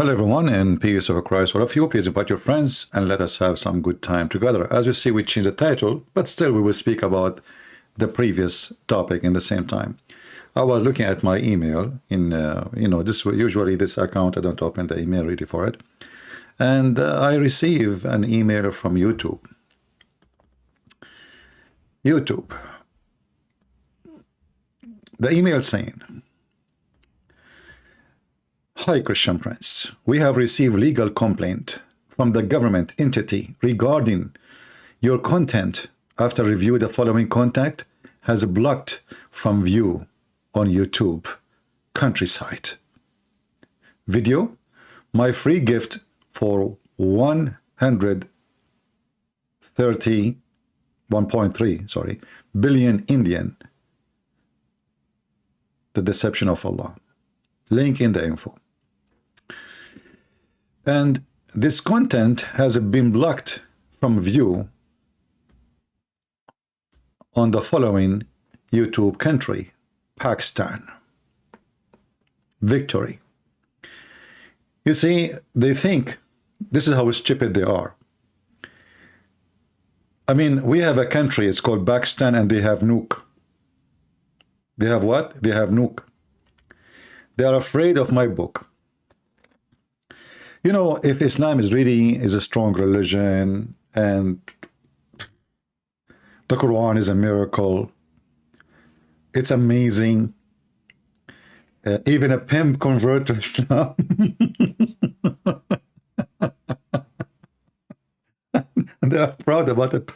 Hello everyone, and peace of Christ all of you. Please invite your friends and let us have some good time together. As you see, we changed the title, but still we will speak about the previous topic in the same time. I was looking at my email in, usually this account, I don't open the email really for it. And I receive an email from YouTube. The email saying, "Hi, Christian Prince. We have received legal complaint from the government entity regarding your content after review. The following content has blocked from view on YouTube countryside. Video, my free gift for 1.3 billion Indian, the deception of Allah. Link in the info. And this content has been blocked from view on the following YouTube country: Pakistan. Victory." You see, they think this is how stupid they are. I mean, we have a country, it's called Pakistan, and they have nuke. They have what? They have nuke. They are afraid of my book. You know, if Islam is a strong religion and the Quran is a miracle, it's amazing. Even a pimp convert to Islam. And they are proud about it.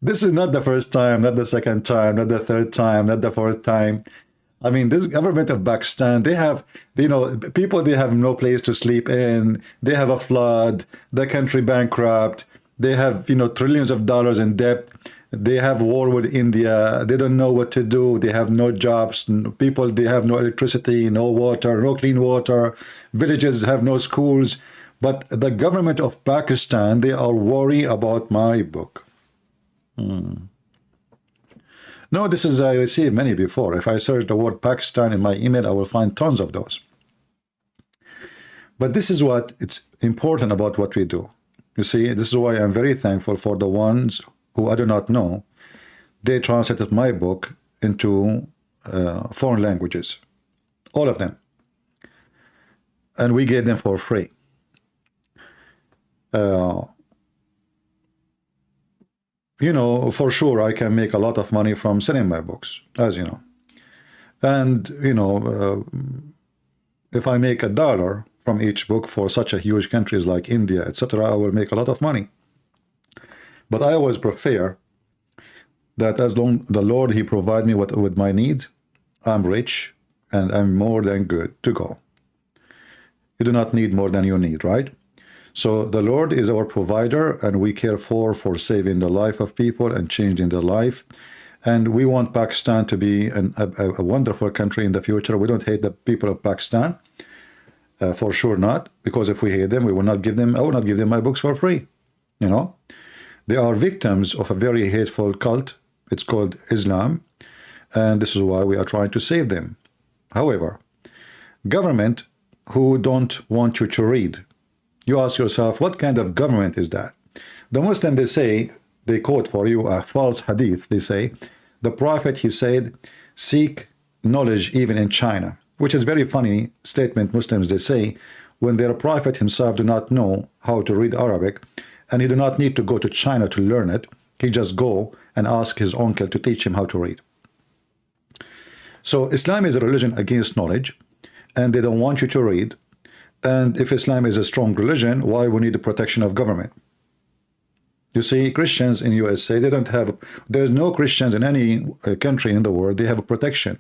This is not the first time, not the second time, not the third time, not the fourth time. I mean, this government of Pakistan, they have, people, they have no place to sleep in. They have a flood, the country bankrupt. They have, trillions of dollars in debt. They have war with India. They don't know what to do. They have no jobs. People, they have no electricity, no water, no clean water. Villages have no schools. But the government of Pakistan, they are worried about my book. No, this is, I received many before. If I search the word Pakistan in my email, I will find tons of those. But this is what it's important about what we do. You see, this is why I'm very thankful for the ones who I do not know. They translated my book into foreign languages, all of them. And we gave them for free. For sure, I can make a lot of money from selling my books, as you know. And, if I make $1 from each book for such a huge countries like India, etc., I will make a lot of money. But I always prefer that as long the Lord, He provide me with my need, I'm rich and I'm more than good to go. You do not need more than you need, right? So the Lord is our provider, and we care for saving the life of people and changing their life. And we want Pakistan to be a wonderful country in the future. We don't hate the people of Pakistan, for sure not, because if we hate them, I will not give them my books for free. They are victims of a very hateful cult. It's called Islam, and this is why we are trying to save them. However, government who don't want you to read, you ask yourself, what kind of government is that? The Muslim, they quote for you a false hadith. They say, the Prophet, he said, seek knowledge even in China, which is very funny statement. Muslims, they say, when their Prophet himself do not know how to read Arabic, and he do not need to go to China to learn it, he just go and ask his uncle to teach him how to read. So Islam is a religion against knowledge, and they don't want you to read. And if Islam is a strong religion, why we need the protection of government? You see, Christians in USA, they don't have, there's no Christians in any country in the world, they have a protection.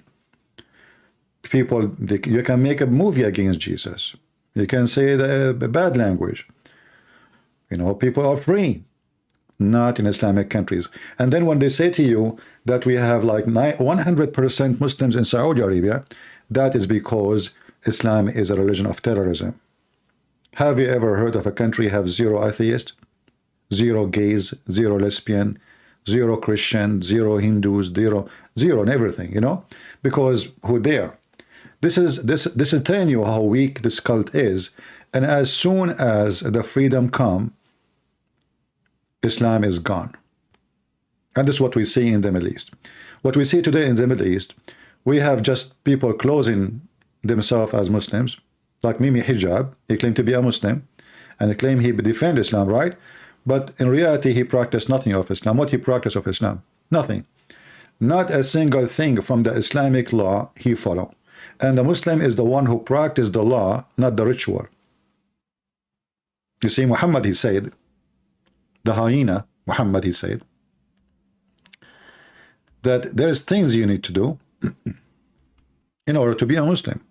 People, you can make a movie against Jesus. You can say the bad language. People are free, not in Islamic countries. And then when they say to you that we have like 100% Muslims in Saudi Arabia, that is because Islam is a religion of terrorism. Have you ever heard of a country have 0 atheists, 0 gays, 0 lesbian, 0 Christian, 0 Hindus, 0 and everything, because who dare? This is telling you how weak this cult is. And as soon as the freedom come, Islam is gone. And this is what we see in the Middle East. What we see today in the Middle East, we have just people closing themselves as Muslims, like Mimi Hijab. He claimed to be a Muslim, and he claimed he defend Islam, right? But in reality, he practiced nothing of Islam. What he practiced of Islam? Nothing. Not a single thing from the Islamic law he followed. And the Muslim is the one who practiced the law, not the ritual. You see, Muhammad, he said, the hyena, Muhammad, he said, that there's things you need to do in order to be a Muslim.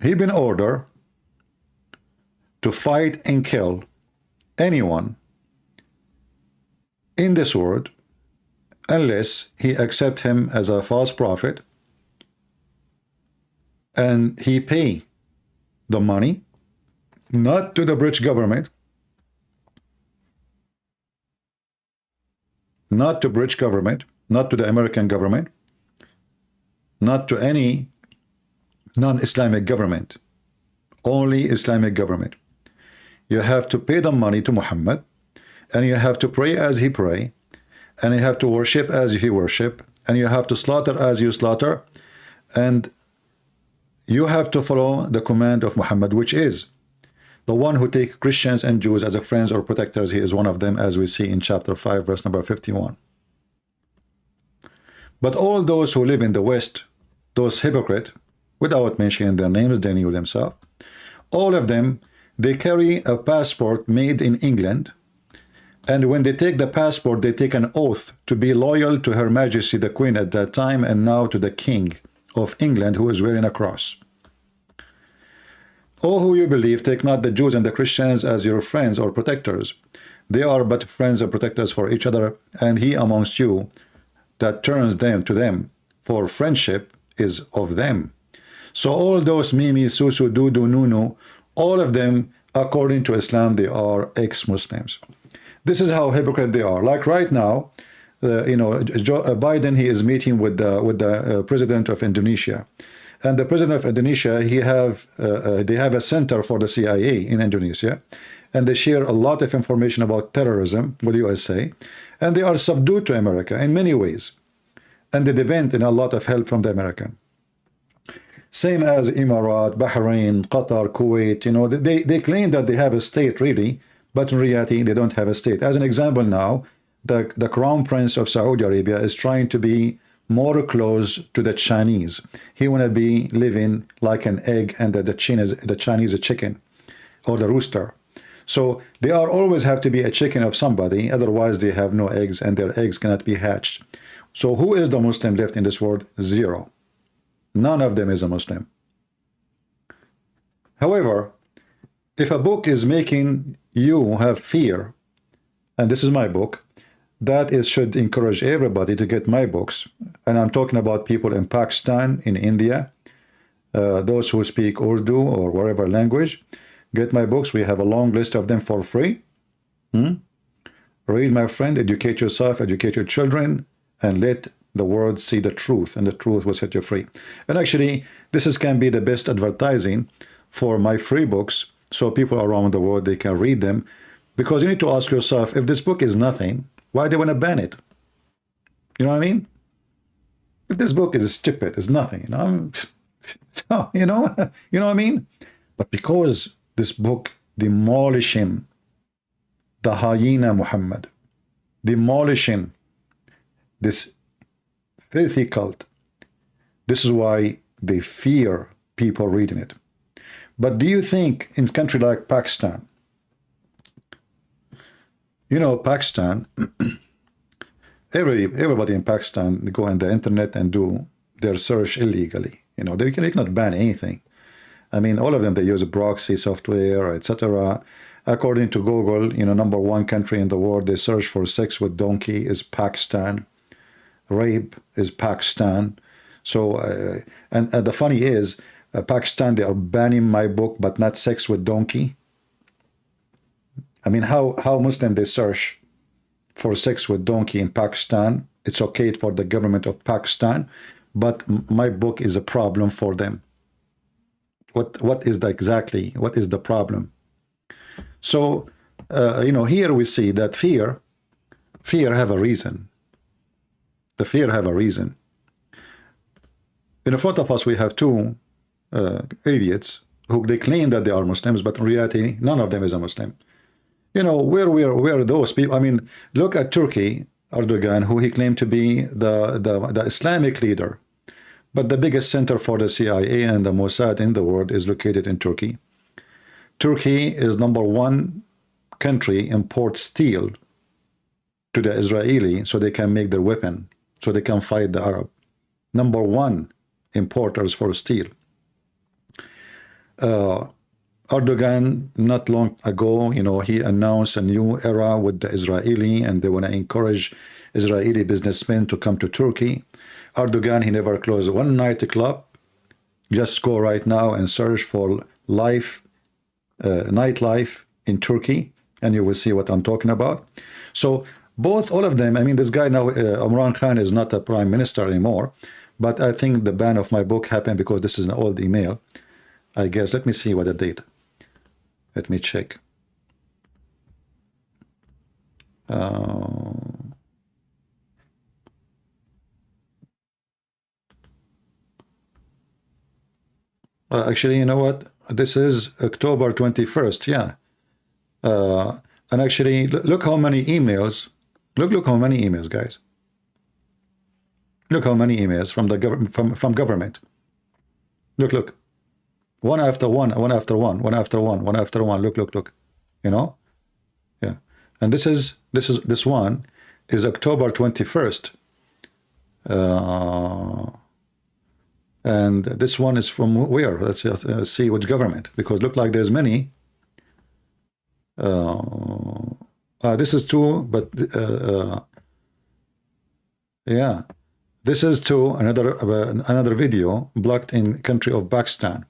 He been ordered to fight and kill anyone in this world unless he accept him as a false prophet and he pay the money, not to the British government, not to British government, not to the American government, not to any non-Islamic government, only Islamic government. You have to pay the money to Muhammad, and you have to pray as he pray, and you have to worship as he worship, and you have to slaughter as you slaughter, and you have to follow the command of Muhammad, which is the one who take Christians and Jews as a friends or protectors. He is one of them, as we see in chapter 5, verse number 51. But all those who live in the West, those hypocrites, without mentioning their names, they knew themselves, all of them, they carry a passport made in England, and when they take the passport, they take an oath to be loyal to Her Majesty the Queen at that time, and now to the King of England, who is wearing a cross. O who you believe, take not the Jews and the Christians as your friends or protectors. They are but friends and protectors for each other, and he amongst you that turns them to them for friendship is of them. So all those Mimi, Susu, Dudu, Nunu, all of them, according to Islam, they are ex-Muslims. This is how hypocrite they are. Like right now, Biden, he is meeting with the president of Indonesia, and the president of Indonesia, they have a center for the CIA in Indonesia, and they share a lot of information about terrorism with USA, and they are subdued to America in many ways, and they depend on a lot of help from the American. Same as Emirat, Bahrain, Qatar, Kuwait, they claim that they have a state really, but in reality, they don't have a state. As an example now, the Crown Prince of Saudi Arabia is trying to be more close to the Chinese. He want to be living like an egg, and the Chinese a chicken, or the rooster. So they always have to be a chicken of somebody, otherwise they have no eggs, and their eggs cannot be hatched. So who is the Muslim left in this world? Zero. None of them is a Muslim. However, if a book is making you have fear, and this is my book, that should encourage everybody to get my books. And I'm talking about people in Pakistan, in India, those who speak Urdu or whatever language. Get my books. We have a long list of them for free. Read, my friend, educate yourself, educate your children, and let the world see the truth, and the truth will set you free. And actually, can be the best advertising for my free books, so people around the world, they can read them, because you need to ask yourself, if this book is nothing, why they want to ban it? You know what I mean? If this book is stupid, it's nothing, so, you know what I mean? But because this book demolishing the hyena Muhammad, demolishing this filthy cult, this is why they fear people reading it. But do you think in a country like Pakistan, Pakistan, everybody in Pakistan, they go on the internet and do their search illegally. They cannot ban anything. I mean, all of them, they use proxy software, etc. According to Google, #1 country in the world, they search for sex with donkey is Pakistan. Rape is Pakistan. So, and the funny is, Pakistan, they are banning my book, but not Sex with Donkey. I mean, how Muslim they search for Sex with Donkey in Pakistan? It's okay for the government of Pakistan, but my book is a problem for them. What is the problem? So you know, here we see that fear have a reason. The fear have a reason. In front of us, we have two idiots who they claim that they are Muslims, but in reality, none of them is a Muslim. You know, where are those people? I mean, look at Turkey, Erdogan, who he claimed to be the Islamic leader. But the biggest center for the CIA and the Mossad in the world is located in Turkey. Turkey is #1 country imports steel to the Israeli so they can make their weapon, so they can fight the Arab. #1 importers for steel. Erdogan, not long ago, you know, he announced a new era with the Israeli, and they want to encourage Israeli businessmen to come to Turkey. Erdogan, he never closed one nightclub. Just go right now and search for nightlife in Turkey, and you will see what I'm talking about. So all of them, I mean, this guy now, Imran Khan, is not a prime minister anymore, but I think the ban of my book happened because this is an old email, I guess. Let me see what the date. Let me check. Actually, you know what? This is October 21st, yeah. And actually, look how many emails. Look how many emails, guys. Look how many emails from the government, from government. Look. One after one, one after one, one after one, one after one. Look. You know? Yeah. And this one is October 21st. And this one is from where? Let's see which government, because look like there's many. This is two, but yeah, this is to another video blocked in country of Pakistan.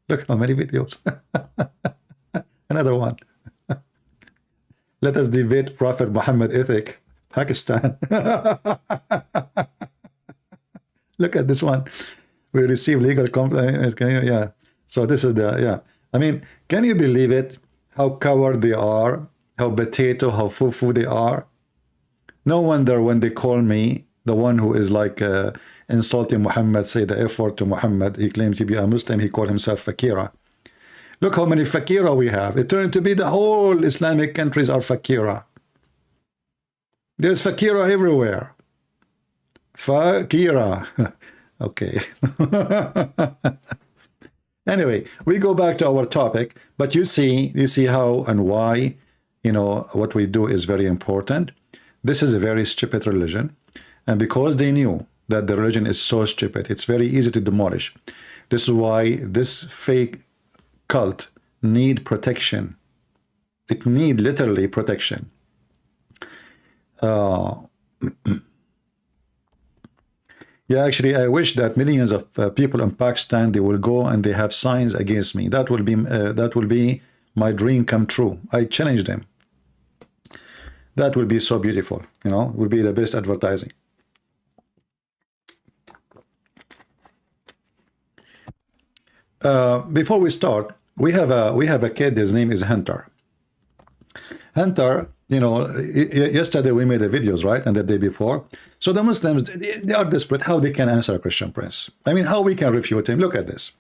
Look how many videos. Another one. Let us debate Prophet Muhammad ethic, Pakistan. Look at this one. We receive legal complaint. Yeah. So this is yeah. I mean, can you believe it? How coward they are, how potato, how foo-foo they are. No wonder when they call me, the one who is like insulting Muhammad, say the F-word to Muhammad, he claimed to be a Muslim, he called himself Fakira. Look how many Fakira we have. It turned to be the whole Islamic countries are Fakira. There's Fakira everywhere. Fakira. Okay. Anyway, we go back to our topic, but you see how and why, you know, what we do is very important. This is a very stupid religion, and because they knew that the religion is so stupid, it's very easy to demolish. This is why this fake cult need protection. It need literally protection. Yeah, actually, I wish that millions of people in Pakistan, they will go and they have signs against me. That will be my dream come true. I challenge them. That will be so beautiful. You know, will be the best advertising. Before we start, we have a kid. His name is Hunter. Hunter, you know, yesterday we made the videos, right, and the day before. So the Muslims, they are desperate how they can answer a Christian Prince. I mean, how we can refute him. Look at this.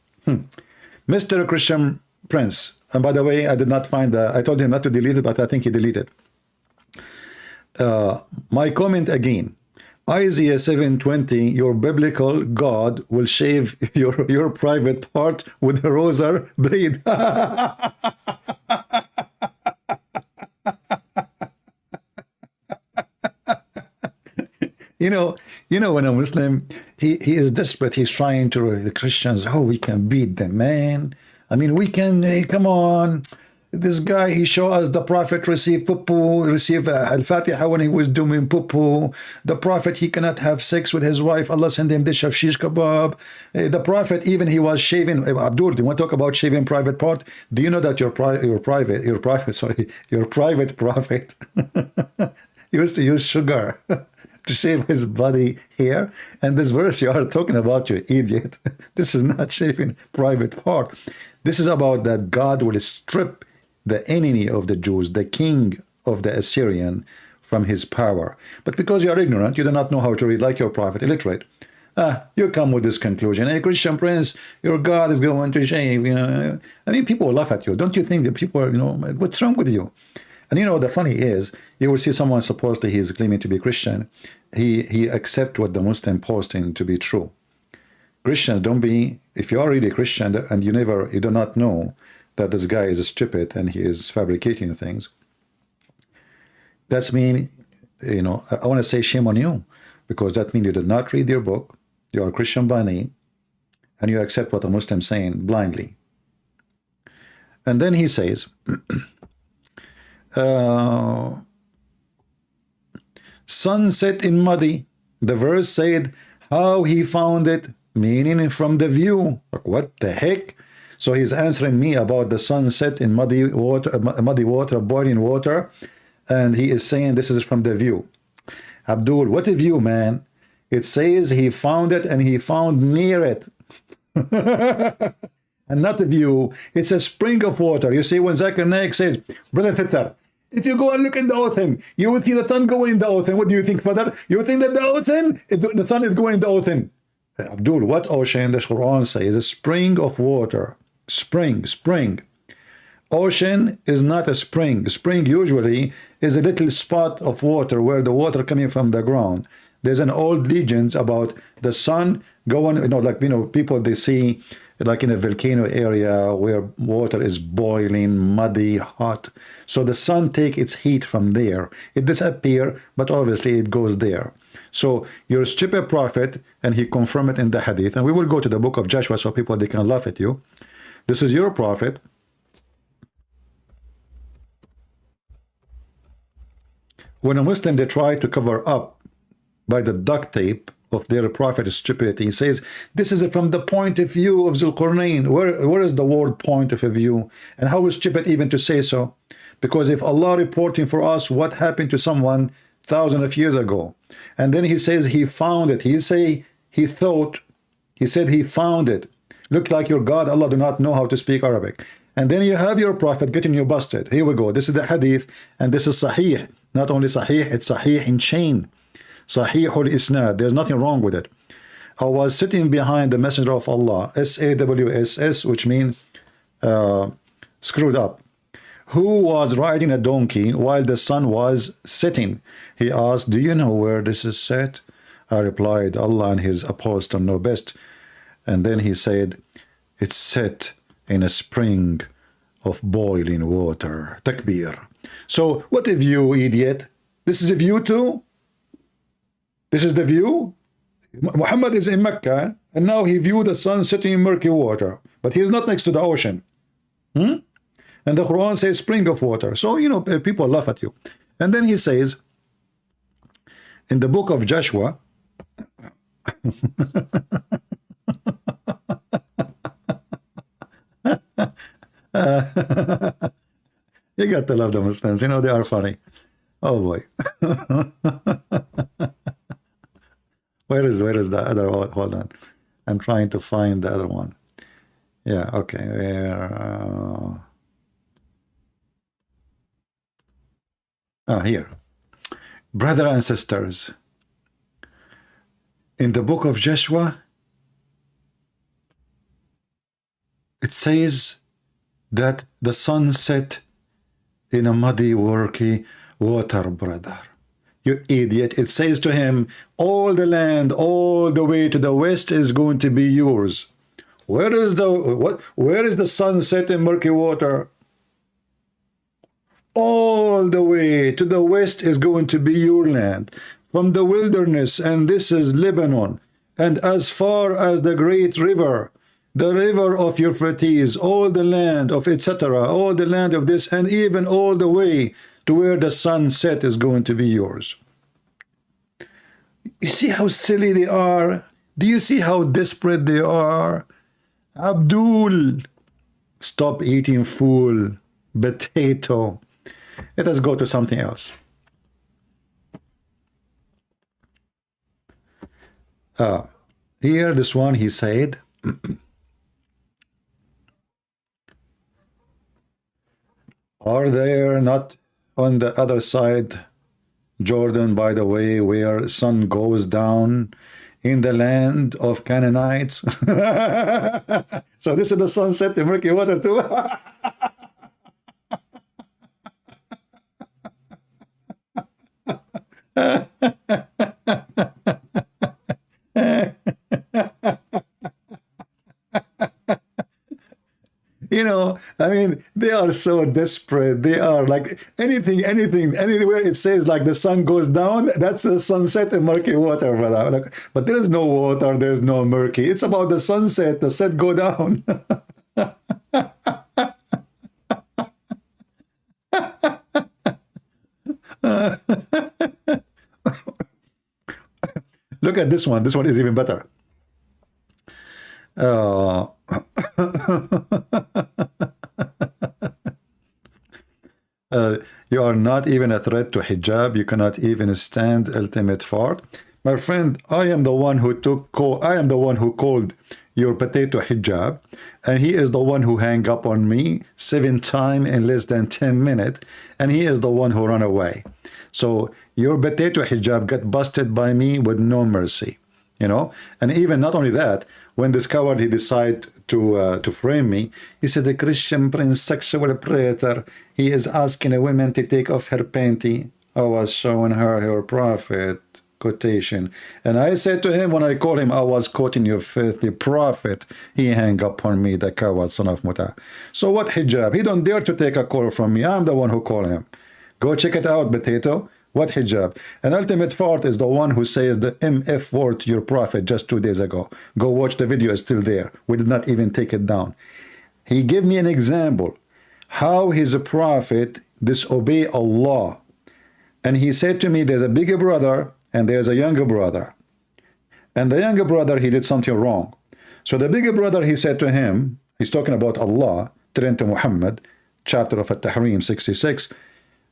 Mr. Christian Prince. And by the way, I did not find I told him not to delete it, but I think he deleted. My comment again. Isaiah 7:20, your biblical God will shave your private part with a razor blade. You know, when a Muslim, he is desperate. He's trying to the Christians. Oh, we can beat them, man. I mean, we can. Come on, This guy, he showed us the Prophet received poo-poo, received Al-Fatiha when he was doing poo-poo. The Prophet, he cannot have sex with his wife. Allah send him dish of shish kebab. The Prophet, even he was shaving. Abdul, do you want to talk about shaving private part? Do you know that your private prophet used to use sugar to shave his body hair? And this verse you are talking about, you idiot. This is not shaving private part. This is about that God will strip the enemy of the Jews, the king of the Assyrian, from his power. But because you are ignorant, you do not know how to read, like your prophet, illiterate. You come with this conclusion. Hey, Christian Prince, your God is going to shave. You know, I mean, people laugh at you. Don't you think that people are, you know, what's wrong with you? And you know, the funny is, you will see someone supposedly he's claiming to be Christian. He accept what the Muslim posting to be true. Christians, don't be, if you are really Christian and you do not know that this guy is stupid and he is fabricating things, that's mean, you know, I want to say shame on you, because that means you did not read your book, you are Christian by name, and you accept what a Muslim is saying blindly. And then he says, sun set in muddy. The verse said how he found it, meaning from the view. Like, what the heck? So he's answering me about the sunset in muddy water, boiling water, and he is saying this is from the view. Abdul, what a view, man. It says he found it and he found near it. And not a view, it's a spring of water. You see, when Zakir Naik says, Brother Tittar, if you go and look in the ocean, you will see the sun going in the ocean. What do you think, brother? You think that the ocean, the sun is going in the ocean? Abdul, what ocean? The Quran says a spring of water. Spring. Ocean is not a spring. Spring usually is a little spot of water where the water coming from the ground. There's an old legends about the sun going, you know, like, you know, people they see like in a volcano area where water is boiling, muddy, hot. So the sun take its heat from there. It disappear, but obviously it goes there. So you're a stupid prophet, and he confirmed it in the hadith. And we will go to the book of Joshua so people, they can laugh at you. This is your prophet. When a Muslim, they try to cover up by the duct tape of their prophet's stupidity, he says, this is from the point of view of Zulqarnain. Where is the word point of view? And how is stupid even to say so? Because if Allah reporting for us what happened to someone thousands of years ago, and then he says he found it, he said he found it. Look like your God, Allah do not know how to speak Arabic. And then you have your prophet getting you busted. Here we go. This is the hadith, and this is sahih. Not only sahih, it's sahih in chain. Sahihul Isnad. There's nothing wrong with it. I was sitting behind the Messenger of Allah, SAWSS, which means screwed up, who was riding a donkey while the sun was setting. He asked, do you know where this is set? I replied, Allah and his apostle know best. And then he said, it's set in a spring of boiling water. Takbir. So what a view, idiot. This is a view too? This is the view? Muhammad is in Mecca, and now he viewed the sun setting in murky water. But he is not next to the ocean. And the Quran says spring of water. So, you know, people laugh at you. And then he says, in the book of Joshua, you got to love the Muslims. You know, they are funny. Oh boy. Where is the other one? Hold on. I'm trying to find the other one. Yeah, okay. Here. Brothers and sisters, in the book of Joshua, it says that the sun set in a muddy, murky water, brother. You idiot. It says to him, all the land, all the way to the west is going to be yours. Where is the sun set in murky water? All the way to the west is going to be your land, from the wilderness, and this is Lebanon, and as far as the great river, the river of Euphrates, all the land of etc., all the land of this, and even all the way to where the sunset is going to be yours. You see how silly they are? Do you see how desperate they are? Abdul, stop eating fool, potato. Let us go to something else. Here, this one, he said, are there not on the other side, Jordan, by the way, where sun goes down in the land of Canaanites? So this is the sunset, the murky water too. You know, I mean, they are so desperate. They are like anything, anywhere it says like the sun goes down, that's the sunset and murky water. But there is no water, there's no murky. It's about the sunset, the set go down. Look at this one. This one is even better. You are not even a threat to hijab. You cannot even stand ultimate fart. My friend, I am the one who called your potato hijab, and he is the one who hang up on me 7 times in less than 10 minutes, and he is the one who run away. So your potato hijab got busted by me with no mercy, you know. And even not only that, when this coward, he decided to frame me, he said, the Christian Prince, sexual predator, he is asking a woman to take off her panty. I was showing her prophet quotation, and I said to him, when I called him, I was quoting your filthy prophet. He hang up on me, the coward son of Muta. So what hijab? He don't dare to take a call from me. I'm the one who called him. Go check it out, potato. What hijab? And ultimate fart is the one who says the MF word to your prophet just 2 days ago. Go watch the video, it's still there. We did not even take it down. He gave me an example how his prophet disobey Allah. And he said to me, there's a bigger brother and there's a younger brother. And the younger brother, he did something wrong. So the bigger brother, he said to him, he's talking about Allah, turn to Muhammad, chapter of At-Tahrim 66,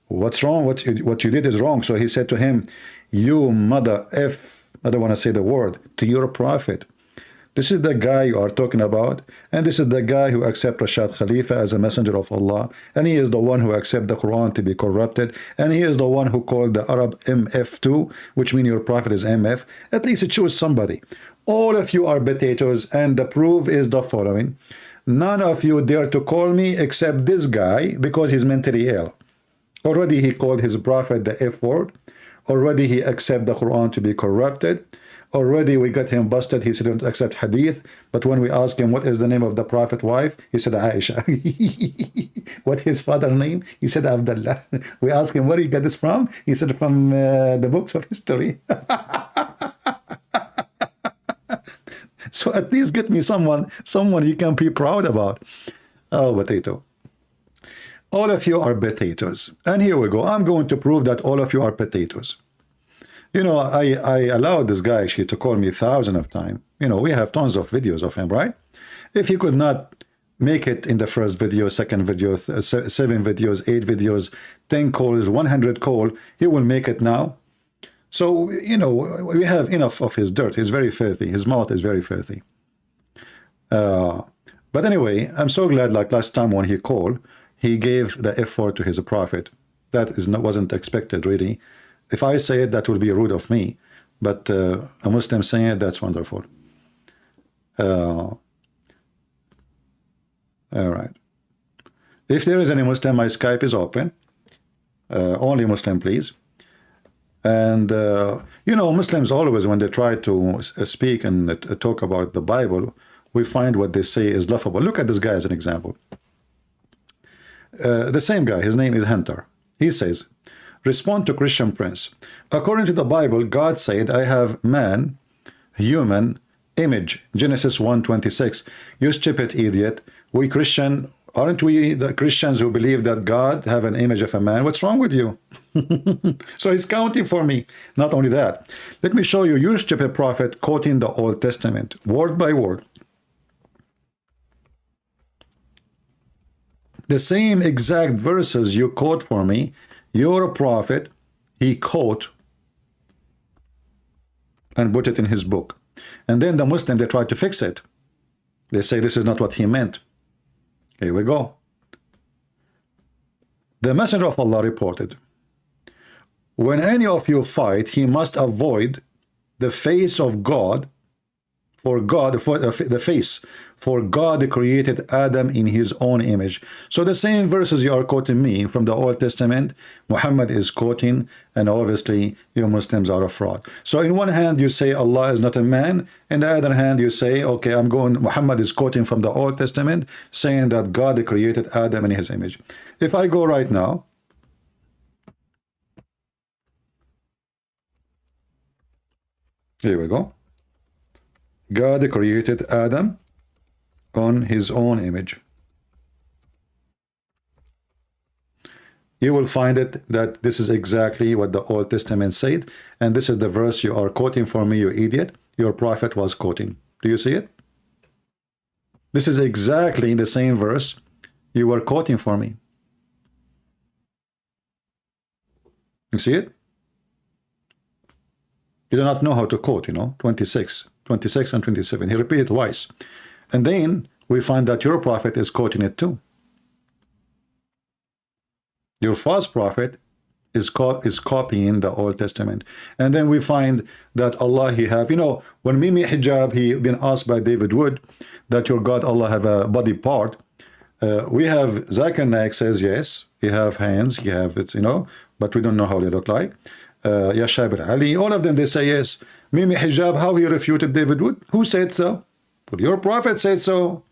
what's wrong? What you did is wrong. So he said to him, you mother F, I don't want to say the word, to your prophet. This is the guy you are talking about, and this is the guy who accepts Rashad Khalifa as a messenger of Allah, and he is the one who accepts the Quran to be corrupted, and he is the one who called the Arab MF2, which means your prophet is MF. At least choose somebody. All of you are potatoes, and the proof is the following. None of you dare to call me except this guy, because he's mentally ill. Already he called his prophet the F word. Already he accepted the Quran to be corrupted. Already we got him busted. He said, don't accept hadith. But when we asked him, what is the name of the prophet wife? He said, Aisha. What his father's name? He said, Abdullah. We asked him, where you get this from? He said, from the books of history. So at least get me someone you can be proud about. Oh, potato. All of you are potatoes. And here we go. I'm going to prove that all of you are potatoes. You know, I allowed this guy actually to call me thousands of times. You know, we have tons of videos of him, right? If he could not make it in the first video, second video, 7 videos, 8 videos, 10 calls, 100 calls, he will make it now. So, you know, we have enough of his dirt. He's very filthy. His mouth is very filthy. But anyway, I'm so glad, like last time when he called, he gave the effort to his prophet. That wasn't expected, really. If I say it, that would be rude of me. But a Muslim saying it, that's wonderful. All right. If there is any Muslim, my Skype is open. Only Muslim, please. And, you know, Muslims always, when they try to speak and talk about the Bible, we find what they say is laughable. Look at this guy as an example. The same guy, his name is Hunter. He says, respond to Christian Prince. According to the Bible, God said, I have man, human, image. Genesis 1:26. You stupid idiot. We Christian, aren't we the Christians who believe that God have an image of a man? What's wrong with you? So he's counting for me. Not only that, let me show you, you stupid prophet, quoting the Old Testament, word by word. The same exact verses you quote for me, you're a prophet, he quote and put it in his book. And then the Muslim, they try to fix it. They say this is not what he meant. Here we go. The Messenger of Allah reported, when any of you fight, he must avoid the face of God, for God, for the face, for God created Adam in his own image. So the same verses you are quoting me from the Old Testament, Muhammad is quoting, and obviously you Muslims are a fraud. So in one hand you say Allah is not a man, in the other hand you say, okay, Muhammad is quoting from the Old Testament, saying that God created Adam in his image. If I go right now, here we go. God created Adam on his own image. You will find it that this is exactly what the Old Testament said, and this is the verse you are quoting for me, you idiot. Your prophet was quoting. Do you see it? This is exactly the same verse you were quoting for me. You see it? You do not know how to quote, 26 and 27. He repeated twice. And then we find that your prophet is quoting it too. Your false prophet is copying the Old Testament. And then we find that Allah, he have, when Mimi Hijab, he been asked by David Wood that your God Allah have a body part. We have Zakir Naik says yes, he have hands, he have it, but we don't know how they look like. Yashabir Ali, all of them, they say yes. Mimi Hijab, how he refuted David Wood? Who said so? Well, your prophet said so.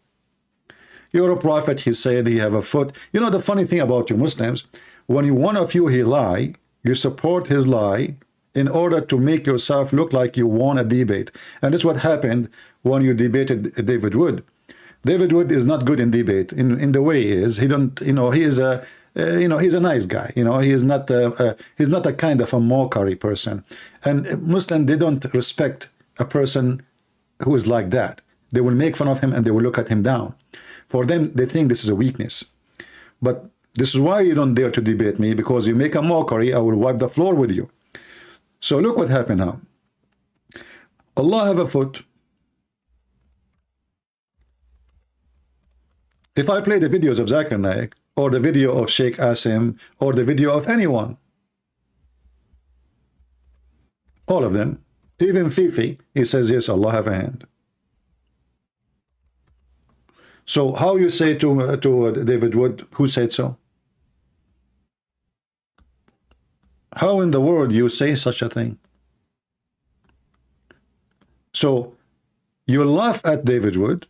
You're a prophet, he said he have a foot. The funny thing about you Muslims, when one of you he lie, you support his lie in order to make yourself look like you won a debate. And that's what happened when you debated David Wood. David Wood is not good in debate in the way he is. He don't, he is a he's a nice guy. He's not a kind of a mockery person. And Muslims, they don't respect a person who is like that. They will make fun of him and they will look at him down. For them, they think this is a weakness. But this is why you don't dare to debate me, because you make a mockery, I will wipe the floor with you. So look what happened now. Allah have a foot. If I play the videos of Zakir Naik, or the video of Sheikh Asim, or the video of anyone, all of them, even Fifi, he says, yes, Allah have a hand. So how you say to David Wood, who said so? How in the world you say such a thing? So you laugh at David Wood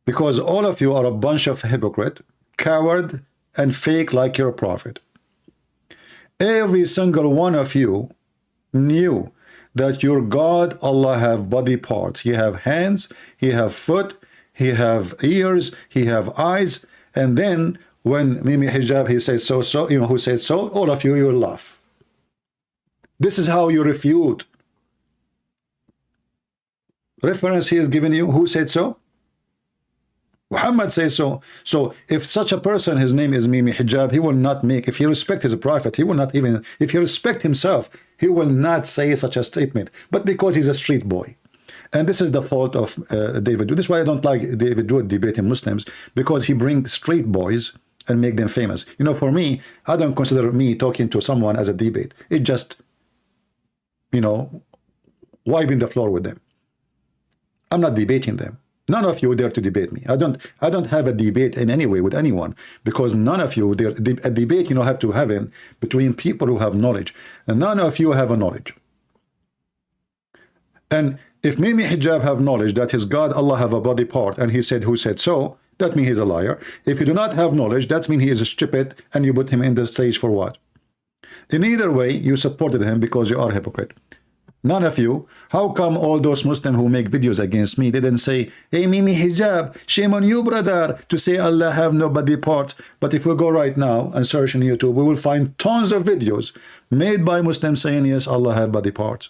because all of you are a bunch of hypocrite, coward, and fake like your prophet. Every single one of you knew that your God Allah have body parts. He have hands, he have foot, he have ears, he have eyes, and then when Mimi Hijab he said so, who said so, all of you will laugh. This is how you refute. Reference he is giving you, who said so? Muhammad says so. So if such a person, his name is Mimi Hijab, he will not make, if he respect his prophet, he will not even, if he respect himself, he will not say such a statement. But because he's a street boy. And this is the fault of David Wood. This is why I don't like David Wood debating Muslims, because he brings street boys and make them famous. For me, I don't consider me talking to someone as a debate. It just, wiping the floor with them. I'm not debating them. None of you dare to debate me. I don't have a debate in any way with anyone, because none of you dare. A debate, have to have it between people who have knowledge, and none of you have a knowledge. And if Mimi Hijab have knowledge that his God Allah have a body part, and he said who said so, that means he's a liar. If you do not have knowledge, that means he is stupid, and you put him in the stage for what? In either way, you supported him because you are a hypocrite. None of you. How come all those Muslims who make videos against me didn't say, hey, Mimi Hijab, shame on you, brother, to say Allah have no body parts? But if we go right now and search in YouTube, we will find tons of videos made by Muslims saying, yes, Allah have body parts.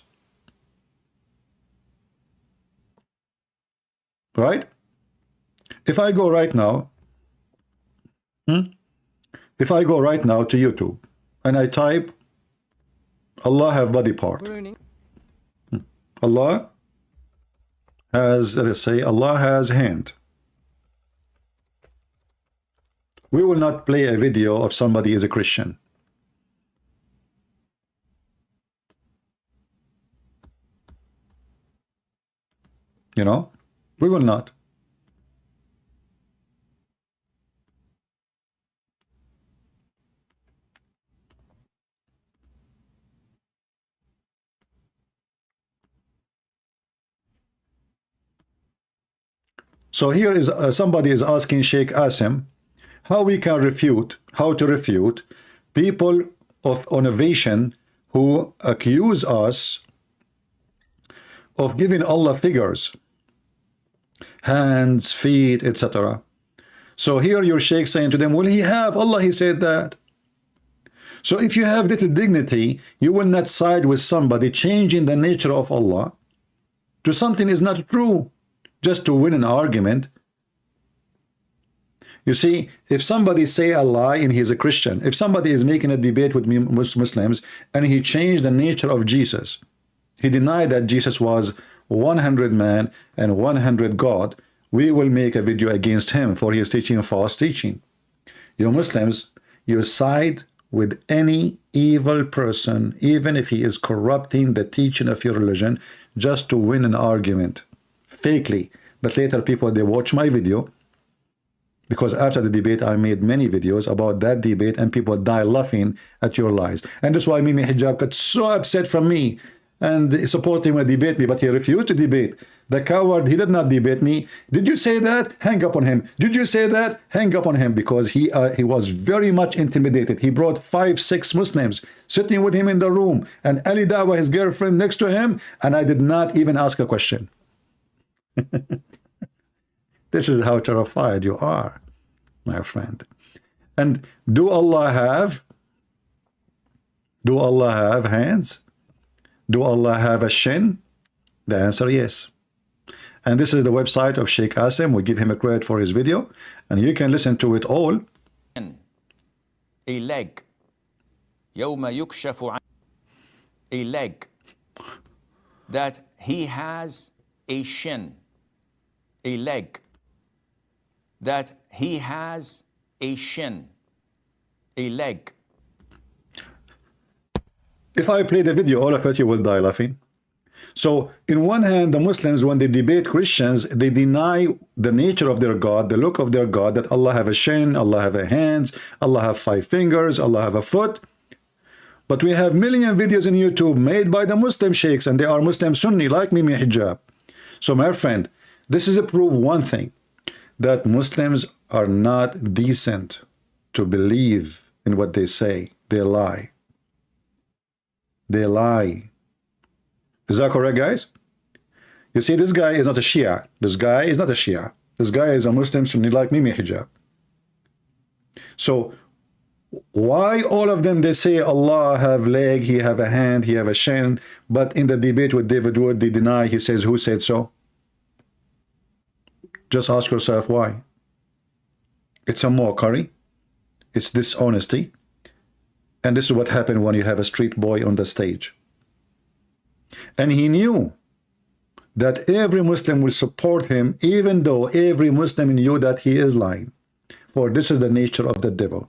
Right? If I go right now, if I go right now to YouTube and I type Allah have body part, Allah has, let's say, Allah has hand. We will not play a video of somebody is a Christian. You know, we will not. So here is somebody is asking Sheikh Asim how we can refute, how to refute people of innovation who accuse us of giving Allah figures, hands, feet, etc. So here your Sheikh saying to them, well, he have Allah, he said that. So if you have little dignity, you will not side with somebody changing the nature of Allah to something is not true, just to win an argument. You see, if somebody say a lie and he's a Christian, if somebody is making a debate with Muslims and he changed the nature of Jesus, he denied that Jesus was 100 man and 100 God, we will make a video against him for his teaching false teaching. You Muslims, you side with any evil person, even if he is corrupting the teaching of your religion, just to win an argument. Fakely, but later people, they watch my video, because after the debate I made many videos about that debate and people die laughing at your lies. And that's why Mimi Hijab got so upset from me, and he supposedly want to debate me, but he refused to debate. The coward, he did not debate me. Did you say that? Hang up on him. Did you say that? Hang up on him, because he was very much intimidated. He brought 5, 6 Muslims sitting with him in the room, and Ali Dawa, his girlfriend, next to him, and I did not even ask a question. This is how terrified you are, my friend. And do Allah have hands? Do Allah have a shin? The answer, yes. And this is the website of Sheikh Asim. We give him a credit for his video, and you can listen to it all. A leg. يوم يكشف عن. A leg. That he has a shin. A leg. That he has a shin. A leg. If I play the video, all of it, you will die laughing. So, in one hand, the Muslims, when they debate Christians, they deny the nature of their God, the look of their God, that Allah have a shin, Allah have a hands, Allah have 5 fingers, Allah have a foot. But we have million videos in YouTube made by the Muslim sheikhs, and they are Muslim Sunni, like Mimi Hijab. So, my friend, this is a proof one thing, that Muslims are not decent to believe in what they say. They lie. They lie. Is that correct, guys? You see, this guy is not a Shia. This guy is not a Shia. This guy is a Muslim Sunni like Mimi Hijab. So, why all of them, they say Allah have leg, he have a hand, he have a shin, but in the debate with David Wood, they deny, he says, who said so? Just ask yourself why. It's a mockery. It's dishonesty. And this is what happened when you have a street boy on the stage. And he knew that every Muslim will support him, even though every Muslim knew that he is lying. For this is the nature of the devil.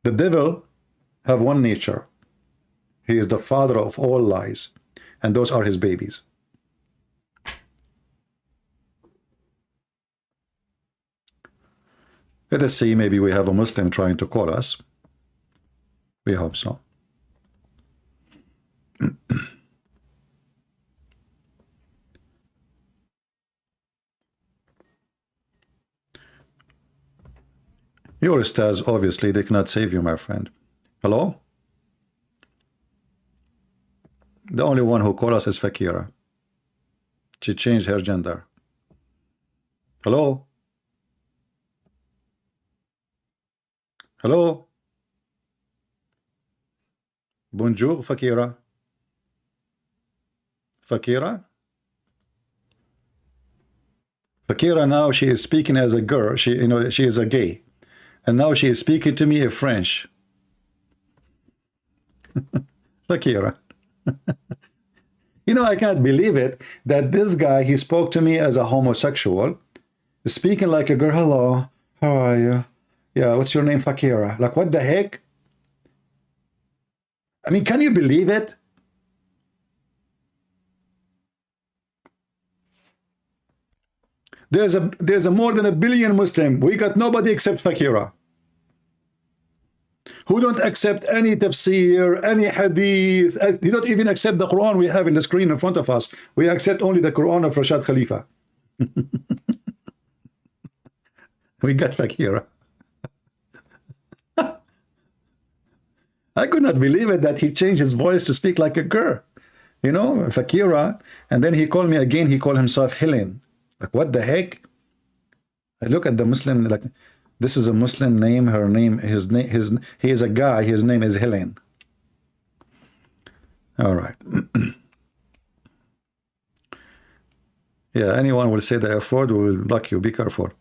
The devil have one nature. He is the father of all lies, and those are his babies. Let us see, maybe we have a Muslim trying to call us. We hope so. Your stars, obviously, they cannot save you, my friend. Hello? The only one who called us is Fakira. She changed her gender. Hello? Hello? Bonjour, Fakira. Fakira? Fakira, now she is speaking as a girl. She is a gay. And now she is speaking to me in French. Fakira. I can't believe it that this guy, he spoke to me as a homosexual, speaking like a girl. Hello, how are you? Yeah, what's your name? Fakira. Like, what the heck? I mean, can you believe it? There's a more than 1 billion Muslim. We got nobody except Fakira, who don't accept any tafsir, any hadith. You don't even accept the Quran we have in the screen in front of us. We accept only the Quran of Rashad Khalifa. We got Fakira. I could not believe it that he changed his voice to speak like a girl. Fakira. And then he called me again. He called himself Helen. Like, what the heck? I look at the Muslim, like, this is a Muslim name. Her name, he is a guy. His name is Helen. All right. Yeah, anyone will say the F word, we will block you. Be careful.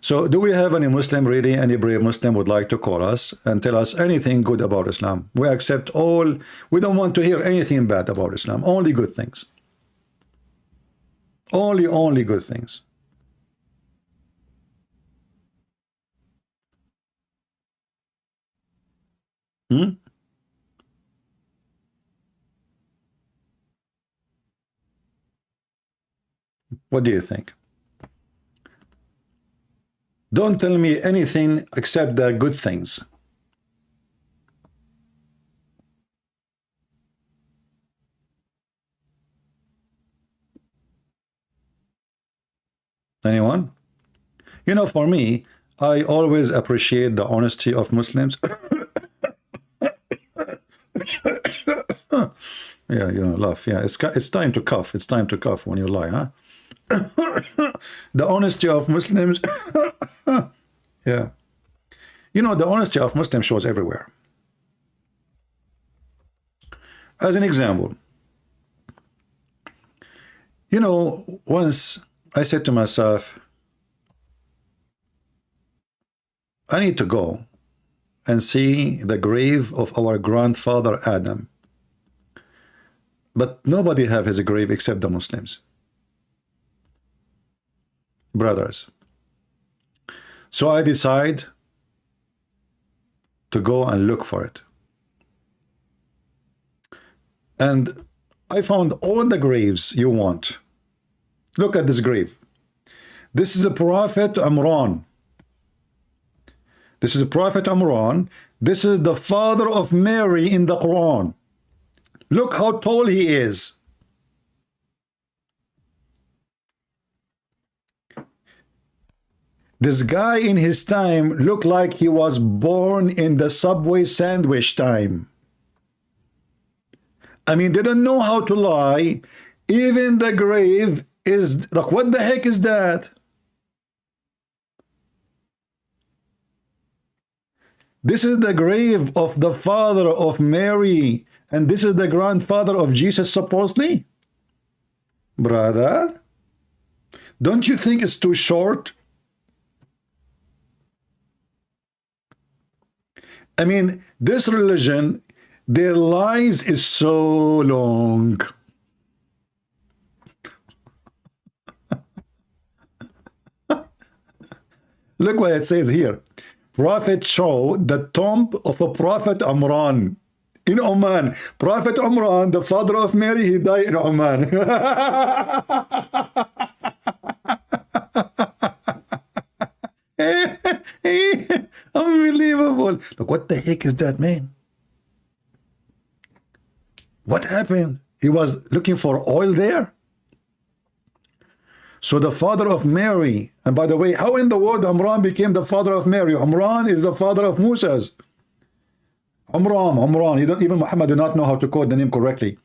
So do we have any Muslim, really, any brave Muslim would like to call us and tell us anything good about Islam? We accept all. We don't want to hear anything bad about Islam. Only good things. Only good things. What do you think? Don't tell me anything except the good things. Anyone? For me, I always appreciate the honesty of Muslims. Yeah, laugh. Yeah, it's time to cough. It's time to cough when you lie, huh? The honesty of Muslims. Yeah. The honesty of Muslims shows everywhere. As an example, once I said to myself, I need to go and see the grave of our grandfather Adam. But nobody have his grave except the Muslims. Brothers. So I decide to go and look for it. And I found all the graves you want. Look at this grave. This is a Prophet Imran. This is a Prophet Imran. This is the father of Mary in the Quran. Look how tall he is. This guy in his time looked like he was born in the Subway sandwich time. I mean, they don't know how to lie. Even the grave is like, what the heck is that? This is the grave of the father of Mary, and this is the grandfather of Jesus, supposedly. Brother, don't you think it's too short? I mean, this religion, their lies is so long. Look what it says here. Prophet showed the tomb of a Prophet Imran in Oman. Prophet Imran, the father of Mary, he died in Oman. Unbelievable. Look, what the heck is that, man? What happened? He was looking for oil there? So the father of Mary, and by the way, how in the world Imran became the father of Mary? Imran is the father of Moses. Umran. You don't, even Muhammad do not know how to quote the name correctly.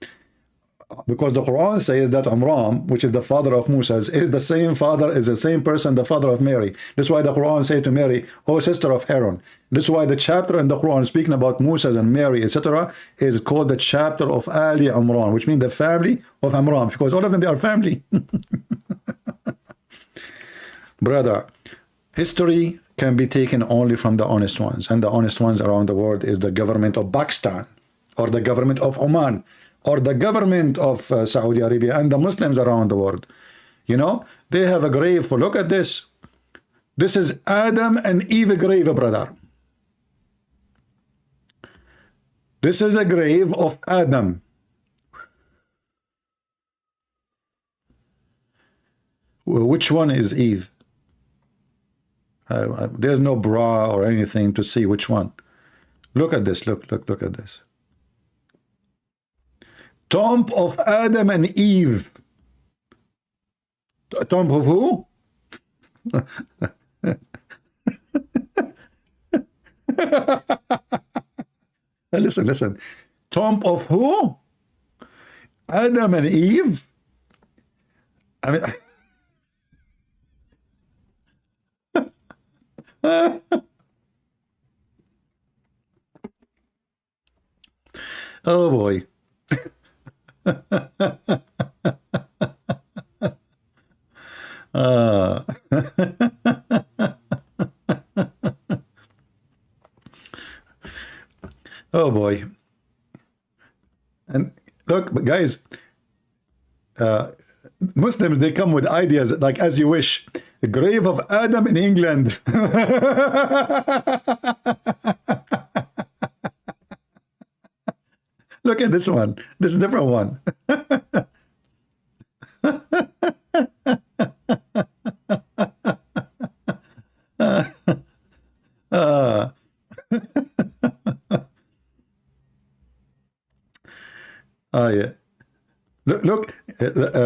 Because the Quran says that Umran, which is the father of Musa, is the same father, is the same person, the father of Mary. That's why the Quran says to Mary, "O sister of Aaron." That's why the chapter in the Quran speaking about Musa and Mary, etc., is called the chapter of Ali Umran, which means the family of Umran, because all of them, they are family. Brother, history can be taken only from the honest ones, and the honest ones around the world is the government of Pakistan, or the government of Oman, or the government of Saudi Arabia, and the Muslims around the world. You know, they have a grave. Look at this. This is Adam and Eve grave, brother. This is a grave of Adam. Which one is Eve? There's no bra or anything to see which one. Look at this. Look at this. Tomb of Adam and Eve. Tomb of who? Listen. Tomb of who? Adam and Eve? I mean... Oh boy. Oh boy. And look, guys, Muslims, they come with ideas like as you wish. The grave of Adam in England. Look at this one. This is a different one. Yeah. Look,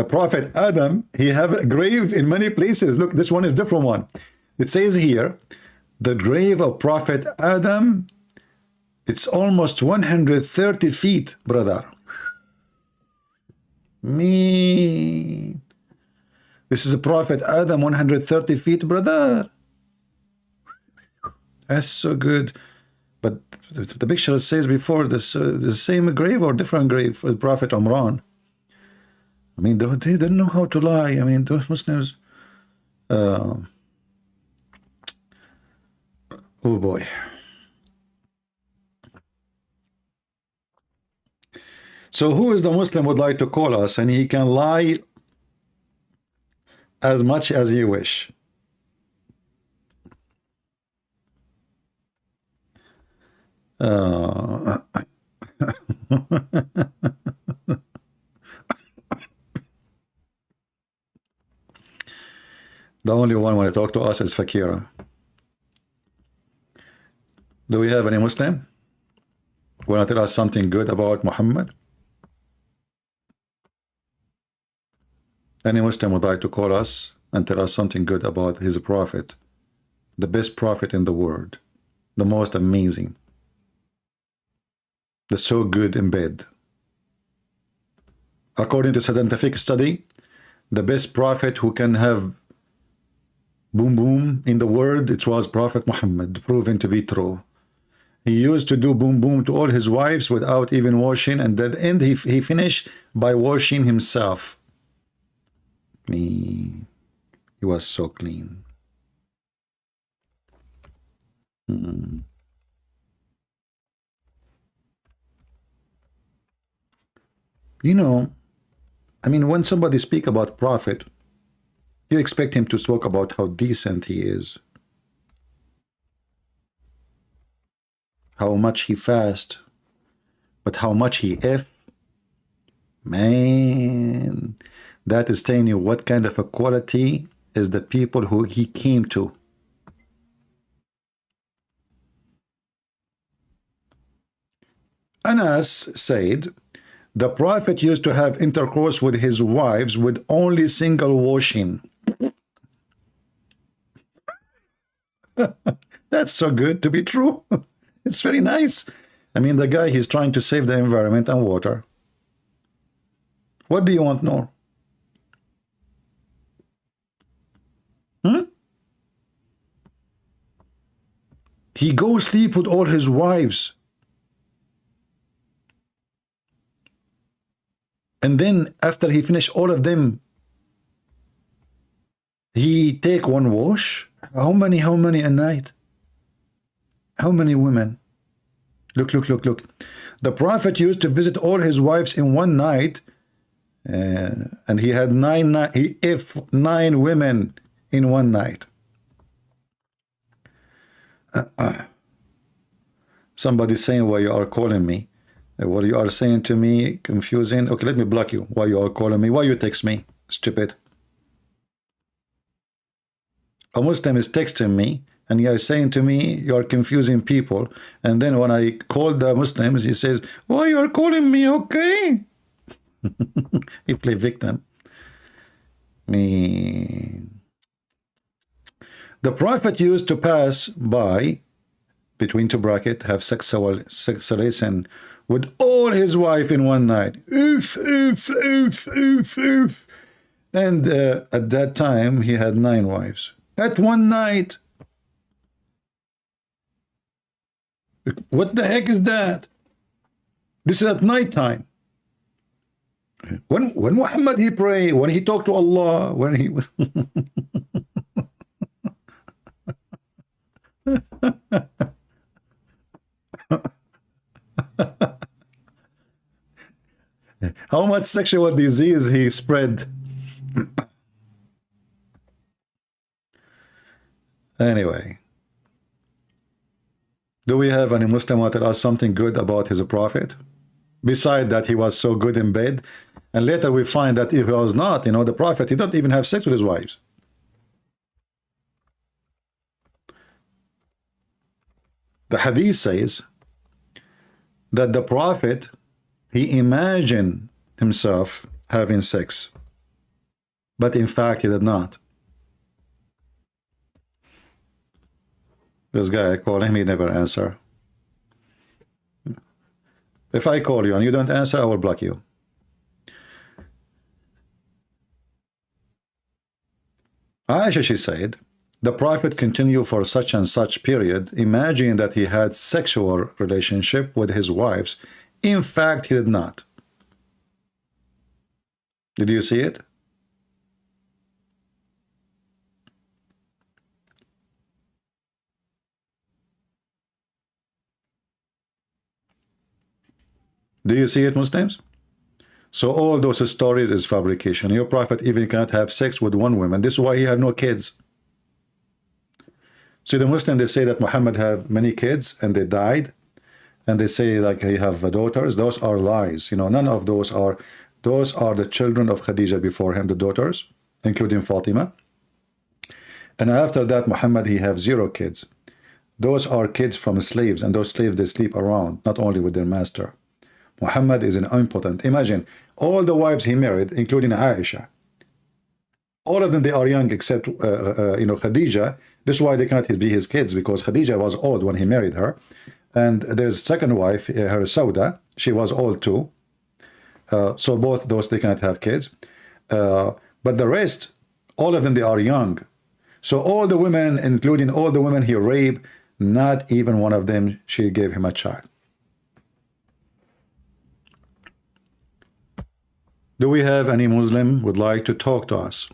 Prophet Adam, he have a grave in many places. Look, this one is different one. It says here, the grave of Prophet Adam, it's almost 130 feet, brother. Me. This is a Prophet Adam, 130 feet, brother. That's so good. But the picture says before this, the same grave or different grave for the Prophet Umran. I mean, they didn't know how to lie. I mean, those Muslims. Oh boy. So who is the Muslim would like to call us, and he can lie as much as he wish. The only one when I talk to us is Fakira. Do we have any Muslim? Want to tell us something good about Muhammad? Any Muslim would like to call us and tell us something good about his prophet, the best prophet in the world, the most amazing, the so good in bed. According to scientific study, the best prophet who can have boom boom in the world, it was Prophet Muhammad, proven to be true. He used to do boom boom to all his wives without even washing, and at the end he finished by washing himself. He was so clean. You know, I mean, when somebody speak about prophet, you expect him to talk about how decent he is, how much he fast, but how much he man, that is telling you what kind of a quality is the people who he came to. Anas said the prophet used to have intercourse with his wives with only single washing. That's so good to be true. It's very nice. I mean, the guy, he's trying to save the environment and water. What do you want more? He goes sleep with all his wives. And then after he finish all of them, he take one wash. How many a night? How many women? Look. The Prophet used to visit all his wives in one night, and he had nine women in one night. Somebody saying why you are calling me. What you are saying to me confusing. Okay, let me block you. Why you are calling me? Why you text me? Stupid. A Muslim is texting me and you are saying to me you are confusing people, and then when I call the Muslims he says, why you are calling me? Okay. He play victim. Me. The Prophet used to pass by, between two brackets, have sexual relation with all his wife in one night. And at that time he had 9 wives at one night. What the heck is that? This is at night time. When Muhammad he pray, when he talked to Allah, when he how much sexual disease he spread. Anyway, do we have any Muslim who tell us something good about his prophet? Besides that he was so good in bed, and later we find that if he was not, you know, the prophet, he don't even have sex with his wives. The hadith says that the prophet, he imagined himself having sex, but in fact he did not. This guy, I call him, he never answer. If I call you and you don't answer, I will block you. Aisha, she said, the prophet continued for such and such period, imagining that he had sexual relationship with his wives. In fact, he did not. Did you see it? Do you see it, Muslims? So all those stories is fabrication. Your prophet even cannot have sex with one woman. This is why he have no kids. See, the Muslims, they say that Muhammad have many kids and they died, and they say like he have daughters. Those are lies. You know, none of those are the children of Khadija before him, the daughters, including Fatima. And after that, Muhammad, he have 0 kids. Those are kids from slaves, and those slaves, they sleep around, not only with their master. Muhammad is an impotent. Imagine all the wives he married, including Aisha. All of them, they are young except Khadija. This is why they cannot be his kids, because Khadija was old when he married her. And there's second wife, her Sauda, she was old too. So both those, they cannot have kids. But the rest, all of them, they are young. So all the women, including all the women he raped, not even one of them, she gave him a child. Do we have any Muslim would like to talk to us?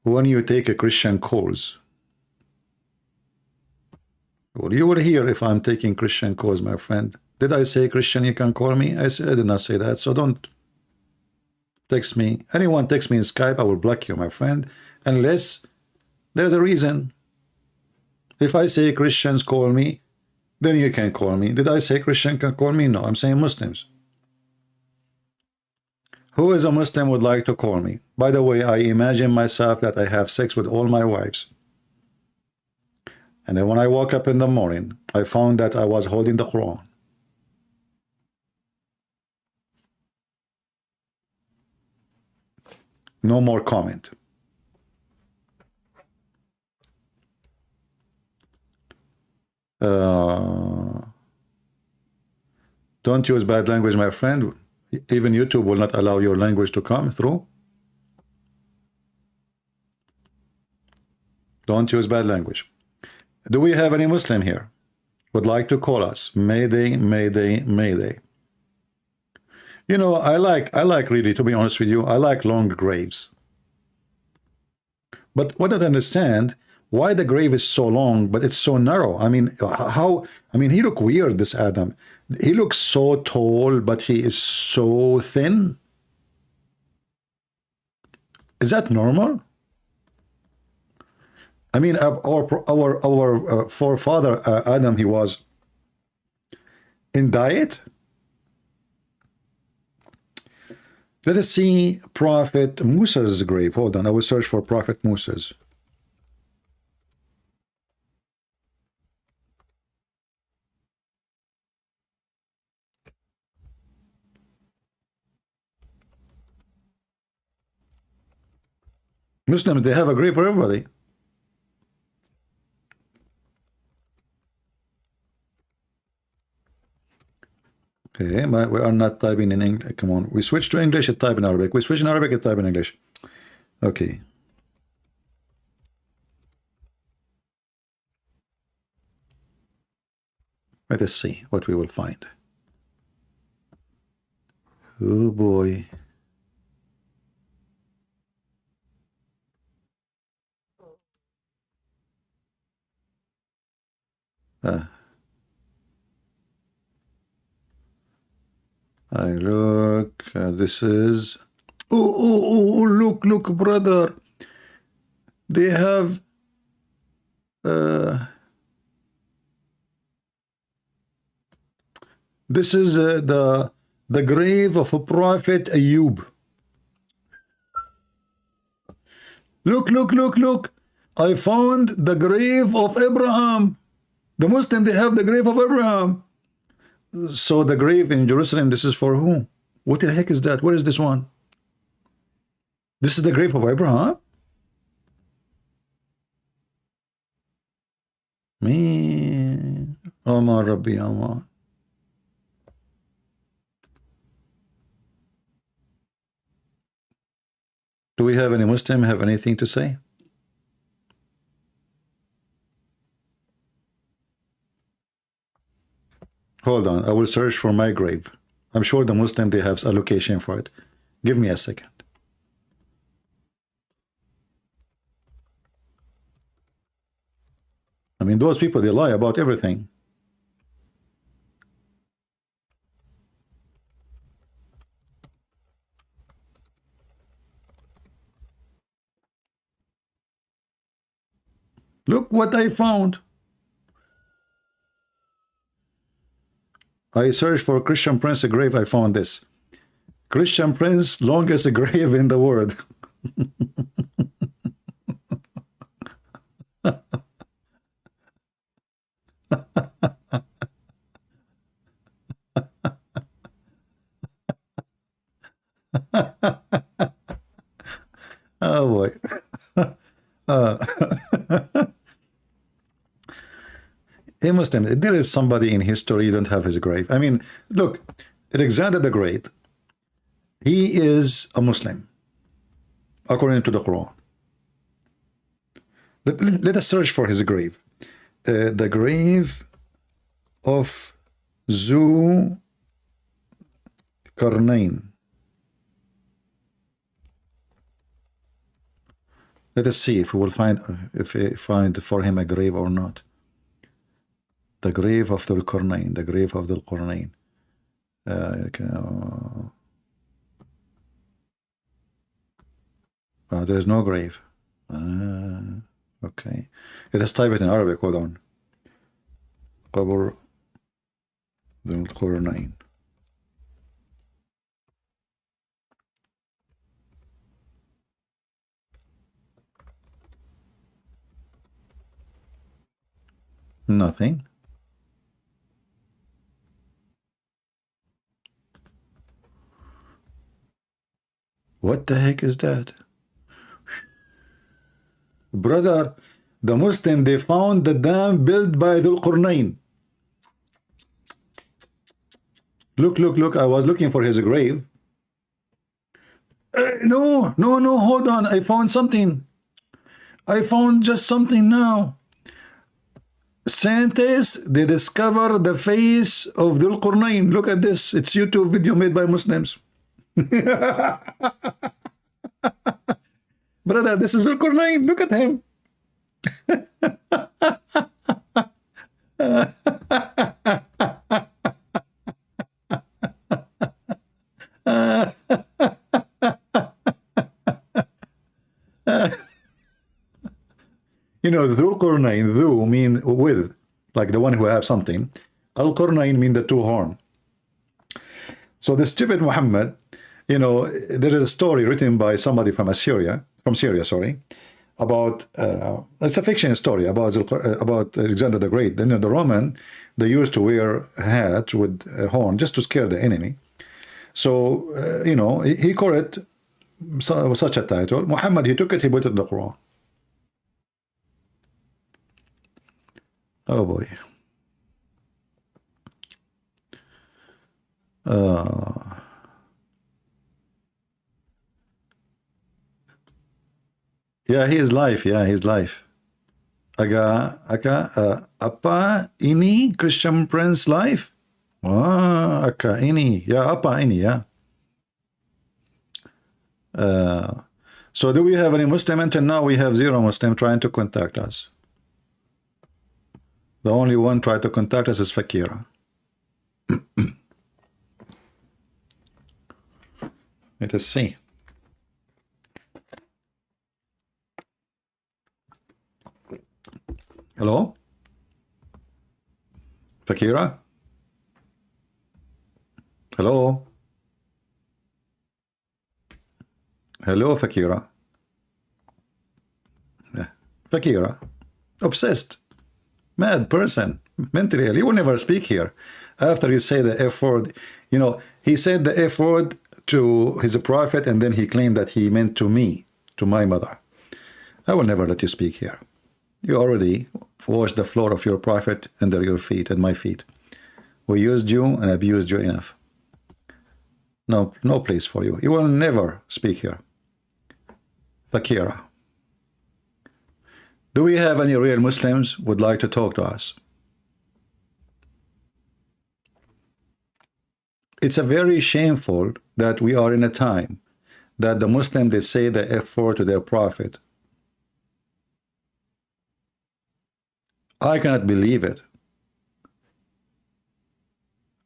When you take a Christian calls, well, you will hear if I'm taking Christian calls, my friend. Did I say Christian you can call me? I did not say that, so don't text me. Anyone text me in Skype, I will block you, my friend, unless there's a reason. If I say Christians call me, then you can call me. Did I say Christian can call me? No, I'm saying Muslims. Who is a Muslim would like to call me? By the way, I imagine myself that I have sex with all my wives. And then when I woke up in the morning, I found that I was holding the Quran. No more comment. Don't use bad language, my friend. Even YouTube will not allow your language to come through. Don't use bad language. Do we have any Muslim here? Would like to call us? Mayday, mayday, mayday. You know, I like really, to be honest with you, I like long graves. But what I don't understand, why the grave is so long, but it's so narrow. I mean, how, I mean, he look weird, this Adam. He looks so tall, but he is so thin. Is that normal? I mean, our forefather Adam, he was in diet. Let us see Prophet Musa's grave. Hold on, I will search for Prophet Musa's. Muslims, they have a grave for everybody. Okay, but we are not typing in English. Come on, we switch to English and type in Arabic. We switch in Arabic and type in English. Okay. Let us see what we will find. Oh boy. I look, this is, oh, look, brother. They have, this is the grave of a Prophet Ayub. Look. I found the grave of Abraham. The Muslim, they have the grave of Abraham. So the grave in Jerusalem, this is for who? What the heck is that? What is this one? This is the grave of Abraham? Man. Omar Rabbi Omar. Do we have any Muslim have anything to say? Hold on, I will search for my grave. I'm sure the Muslim, they have a location for it. Give me a second. I mean, those people, they lie about everything. Look what I found. I searched for Christian Prince grave, I found this. Christian Prince, longest grave in the world. Oh boy. Hey Muslim, there is somebody in history, you don't have his grave. I mean, look, Alexander the Great, he is a Muslim, according to the Quran. Let us search for his grave. The grave of Zu Qarnayn. Let us see if we will find, if we find for him a grave or not. The grave of the Qarnayn, the grave of the Qarnayn. There is no grave. Okay. Let us type it in Arabic. Hold on. Qabr Dhul Qarnayn. Nothing. What the heck is that? Brother, the Muslim, they found the dam built by Dhul Qurnayn. Look, look, look. I was looking for his grave. No, no, no, hold on. I found something. I found just something now. Scientists, they discover the face of Dhul Qurnayn. Look at this. It's YouTube video made by Muslims. Brother, this is Dhul Qurnayn. Look at him. You know, Dhul Qurnayn, Dhu mean with, like the one who have something. Al Qurnayn mean the two horn. So the stupid Muhammad, you know, there is a story written by somebody from Syria, sorry, about it's a fiction story about Alexander the Great. Then the Roman, they used to wear a hat with a horn just to scare the enemy. So you know, he called it such a title. Muhammad, he took it, he put it in the Quran. Oh boy. Yeah, he is live. Yeah, he's live. Apa ini Christian Prince live? Aka ini. Yeah, apa ini, yeah. So do we have any Muslim? Until now we have 0 Muslim trying to contact us. The only one trying to contact us is Fakira. Let us see. Hello? Fakira? Hello? Hello, Fakira? Yeah. Fakira? Obsessed. Mad person. Mentally ill. He will never speak here. After he said the F word, you know, he said the F word to his prophet, and then he claimed that he meant to me, to my mother. I will never let you speak here. You already washed the floor of your prophet under your feet and my feet. We used you and abused you enough. No, no place for you. You will never speak here. Fakira. Do we have any real Muslims would like to talk to us? It's a very shameful that we are in a time that the Muslims, they say the F4 to their prophet. I cannot believe it.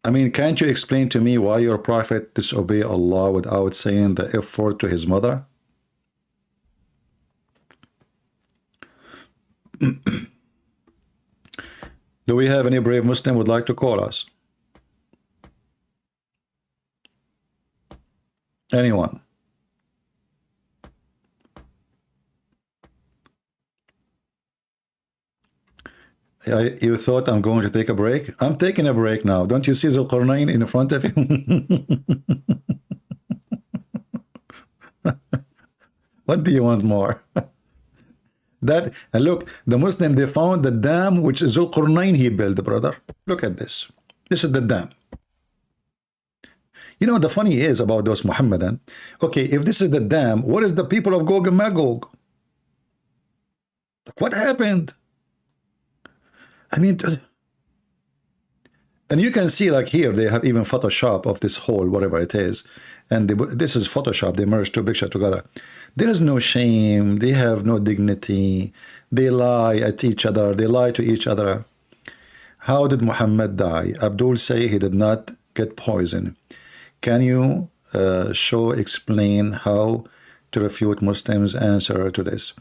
I mean, can't you explain to me why your prophet disobeyed Allah without saying the F4 to his mother? Do we have any brave Muslim would like to call us? Anyone? You thought I'm going to take a break? I'm taking a break now. Don't you see Dhul Qurnayn in front of you? What do you want more? That, and look, the Muslim, they found the dam which Dhul Qurnayn he built, brother. Look at this. This is the dam. You know what the funny is about those Muhammadan? Okay, if this is the dam, what is the people of Gog and Magog? What happened? I mean, and you can see like here, they have even Photoshop of this hole, whatever it is. And this is Photoshop. They merged two pictures together. There is no shame. They have no dignity. They lie at each other. They lie to each other. How did Muhammad die? Abdul say he did not get poisoned. Can you explain how to refute Muslims' answer to this?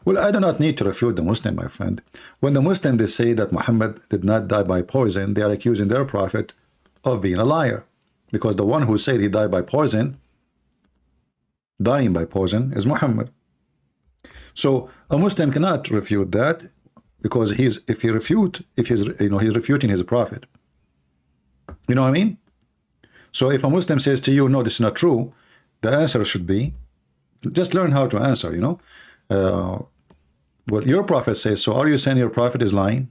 Well, I do not need to refute the Muslim, my friend. When the Muslims, they say that Muhammad did not die by poison, they are accusing their prophet of being a liar. Because the one who said he died by poison, dying by poison, is Muhammad. So a Muslim cannot refute that, because he's refuting his prophet. You know what I mean? So if a Muslim says to you, no, this is not true, the answer should be, just learn how to answer, you know. Well, your prophet says so. Are you saying your prophet is lying?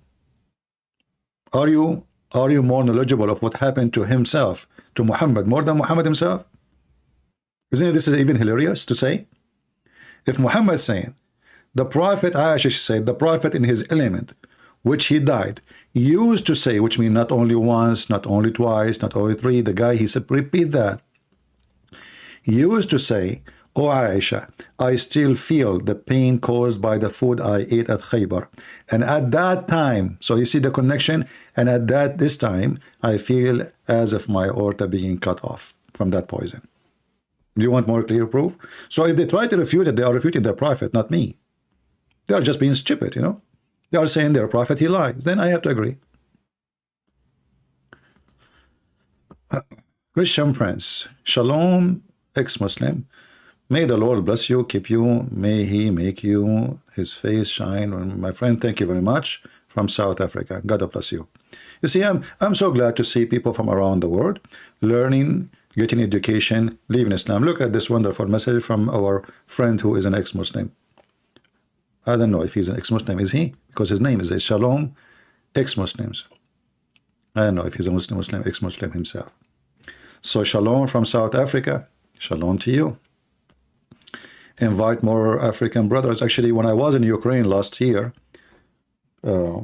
Are you more knowledgeable of what happened to himself, to Muhammad, more than Muhammad himself? Isn't this even hilarious to say? If Muhammad is saying, the prophet, Aisha said, the prophet in his element, which he died, used to say, which means not only once, not only twice, not only three, the guy, he said, repeat that. Used to say, oh Aisha, I still feel the pain caused by the food I ate at Khaybar. And at that time, so you see the connection, and at this time, I feel as if my aorta being cut off from that poison. Do you want more clear proof? So if they try to refute it, they are refuting their prophet, not me. They are just being stupid, you know. They are saying their prophet, he lies. Then I have to agree. Christian Prince, Shalom, ex-Muslim. May the Lord bless you, keep you. May he make you his face shine. My friend, thank you very much. From South Africa. God bless you. You see, I'm so glad to see people from around the world learning, getting education, leaving Islam. Look at this wonderful message from our friend who is an ex-Muslim. I don't know if he's an ex-Muslim. Is he? Because his name is Shalom, ex-Muslims. I don't know if he's a Muslim, ex-Muslim himself. So Shalom from South Africa. Shalom to you. Invite more African brothers. Actually, when I was in Ukraine last year, I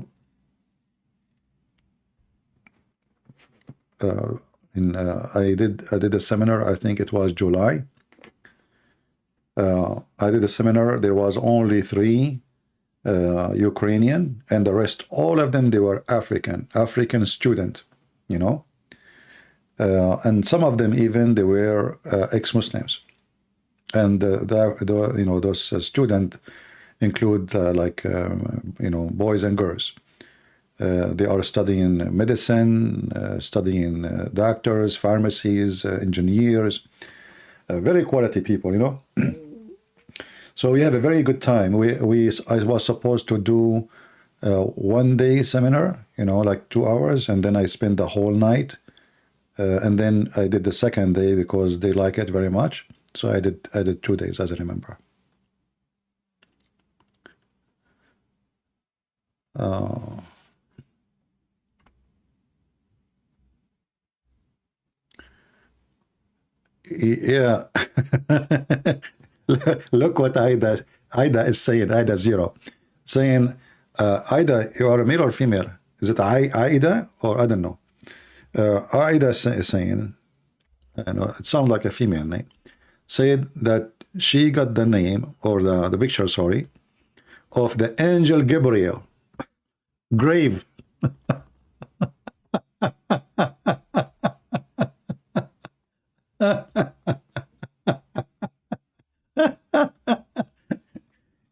did a seminar. I think it was July. I did a seminar. There was only 3 Ukrainian, and the rest, all of them, they were African student, you know. And some of them even they were ex-Muslims. And you know, those students include you know, boys and girls. They are studying medicine, studying doctors, pharmacies, engineers, very quality people, you know. So we have a very good time. I was supposed to do one-day seminar, you know, like 2 hours, and then I spent the whole night. And then I did the second day because they like it very much. So I did 2 days, as I remember. Yeah. Look what Ida is saying. Ida Zero saying, Ida, you are a male or female? Is it Ida or I don't know? Ida is saying, I know it sounds like a female name, said that she got the name or the picture, sorry, of the angel Gabriel grave.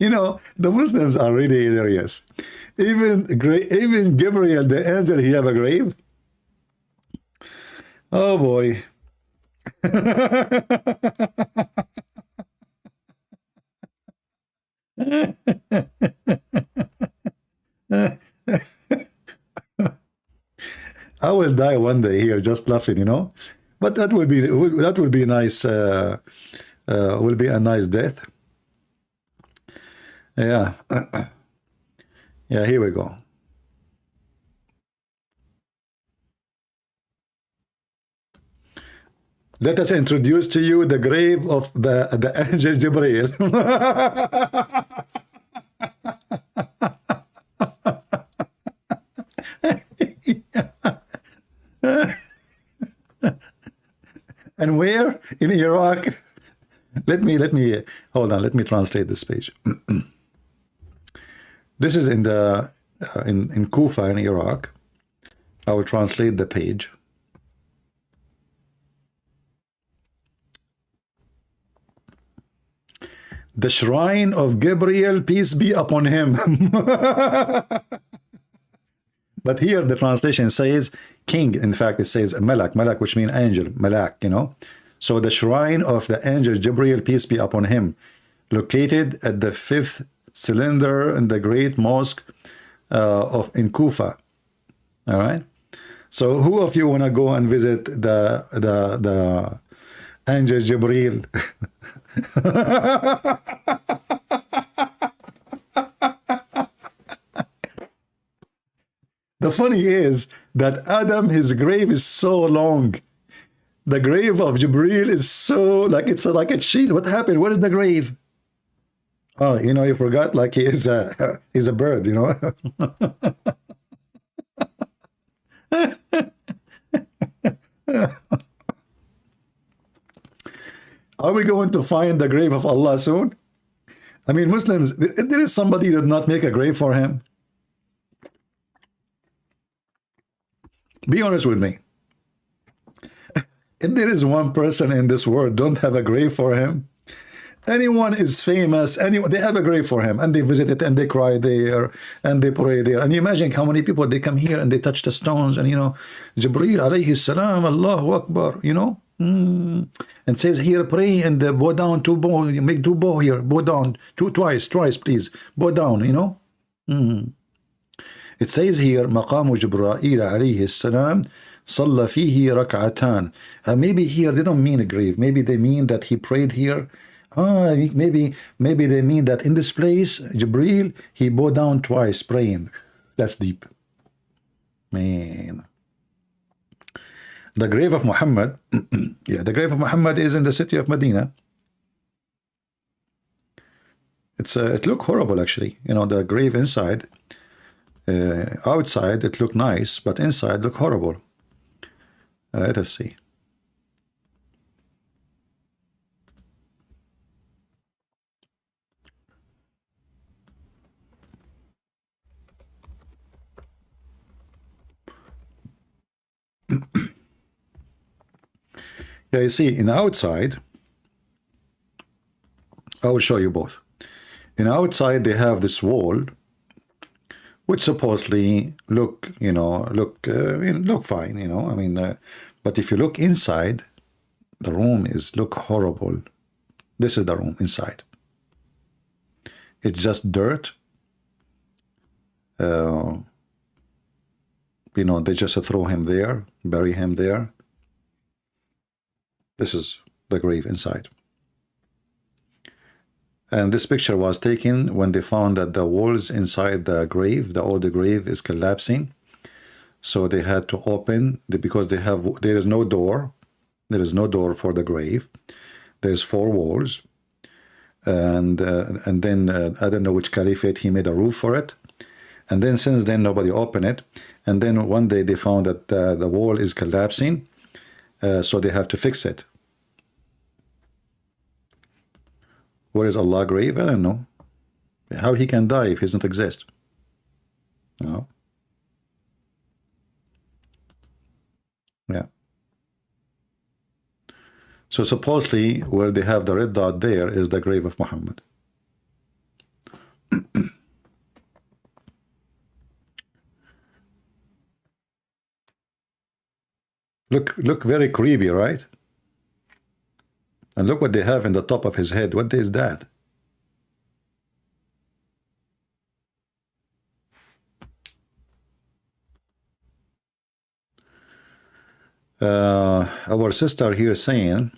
You know, the Muslims are really hilarious. Even Gabriel, the angel, he have a grave. Oh boy. I will die one day here just laughing, you know. But that will be nice. Will be a nice death. Yeah. Yeah, here we go. Let us introduce to you the grave of the angel Jibreel. And where? In Iraq. Let me hold on. Let me translate this page. This is in the in Kufa in Iraq. I will translate the page. The shrine of Gabriel, peace be upon him. But here the translation says king. In fact, it says malak, which means angel, malak, you know. So the shrine of the angel Gabriel, peace be upon him, located at the 5th cylinder in the great mosque in Kufa. All right. So who of you want to go and visit the angel Jibreel? the funny is that Adam, his grave is so long. The grave of Jibril is so, like, it's like a sheet. What happened? Where is the grave? Oh, you know, you forgot, like, he's a bird, you know. Are we going to find the grave of Allah soon? I mean, Muslims, there is somebody who did not make a grave for him. Be honest with me. If there is one person in this world don't have a grave for him, anyone is famous, anyone, they have a grave for him, and they visit it, and they cry there, and they pray there. And you imagine how many people, they come here and they touch the stones, and, you know, Jibreel alayhi salam, Allahu Akbar, you know, and says here, pray and bow down, you make two bow here, bow down, twice, please, bow down, you know. It says here, مقام جبرائيل عليه السلام صلى فيه ركعتان. Maybe here they don't mean a grave. Maybe they mean that he prayed here. Maybe they mean that in this place, Jibreel, he bowed down twice praying. That's deep. Man. The grave of Muhammad, yeah, the grave of Muhammad is in the city of Medina. It looked horrible, actually. You know, the grave inside, outside it looked nice, but inside looked horrible. Let us see. Yeah, you see, in outside, I will show you both. In outside, they have this wall, which supposedly look, you know, look fine, you know. I mean, but if you look inside, the room look horrible. This is the room inside. It's just dirt. You know, they just throw him there, bury him there. This is the grave inside. And this picture was taken when they found that the walls inside the grave, the older grave, is collapsing. So they had to open, because there is no door. There is no door for the grave. There's 4 walls. And then, I don't know which caliphate, he made a roof for it. And then since then, nobody opened it. And then one day they found that the wall is collapsing. So they have to fix it. Where is Allah grave? I don't know. How he can die if he doesn't exist? No. Yeah. So supposedly where they have the red dot there is the grave of Muhammad. Look very creepy, right? And look what they have in the top of his head. What is that? Our sister here saying,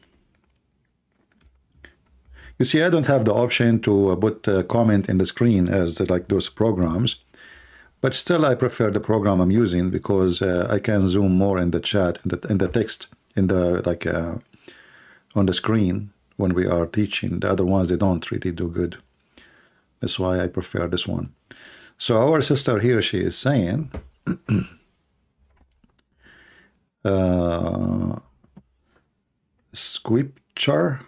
you see, I don't have the option to put a comment in the screen as like those programs, but still I prefer the program I'm using because I can zoom more in the chat, in the text, in the like on the screen when we are teaching. The other ones, they don't really do good. That's why I prefer this one. So our sister here, she is saying, scripture,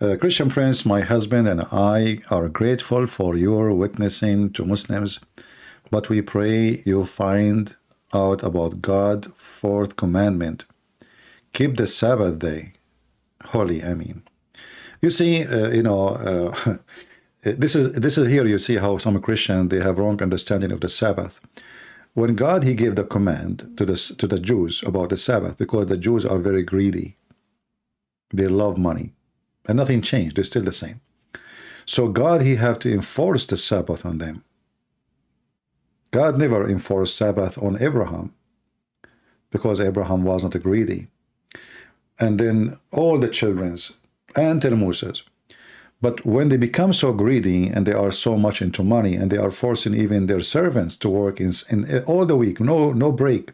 Christian Prince, my husband and I are grateful for your witnessing to Muslims, but we pray you find out about God's 4th commandment. Keep the Sabbath day holy. I mean, you see, you know, this is here you see how some Christians, they have wrong understanding of the Sabbath. When God, he gave the command to the Jews about the Sabbath, because the Jews are very greedy. They love money. And nothing changed. They're still the same. So God, he have to enforce the Sabbath on them. God never enforced Sabbath on Abraham because Abraham wasn't greedy. And then all the children's until Moses. But when they become so greedy and they are so much into money and they are forcing even their servants to work in all the week, no break.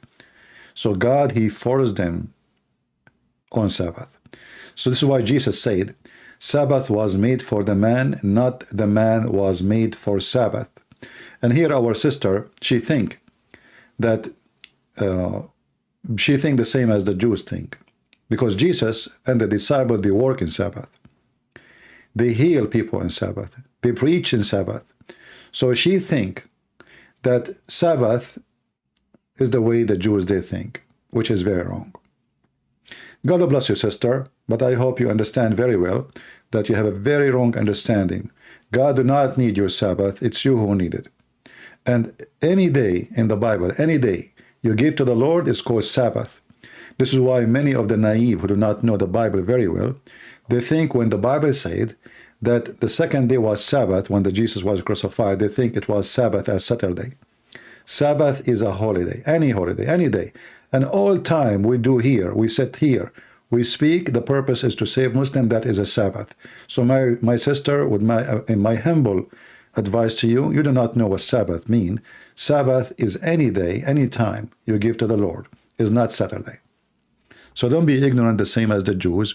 So God, he forced them on Sabbath. So this is why Jesus said, Sabbath was made for the man, not the man was made for Sabbath. And here our sister, she think that the same as the Jews think. Because Jesus and the disciples, they work in Sabbath. They heal people in Sabbath. They preach in Sabbath. So she think that Sabbath is the way the Jews, they think, which is very wrong. God bless you, sister, but I hope you understand very well that you have a very wrong understanding. God do not need your Sabbath. It's you who need it. And any day in the Bible, any day you give to the Lord is called Sabbath. This is why many of the naive who do not know the Bible very well, they think when the Bible said that the second day was Sabbath, when Jesus was crucified, they think it was Sabbath as Saturday. Sabbath is a holiday, any day. And all time we do here, we sit here, we speak, the purpose is to save Muslim, that is a Sabbath. So my sister, with my humble advice to you, you do not know what Sabbath mean. Sabbath is any day, any time you give to the Lord, is not Saturday. So don't be ignorant the same as the Jews,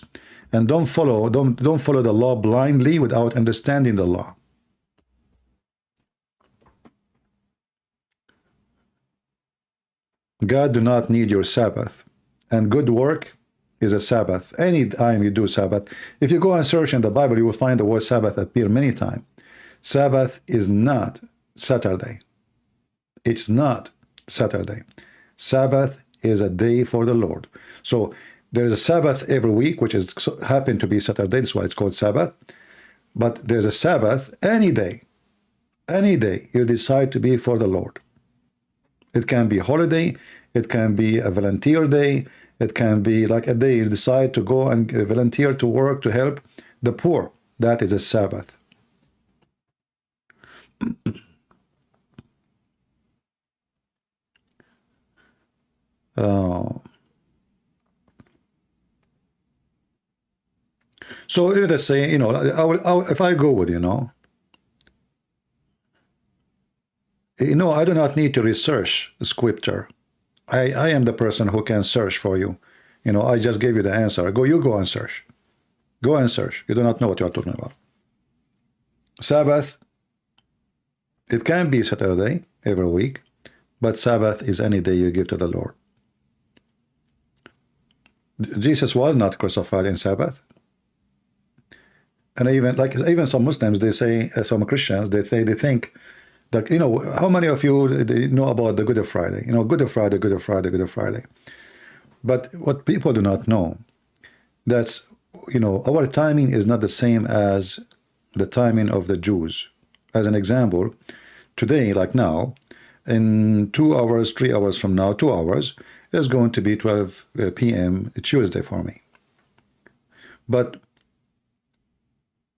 and don't follow the law blindly without understanding the law. God do not need your Sabbath, and good work is a Sabbath. Any time you do Sabbath, if you go and search in the Bible, you will find the word Sabbath appear many times. Sabbath is not Saturday. It's not Saturday. Sabbath is a day for the Lord. So there's a Sabbath every week, which is happen to be Saturday. That's why it's called Sabbath. But there's a Sabbath any day. Any day you decide to be for the Lord. It can be holiday. It can be a volunteer day. It can be like a day you decide to go and volunteer to work to help the poor. That is a Sabbath. So let's say, if I go with, I do not need to research scripture. I am the person who can search for you. I just gave you the answer. You go and search. Go and search. You do not know what you are talking about. Sabbath, it can be Saturday every week, but Sabbath is any day you give to the Lord. Jesus was not crucified in Sabbath. And even some Muslims, they say, some Christians, they think that, how many of you know about the Good Friday? Good Friday. But what people do not know, that's, our timing is not the same as the timing of the Jews. As an example, today, like now, in 2 hours, 3 hours from now, 2 hours, is going to be 12 p.m. Tuesday for me. But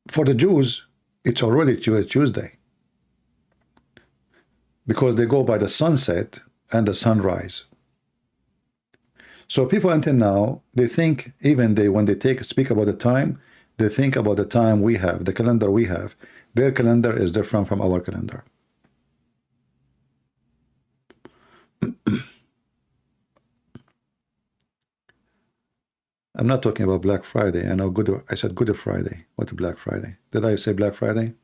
for the Jews, it's already Tuesday, because they go by the sunset and the sunrise. So people until now, they think, when they speak about the time, they think about the time we have, the calendar we have. Their calendar is different from our calendar. I'm not talking about Black Friday. I said Good Friday. What Black Friday? Did I say Black Friday?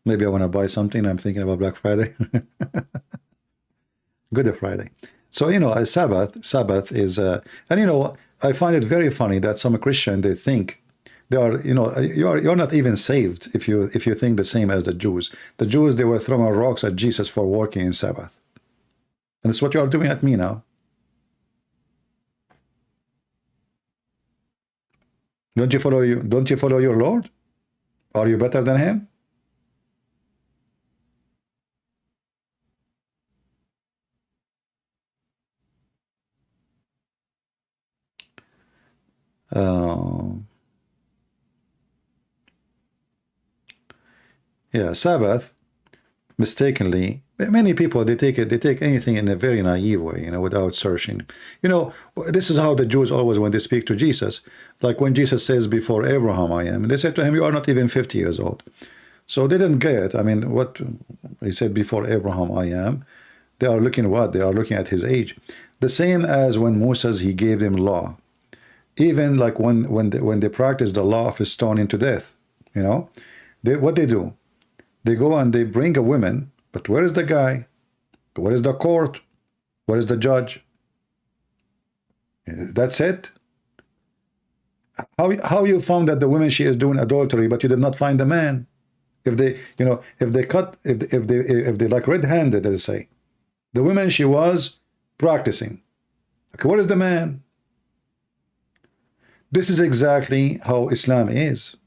Maybe I want to buy something. I'm thinking about Black Friday. Good Friday. So, a Sabbath is, and I find it very funny that some Christian, they think they are, you're not even saved if you think the same as the Jews. The Jews, they were throwing rocks at Jesus for working in Sabbath. And it's what you are doing at me now. Don't you follow your Lord? Are you better than him? Yeah, Sabbath mistakenly Many people, they take anything in a very naive way, without searching. This is how the Jews always, when they speak to Jesus, like when Jesus says, before Abraham I am, and they said to him, you are not even 50 years old. So they didn't get, what he said, before Abraham I am. They are looking what? They are looking at his age. The same as when Moses, he gave them law. Even like when they practice the law of stoning to death, what they do, they go and they bring a woman, but where is the guy? Where is the court? Where is the judge? That's it. How you found that the woman, she is doing adultery, but you did not find the man? If they, if they like red-handed, let's say, the woman, she was practicing. Okay, where is the man? This is exactly how Islam is.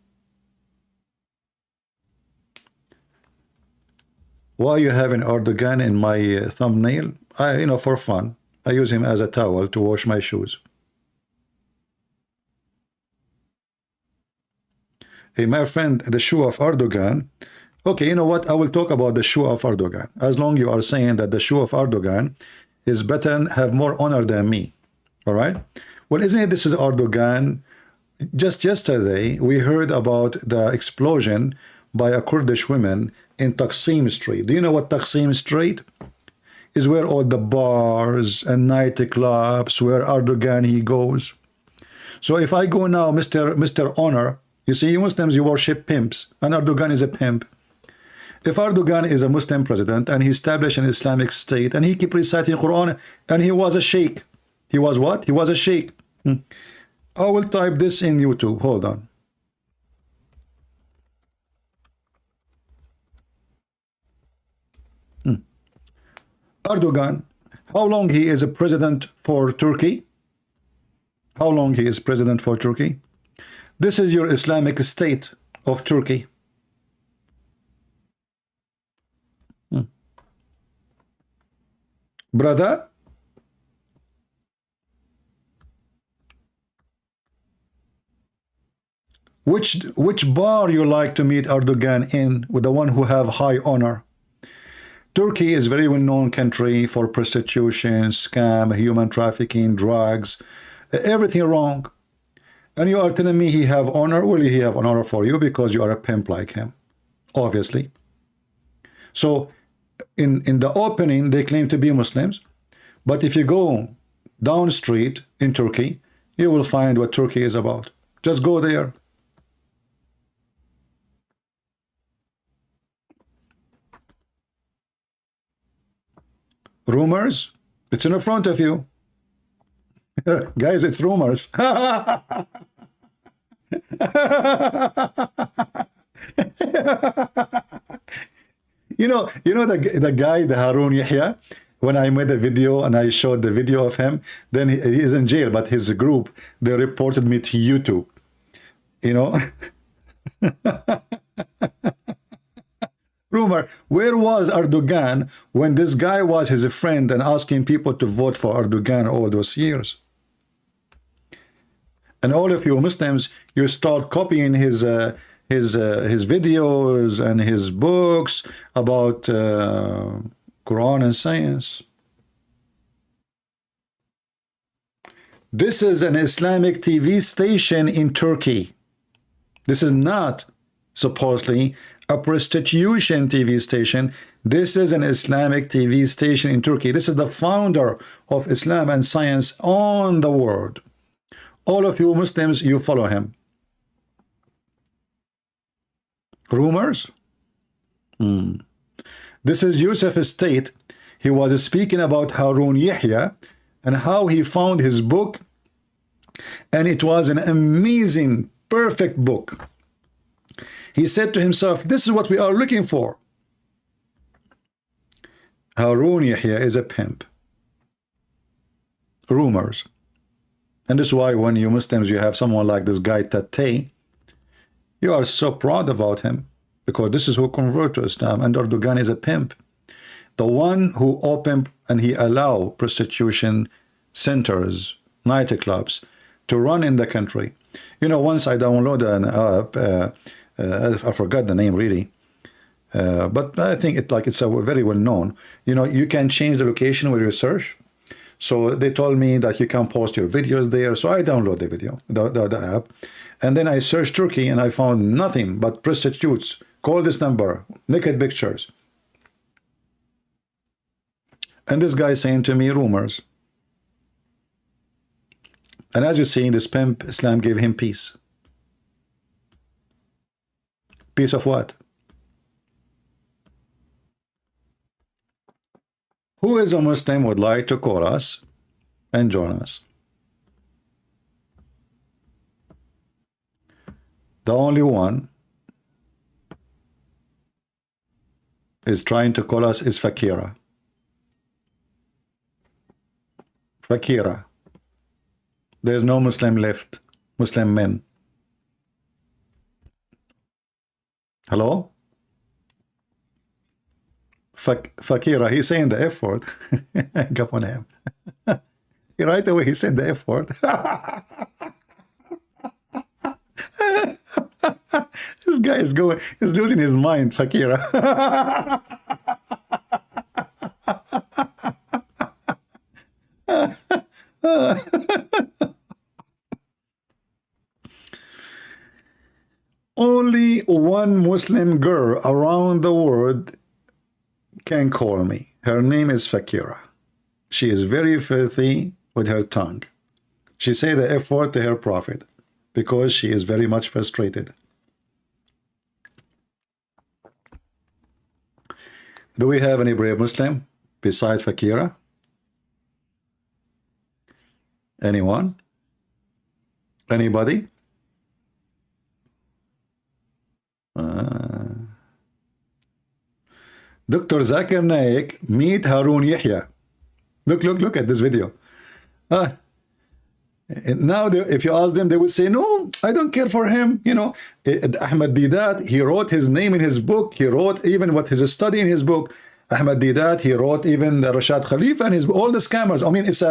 Why you having Erdogan in my thumbnail? For fun. I use him as a towel to wash my shoes. Hey, my friend, the shoe of Erdogan. Okay, you know what? I will talk about the shoe of Erdogan. As long you are saying that the shoe of Erdogan is better and have more honor than me. All right? Well, isn't it this is Erdogan? Just yesterday, we heard about the explosion by a Kurdish woman in Taksim Street. Do you know what Taksim Street is? Where all the bars and nightclubs, where Erdogan he goes. So if I go now, Mr. Honor, you see, you Muslims, you worship pimps, and Erdogan is a pimp. If Erdogan is a Muslim president and he established an Islamic state and he keep reciting Quran and he was a sheikh, he was what? He was a sheikh. I will type this in YouTube. Hold on. Erdogan, how long he is a president for Turkey? How long he is president for Turkey? This is your Islamic state of Turkey. Brother, which bar you like to meet Erdogan in, with the one who have high honor? Turkey is a very well-known country for prostitution, scam, human trafficking, drugs, everything wrong. And you are telling me he have honor? Will he have honor for you because you are a pimp like him? Obviously. So in the opening, they claim to be Muslims. But if you go down street in Turkey, you will find what Turkey is about. Just go there. Rumors? It's in front of you. Guys, it's rumors. You know the guy, the Harun Yahya, when I made a video and I showed the video of him, then he is in jail, but his group, they reported me to YouTube. Rumor, where was Erdogan when this guy was his friend and asking people to vote for Erdogan all those years? And all of you Muslims, you start copying his videos and his books about Quran and science. This is an Islamic TV station in Turkey. This is not supposedly a prostitution TV station. This is an Islamic TV station in Turkey. This is the founder of Islam and science on the world. All of you Muslims, you follow him. Rumors? This is Yusuf Estate. He was speaking about Harun Yahya and how he found his book, and it was an amazing, perfect book. He said to himself, this is what we are looking for. Harun Yahya is a pimp. Rumors. And this is why when you Muslims, you have someone like this guy Tate, you are so proud about him, because this is who convert to Islam, and Erdogan is a pimp. The one who opened and he allowed prostitution centers, nightclubs to run in the country. Once I downloaded an app, I forgot the name really. But I think it's a very well known. You know, you can change the location with your search. So they told me that you can post your videos there. So I download the video, the app, and then I searched Turkey and I found nothing but prostitutes. Call this number, naked pictures. And this guy saying to me rumors. And as you see, this pimp, Islam gave him peace. Peace of what? Who is a Muslim would like to call us and join us? The only one is trying to call us is Fakira. Fakira. There's no Muslim left. Muslim men. Hello? Fakira, he's saying the F word. Come on him. Right away he said the F word. This guy is losing his mind, Fakira. Only one Muslim girl around the world can call me. Her name is Fakira. She is very filthy with her tongue. She say the F word to her prophet because she is very much frustrated. Do we have any brave Muslim besides Fakira? Anyone? Anybody? Dr. Zakir Naik, meet Harun Yahya. Look at this video. Now, if you ask them, they would say, no, I don't care for him. You know, Ahmad Didat, he wrote his name in his book. He wrote even what his study in his book. Ahmad Didat, he wrote even the Rashad Khalifa and his all the scammers. I mean, it's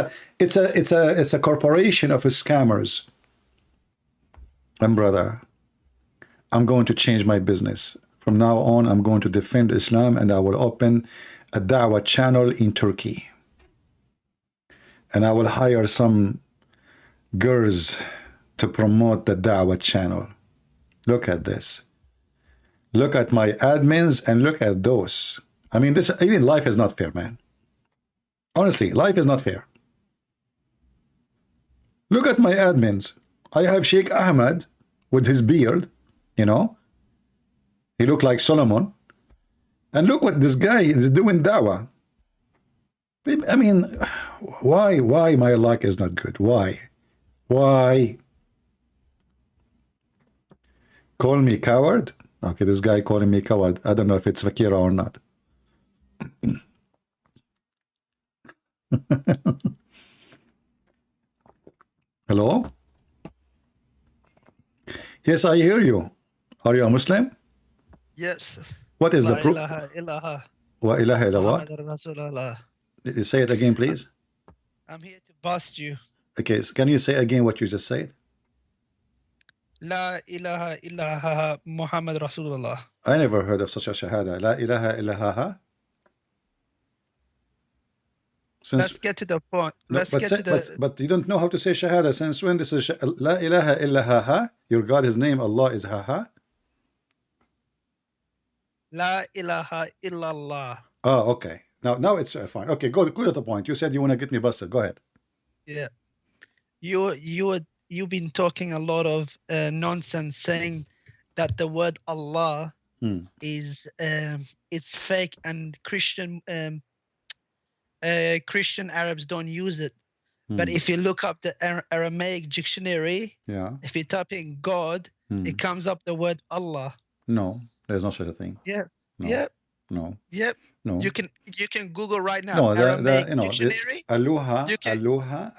a corporation of scammers. And brother, I'm going to change my business. From now on, I'm going to defend Islam, and I will open a Dawah channel in Turkey. And I will hire some girls to promote the Dawah channel. Look at this. Look at my admins and look at those. I mean, this even life is not fair, man. Honestly, life is not fair. Look at my admins. I have Sheikh Ahmed with his beard, you know. He looked like Solomon. And look what this guy is doing dawah. I mean, why my luck is not good? Why? Call me coward? Okay, this guy calling me coward. I don't know if it's Fakira or not. Hello? Yes, I hear you. Are you a Muslim? Yes. What is the La proof? ilaha illallah. Wa ilaha illallah. Muhammad Rasulullah. Say it again, please. I'm here to bust you. Okay, so can you say again what you just said? La ilaha illallah Muhammad Rasulullah. I never heard of such a shahada. La ilaha illallah. Let's get to the point. But you don't know how to say shahada. Since when this is La ilaha illallah? Your God, his name, Allah is ha. La ilaha illallah. Oh, okay. Now it's fine. Okay, go to the point. You said you want to get me busted. Go ahead. Yeah. You've been talking a lot of nonsense, saying that the word Allah is it's fake and Christian Arabs don't use it. But if you look up the Aramaic dictionary, if you type in God, it comes up the word Allah. No, there's no such a thing. Yeah. No. Yep. No. Yep. No. You can Google right now. No, Aramaic you know, dictionary. Aloha,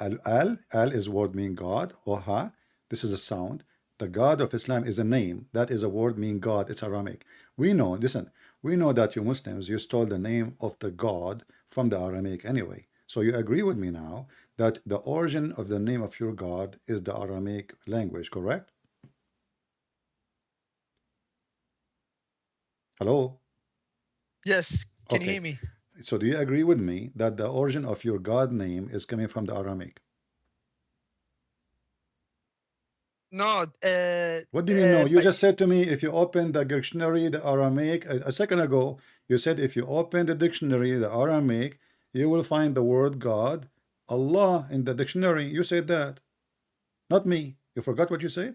al is word mean God. Oha, this is a sound. The God of Islam is a name. That is a word mean God. It's Aramaic. We know, listen, we know that you Muslims, you stole the name of the God from the Aramaic anyway. So you agree with me now that the origin of the name of your God is the Aramaic language, correct? Hello? Yes. Can you Okay. hear me? So do you agree with me that the origin of your God name is coming from the Aramaic? No. What do you mean no? You But just said to me if you open the dictionary, the Aramaic, a second ago, you said if you open the dictionary, the Aramaic, you will find the word God, Allah in the dictionary. You said that, not me. You forgot what you said?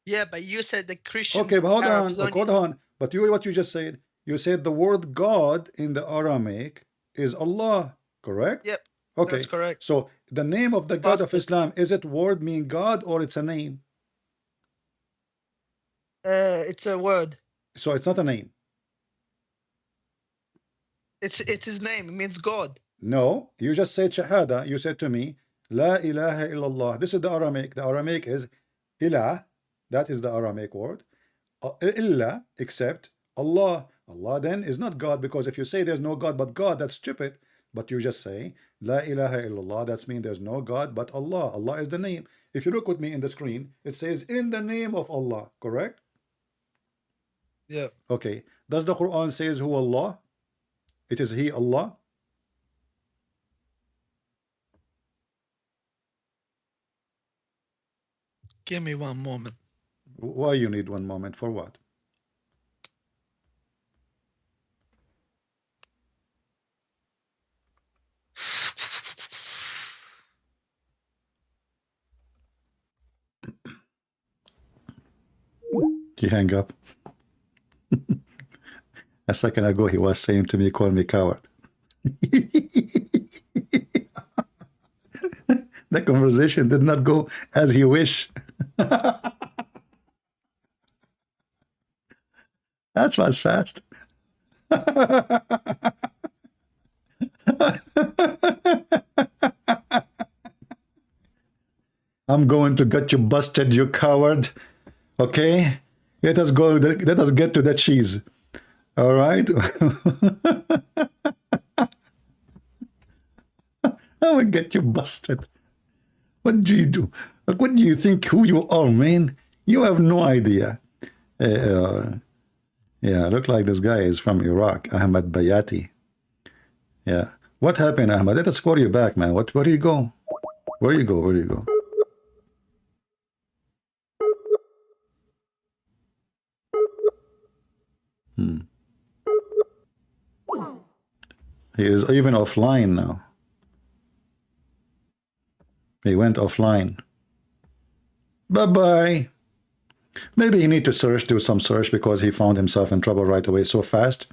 yeah, but you said the Okay, Christians, but hold Arabs on, don't hold use. on. But you, what you just said, you said the word God in the Aramaic is Allah, correct? Yep, that's Okay, correct. so the name of the God of Bastard. Islam, is it word mean God or it's a name? It's a word. So it's not a name. It's his name. It means God. No, you just said Shahada. You said to me, La ilaha illallah. This is the Aramaic. The Aramaic is ilah. That is the Aramaic word. Illa, except Allah. Allah then is not God, because if you say there's no God but God, that's stupid. But you just say La ilaha illallah. That's mean there's no God but Allah. Allah is the name. If you look with me in the screen, it says in the name of Allah. Correct? Yeah. Okay. Does the Quran says who Allah? It is He Allah. Give me one moment. Why you need one moment for what? He hang up. A second ago, he was saying to me, call me coward. The conversation did not go as he wished. That was fast. I'm going to get you busted, you coward. Okay? Let us go. Let us get to the cheese. All right? I will get you busted. What do you do? What do you think who you are, man? You have no idea. Yeah, look like this guy is from Iraq, Ahmad Bayati. Yeah. What happened, Ahmad? Let us call you back, man. Where do you go? Where do you go? Where do you go? He is even offline now. He went offline. Bye-bye. Maybe he need to do some search because he found himself in trouble right away so fast.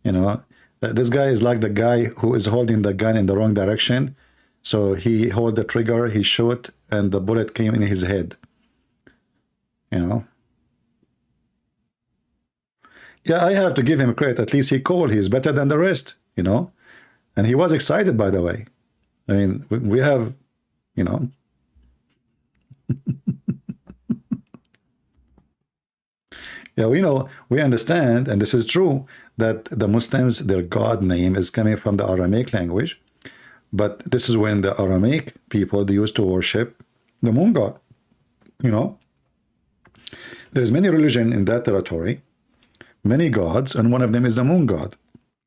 You know, this guy is like the guy who is holding the gun in the wrong direction. So he hold the trigger, he shot, and the bullet came in his head. You know. Yeah, I have to give him credit. At least he called. He's better than the rest, you know. And he was excited, by the way. I mean, we have, you know. Yeah, we know, we understand, and this is true, that the Muslims, their God name is coming from the Aramaic language. But this is when the Aramaic people, they used to worship the moon god, you know. There's many religion in that territory, many gods, and one of them is the moon god.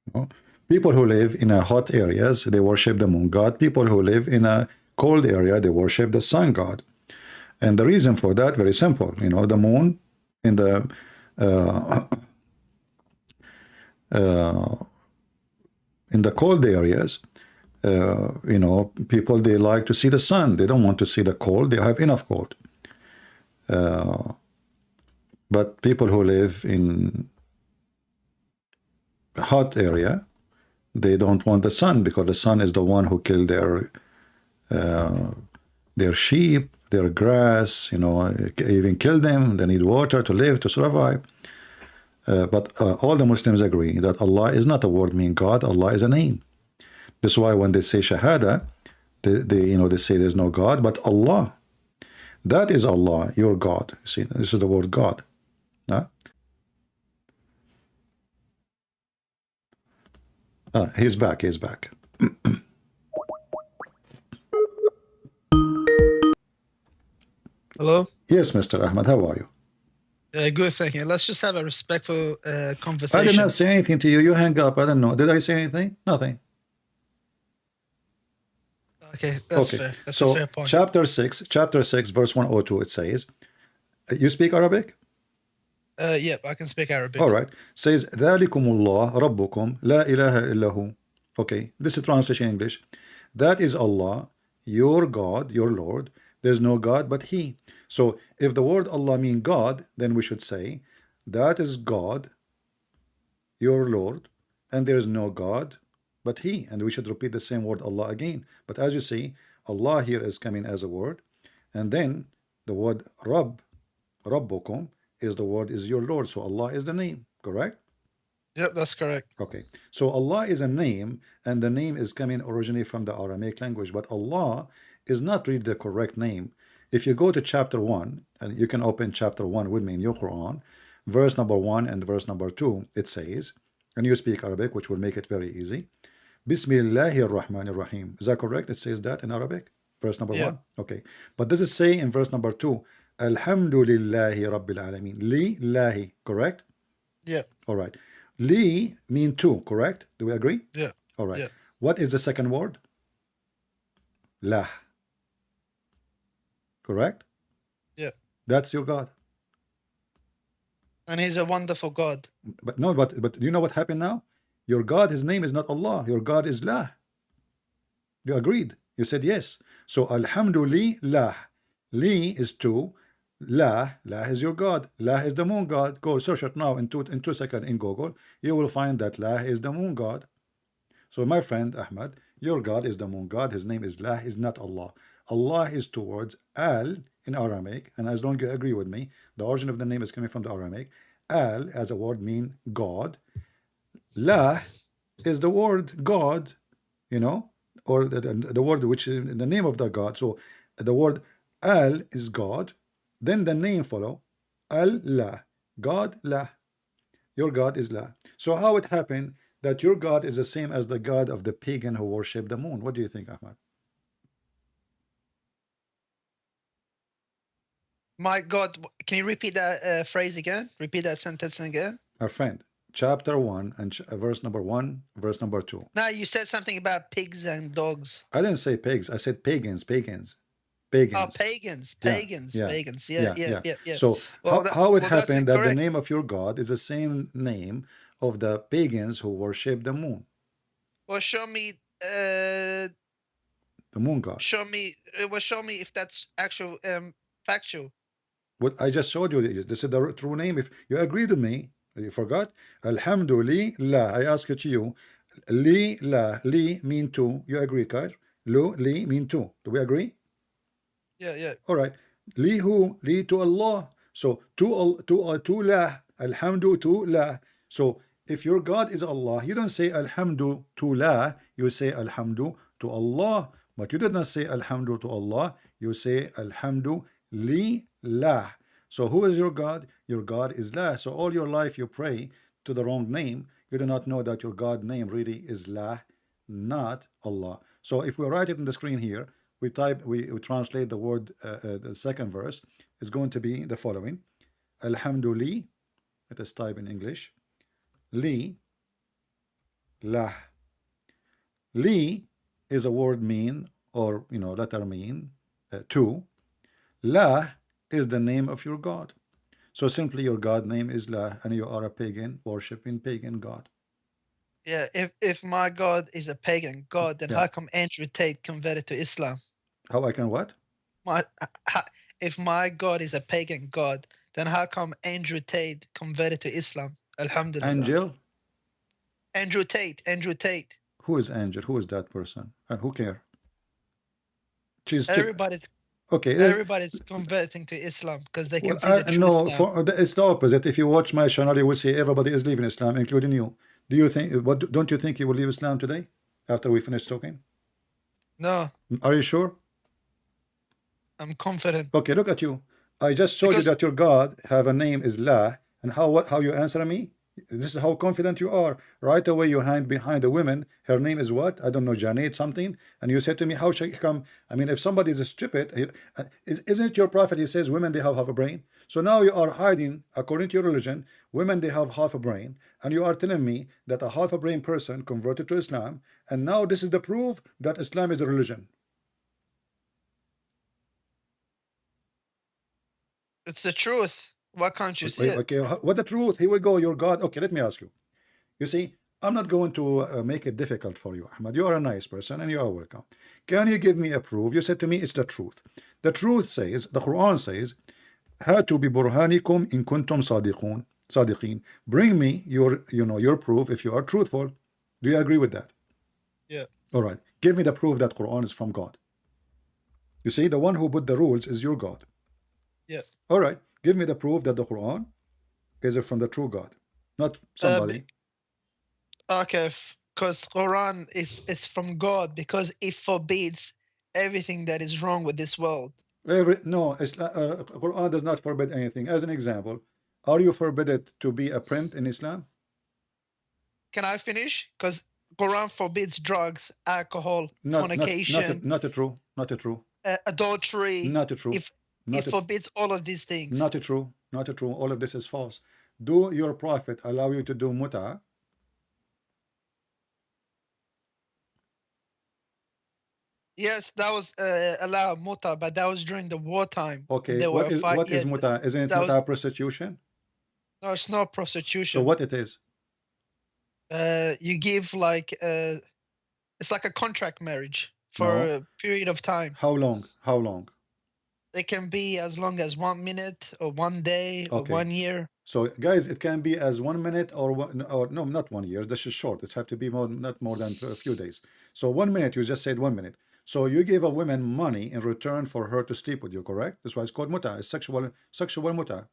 You know? People who live in a hot areas, they worship the moon god. People who live in a cold area, they worship the sun god. And the reason for that, very simple. You know, the moon in the cold areas, you know, people, they like to see the sun. They don't want to see the cold. They have enough cold. But people who live in hot area, they don't want the sun, because the sun is the one who killed their sheep, their grass, you know, even kill them. They need water to live, to survive. But all the Muslims agree that Allah is not a word meaning God. Allah is a name. That's why when they say Shahada, they say there's no God but Allah. That is Allah, your God. You see, this is the word God. Huh? He's back. He's back. Hello? Yes, Mr. Ahmad, how are you? Good, thank you. Let's just have a respectful I did conversation. not say anything to you. You hang up. I don't know. Did I say anything? Nothing. Okay, that's Okay. fair. That's So a fair point. chapter 6, verse 102, it says, you speak Arabic? Yep, I can speak Arabic. All right. Says, ذَلِكُمُ اللَّهُ رَبُّكُمْ لَا إِلَهَ إِلَّا هُ. Okay, this is translation English. That is Allah, your God, your Lord. There's no God but He. So if the word Allah mean God, then we should say, that is God, your Lord, and there is no God but He. And we should repeat the same word Allah again. But as you see, Allah here is coming as a word, and then the word Rabb, Rabbukum, is the word is your Lord. So Allah is the name, correct? Yep, that's correct. Okay. So Allah is a name, and the name is coming originally from the Aramaic language, but Allah is not really the correct name. If you go to chapter 1, and you can open chapter 1 with me in your Quran, verse number 1 and verse number 2, it says, and you speak Arabic, which will make it very easy. Bismillahir Rahmanir Rahim. Is that correct? It says that in Arabic, verse number Yeah. 1. Okay. But does it say in verse number 2, Alhamdulillahi Rabbil Alameen? Lillahi, correct? Yeah. All right. Li mean two, correct? Do we agree? Yeah. All right. Yeah. What is the second word? Lah. Correct? Yeah. That's your God. And He's a wonderful God. But no, but you know what happened now? Your God, His name is not Allah. Your God is Lah. You agreed. You said yes. So Alhamdulillah. Li is two. Lah is your God. Lah is the moon God. Go search it now in 2 seconds in Google. You will find that Lah is the moon God. So my friend Ahmad, your God is the moon God. His name is Lah, is not Allah. Allah is two words, Al in Aramaic, and as long as you agree with me, the origin of the name is coming from the Aramaic. Al as a word mean God. Lah is the word God, you know, or the word which is the name of the God. So the word Al is God. Then the name follow, Allah, God, La. Your God is La. So how it happened that your God is the same as the God of the pagan who worship the moon? What do you think, Ahmad? My God, can you repeat that phrase again? Repeat that sentence again? Our friend, chapter 1 and verse number 1, verse number 2. No, you said something about pigs and dogs. I didn't say pigs. I said pagans. Oh, Pagans. pagans. Yeah. So Well, how it that's happened that the incorrect. name of your God is the same name of the pagans who worship the moon, Well, show me. the moon God? Show me. Well, show me if that's actual factual. What I just showed you, this is the true name. If you agreed with me, you forgot. Alhamdulillah. I ask it to you. Li la li mean two. You agree, Kyle? Lu li mean two. Do we agree? Yeah. All right. Li who? Li to Allah. So to la. Alhamdu to la. So if your God is Allah, you don't say Alhamdu to la. You say Alhamdu to Allah. But you did not say Alhamdu to Allah. You say Alhamdu li la. So who is your God? Your God is La. So all your life you pray to the wrong name. You do not know that your God name really is La, not Allah. So if we write it in the screen here, we translate the word, the second verse is going to be the following. Alhamdulillah. Let us type in English. Li, La. Li is a word mean, or letter mean, two. La is the name of your God. So simply your God name is La, and you are a pagan worshiping pagan God. Yeah. If my God is a pagan God, then how come Andrew Tate converted to Islam? How I can what? If my God is a pagan God, then how come Andrew Tate converted to Islam? Alhamdulillah. Andrew Tate. Who is Angel? Who is that person? Who cares? Everybody's converting to Islam because they can see the truth now. It's the opposite. If you watch my channel, you will see everybody is leaving Islam, including you. Do you think? Don't you think you will leave Islam today after we finish talking? No. Are you sure? I'm confident. Okay, look at you. I just showed you that your God have a name is La, and how you answer me? This is how confident you are. Right away you hide behind a woman. Her name is what? I don't know, Janet something. And you said to me, how should I come? I mean, if somebody is stupid, isn't it your prophet? He says women, they have a brain. So now you are hiding, according to your religion, women, they have half a brain, and you are telling me that a half a brain person converted to Islam, and now this is the proof that Islam is a religion. It's the truth. Why can't you see it? Okay, what the truth? Here we go. Your God. Okay, let me ask you. You see, I'm not going to make it difficult for you, Ahmad. You are a nice person and you are welcome. Can you give me a proof? You said to me it's the truth. The truth says, the Quran says, هاتوا ببرهانكم إن كنتم صادقين. Bring me your proof if you are truthful. Do you agree with that? Yeah. All right. Give me the proof that Quran is from God. You see, the one who put the rules is your God. Yeah. All right. Give me the proof that the Quran is from the true God, not somebody. Okay, because Quran is from God, because it forbids everything that is wrong with this world. No, Quran does not forbid anything. As an example, are you forbidden to be a pimp in Islam? Can I finish? Because Quran forbids drugs, alcohol, fornication. Not true. Not true. Adultery. Not true. It forbids all of these things. Not true. Not true. All of this is false. Do your prophet allow you to do muta? Yes, that was allowed muta, but that was during the wartime. Okay, what is muta? Isn't it muta prostitution? No, it's not prostitution. So what it is? You give like it's like a contract marriage for a period of time. How long? How long? It can be as long as 1 minute or 1 day or 1 year. So guys, it can be as 1 minute or no, not 1 year. This is short. It have to be not more than a few days. So 1 minute, you just said 1 minute. So you give a woman money in return for her to sleep with you, correct? That's why it's called muta. It's sexual muta.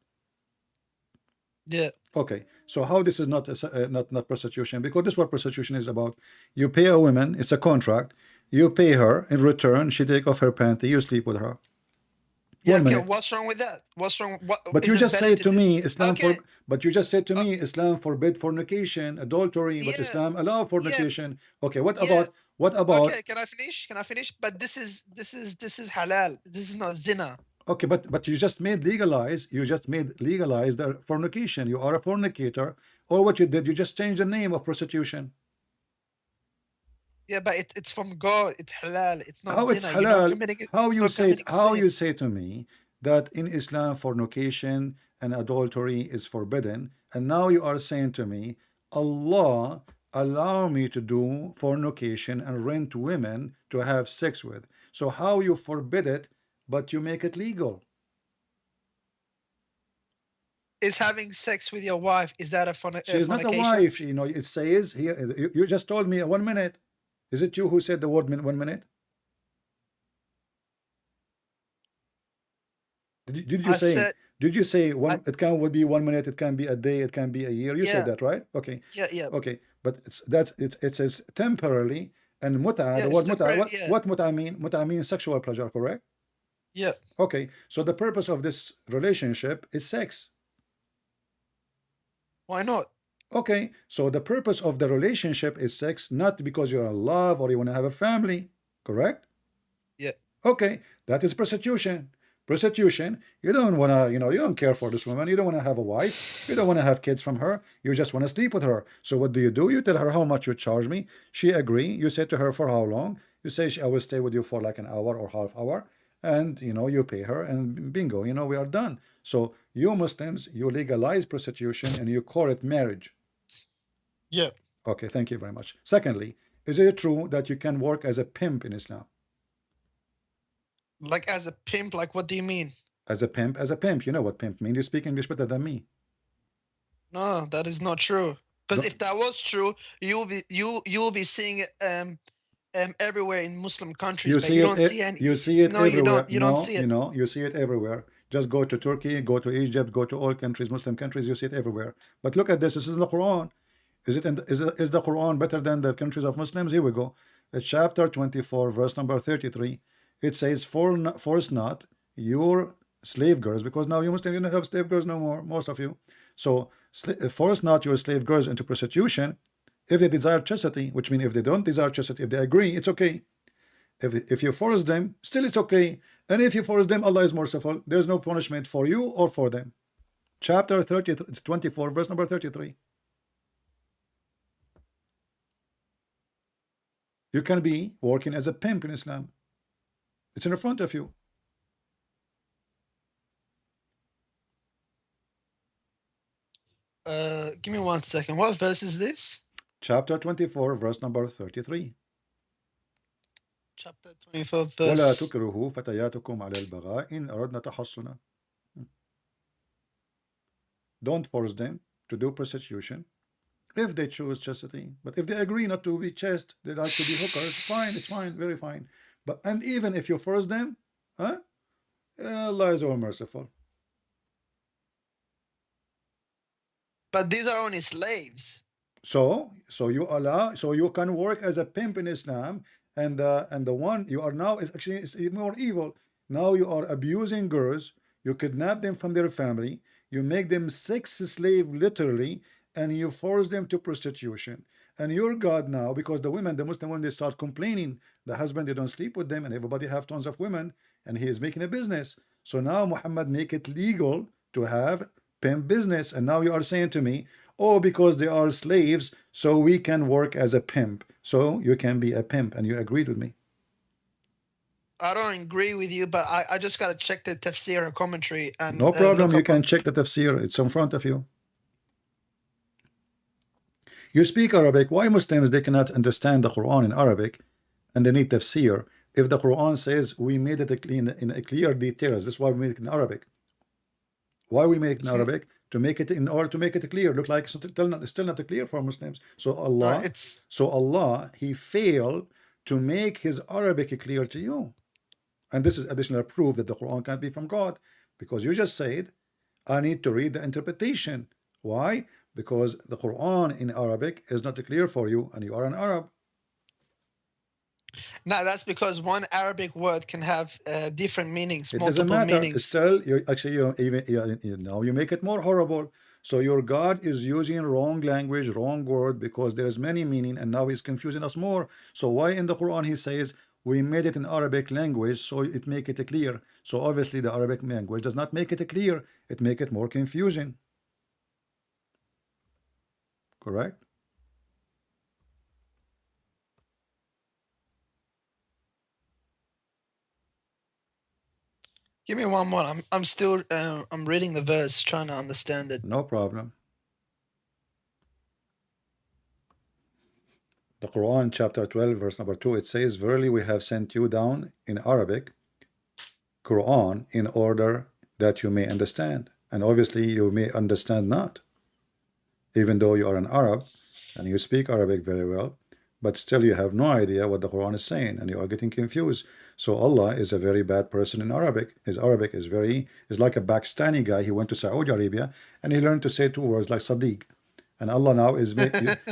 Yeah. Okay. So how this is not not prostitution? Because this is what prostitution is about. You pay a woman. It's a contract. You pay her in return. She take off her panty. You sleep with her. Yeah. Okay. What's wrong with that? What's wrong? But you just said to me Islam but you just said to me Islam forbid fornication, adultery, but Islam allow fornication. Okay. What about? Okay. Can I finish? Can I finish? But this is halal. This is not zina. Okay, but you just made legalize. You just made legalize the fornication. You are a fornicator, or what you did? You just changed the name of prostitution. Yeah, but it's from God. It's halal. It's not. How it's halal? How you say to me that in Islam fornication and adultery is forbidden, and now you are saying to me Allah allow me to do fornication and rent women to have sex with. So how you forbid it, but you make it legal? Is having sex with your wife, is that a fornication? She's not a wife. You know, it says here. You just told me 1 minute. Is it you who said the word 1 minute? Did you say? Did you say one? It would be 1 minute. It can be a day. It can be a year. You said that, right? Okay. Yeah. Okay, but it says temporarily, and muta. The word muta. What muta mean? Muta means sexual pleasure, correct? Yeah. Okay. So the purpose of this relationship is sex. Why not? Okay. So the purpose of the relationship is sex, not because you're in love or you want to have a family, correct? Yeah. Okay. That is prostitution. Prostitution, you don't want to, you don't care for this woman. You don't want to have a wife. You don't want to have kids from her. You just want to sleep with her. So what do? You tell her how much you charge me. She agree. You say to her for how long. You say, I will stay with you for like an hour or half hour. And, you pay her and bingo, we are done. So you Muslims, you legalize prostitution and you call it marriage. Yeah. Okay, thank you very much. Secondly, is it true that you can work as a pimp in Islam? Like as a pimp, like what do you mean? As a pimp. You know what pimp means. You speak English better than me. No, that is not true. Because if that was true, you'll be seeing it everywhere in Muslim countries. You see it no, everywhere. You don't see it. You see it everywhere. Just go to Turkey, go to Egypt, go to all countries, Muslim countries. You see it everywhere. But look at this. This is in the Quran. Is the Quran better than the countries of Muslims? Here we go. Chapter 24, verse number 33. It says, force not your slave girls, because now you Muslims, you don't have slave girls no more, most of you. So force not your slave girls into prostitution if they desire chastity, which means if they don't desire chastity, if they agree, it's okay. If you force them, still it's okay. And if you force them, Allah is merciful. There's no punishment for you or for them. Chapter 24, verse number 33. You can be working as a pimp in Islam. It's in front of you. Give me 1 second. What verse is this? Chapter 24, verse number 33. Chapter 24, ولا verse. تكرهوا فتياتكم على البغاء إن أردنا تحصنا. Don't force them to do prostitution if they choose chastity. But if they agree not to be chaste, they like to be hookers, fine, it's fine, very fine. But and even if you force them, huh? Allah is all merciful. But these are only slaves. So you can work as a pimp in Islam, and the one you are now is actually is more evil. Now you are abusing girls, you kidnap them from their family, you make them sex slave literally, and you force them to prostitution. And your God now, because the women, the Muslim women, they start complaining, the husband, they don't sleep with them, and everybody have tons of women, and he is making a business. So now Muhammad make it legal to have pimp business. And now you are saying to me, oh, because they are slaves, so we can work as a pimp. So you can be a pimp, and you agreed with me. I don't agree with you, but I just got to check the tafsir and commentary. And no problem, you can up. check the tafsir, it's in front of you. You speak Arabic. Why Muslims, they cannot understand the Quran in Arabic and they need tafsir? If the Quran says we made it in a clear details, that's why we made it in Arabic. Why we make it in Arabic? To make it, in order to make it clear. Look like it's still not clear for Muslims. So Allah, He failed to make His Arabic clear to you. And this is additional proof that the Quran can't be from God, because you just said I need to read the interpretation. Why? Because the Quran in Arabic is not clear for you, and you are an Arab. No, that's because one Arabic word can have different meanings, it multiple doesn't matter. meanings. Still, you make it more horrible. So your God is using wrong language, wrong word, because there is many meaning, and now he's confusing us more. So why in the Quran he says we made it in Arabic language, so it make it clear? So obviously the Arabic language does not make it clear, it make it more confusing. Correct? Give me one more. I'm still I'm reading the verse, trying to understand it. No problem. The Quran chapter 12 verse number 2, it says, verily we have sent you down in Arabic Quran in order that you may understand. And obviously you may understand not, even though you are an Arab and you speak Arabic very well, but still you have no idea what the Quran is saying, and you are getting confused. So Allah is a very bad person in Arabic. His Arabic is like a Pakistani guy. He went to Saudi Arabia and he learned to say two words like Sadiq. And Allah now is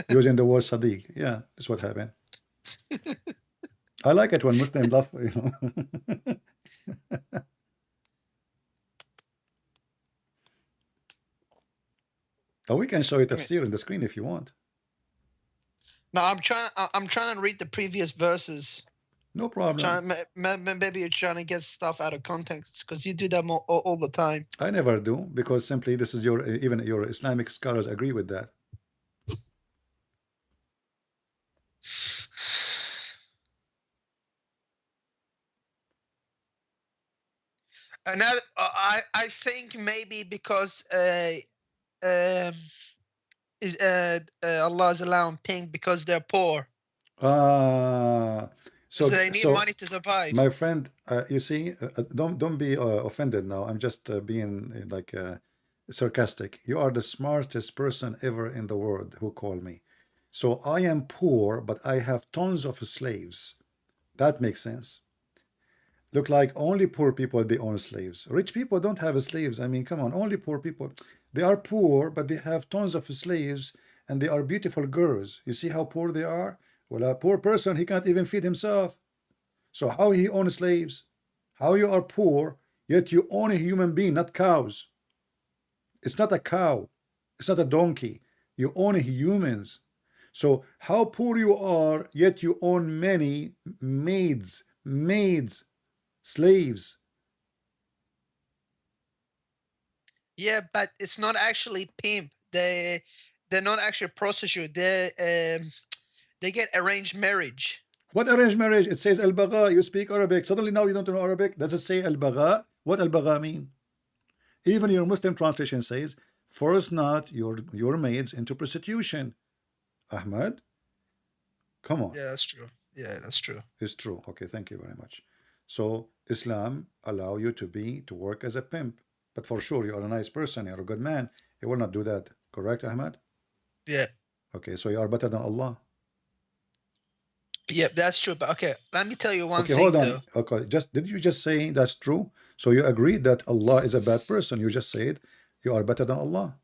using the word Sadiq. Yeah, that's what happened. I like it when Muslims laugh, you know. Oh, we can show you tafsir in the screen if you want. No, I'm trying to read the previous verses. No problem. Maybe you're trying to get stuff out of context, because you do that all the time. I never do, because simply this is even your Islamic scholars agree with that. And I think maybe because Allah is allowing pink because they're poor. So they need money to survive. My friend, you see, don't be offended now. I'm just being like sarcastic. You are the smartest person ever in the world who called me. So I am poor, but I have tons of slaves. That makes sense. Look like only poor people, they own slaves. Rich people don't have slaves. I mean, come on, only poor people. They are poor, but they have tons of slaves, and they are beautiful girls. You see how poor they are? Well, a poor person, he can't even feed himself. So how he owns slaves? How you are poor, yet you own a human being, not cows. It's not a cow. It's not a donkey. You own humans. So how poor you are, yet you own many maids, maids, slaves. Yeah, but it's not actually pimp. They're not actually prostitute. They get arranged marriage. What arranged marriage? It says al-bagha. You speak Arabic. Suddenly now you don't know Arabic. Does it say al-bagha? What al-bagha mean? Even your Muslim translation says, force not your maids into prostitution. Ahmad, come on. Yeah, that's true. Yeah, that's true. It's true. Okay, thank you very much. So Islam allow you to work as a pimp, but for sure you are a nice person, you're a good man. You will not do that. Correct, Ahmad? Yeah. Okay, so you are better than Allah. Yep, that's true. But okay, let me tell you one thing. Hold on. Though. Okay, did you just say that's true? So you agree that Allah is a bad person. You just said you are better than Allah.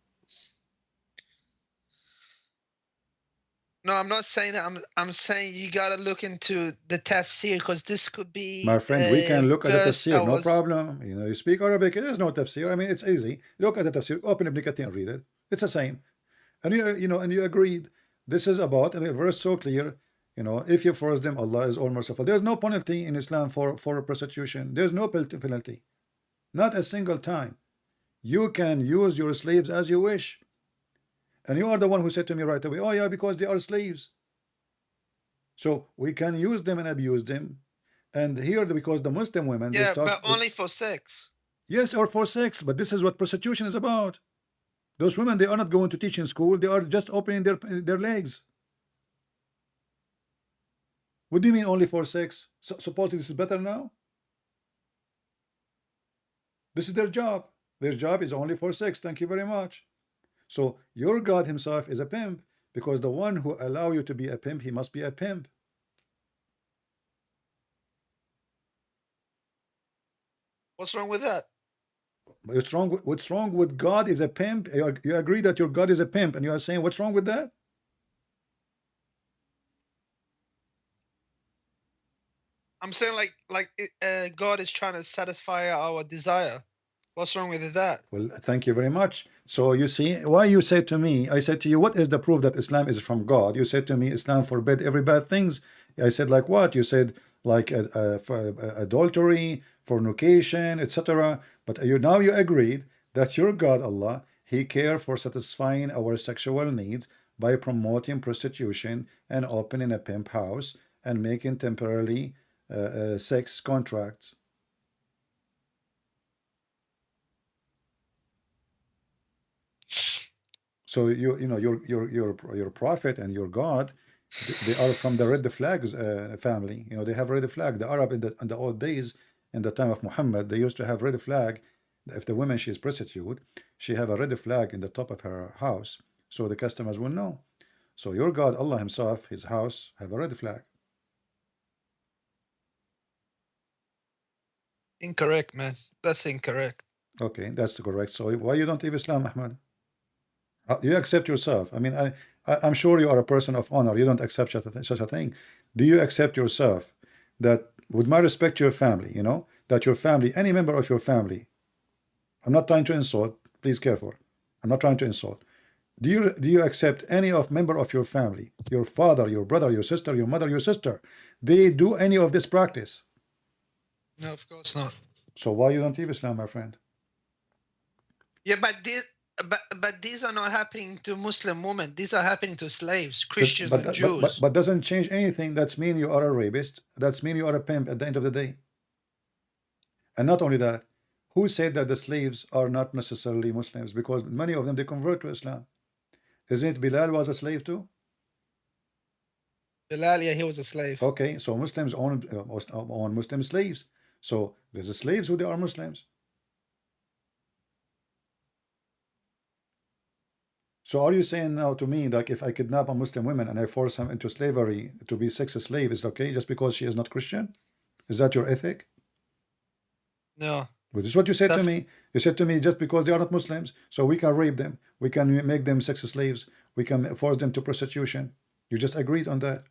No, I'm not saying that. I'm saying you gotta look into the tafsir, because this could be. My friend, we can look at the tafsir, no problem. You know, you speak Arabic, there's no tafsir. I mean, it's easy. Look at the tafsir, open Ibn Kathir and read it. It's the same. And you agreed. This is about, and the verse so clear, if you force them, Allah is all merciful. There's no penalty in Islam for prostitution. There's no penalty. Not a single time. You can use your slaves as you wish. And you are the one who said to me right away, oh yeah, because they are slaves. So we can use them and abuse them. And here, because the Muslim women... Yeah, but only for sex. Yes, or for sex. But this is what prostitution is about. Those women, they are not going to teach in school. They are just opening their legs. What do you mean only for sex? So, supposedly this is better now? This is their job. Their job is only for sex. Thank you very much. So your God himself is a pimp, because the one who allow you to be a pimp, he must be a pimp. What's wrong with that? What's wrong with God is a pimp? You agree that your God is a pimp, and you are saying what's wrong with that? I'm saying God is trying to satisfy our desire. What's wrong with that? Well, thank you very much. So you see, why you say to me, I said to you, what is the proof that Islam is from God? You said to me, Islam forbid every bad things. I said, like what? You said, like adultery, fornication, etc. But now you agreed that your God, Allah, he cares for satisfying our sexual needs by promoting prostitution and opening a pimp house and making temporarily sex contracts. So your prophet and your God, they are from the red flags family. They have red flag. The Arab in the old days, in the time of Muhammad, they used to have red flag. If the woman, she is prostitute, she have a red flag in the top of her house, so the customers will know. So your God, Allah himself, his house have a red flag. Incorrect, man. That's incorrect. Okay, that's correct. So why you don't leave Islam, Ahmad? You accept yourself. I mean, I'm sure you are a person of honor. You don't accept such a thing. Do you accept yourself that, with my respect to your family, that your family, any member of your family, I'm not trying to insult, please careful. I'm not trying to insult. Do you accept any member of your family, your father, your brother, your sister, your mother, your sister, they do any of this practice? No, of course not. So why you don't leave Islam, my friend? Yeah, but these are not happening to Muslim women. These are happening to slaves, Christians, and Jews. But doesn't change anything. That's mean you are a rapist. That's mean you are a pimp at the end of the day. And not only that, who said that the slaves are not necessarily Muslims? Because many of them, they convert to Islam. Isn't it Bilal was a slave too? Bilal, yeah, he was a slave. Okay, so Muslims own Muslim slaves. So there's the slaves who they are Muslims. So are you saying now to me that if I kidnap a Muslim woman and I force him into slavery to be sex slave, is it okay just because she is not Christian? Is that your ethic? No. But this is what you said to me. You said to me, just because they are not Muslims, so we can rape them, we can make them sex slaves, we can force them to prostitution. You just agreed on that.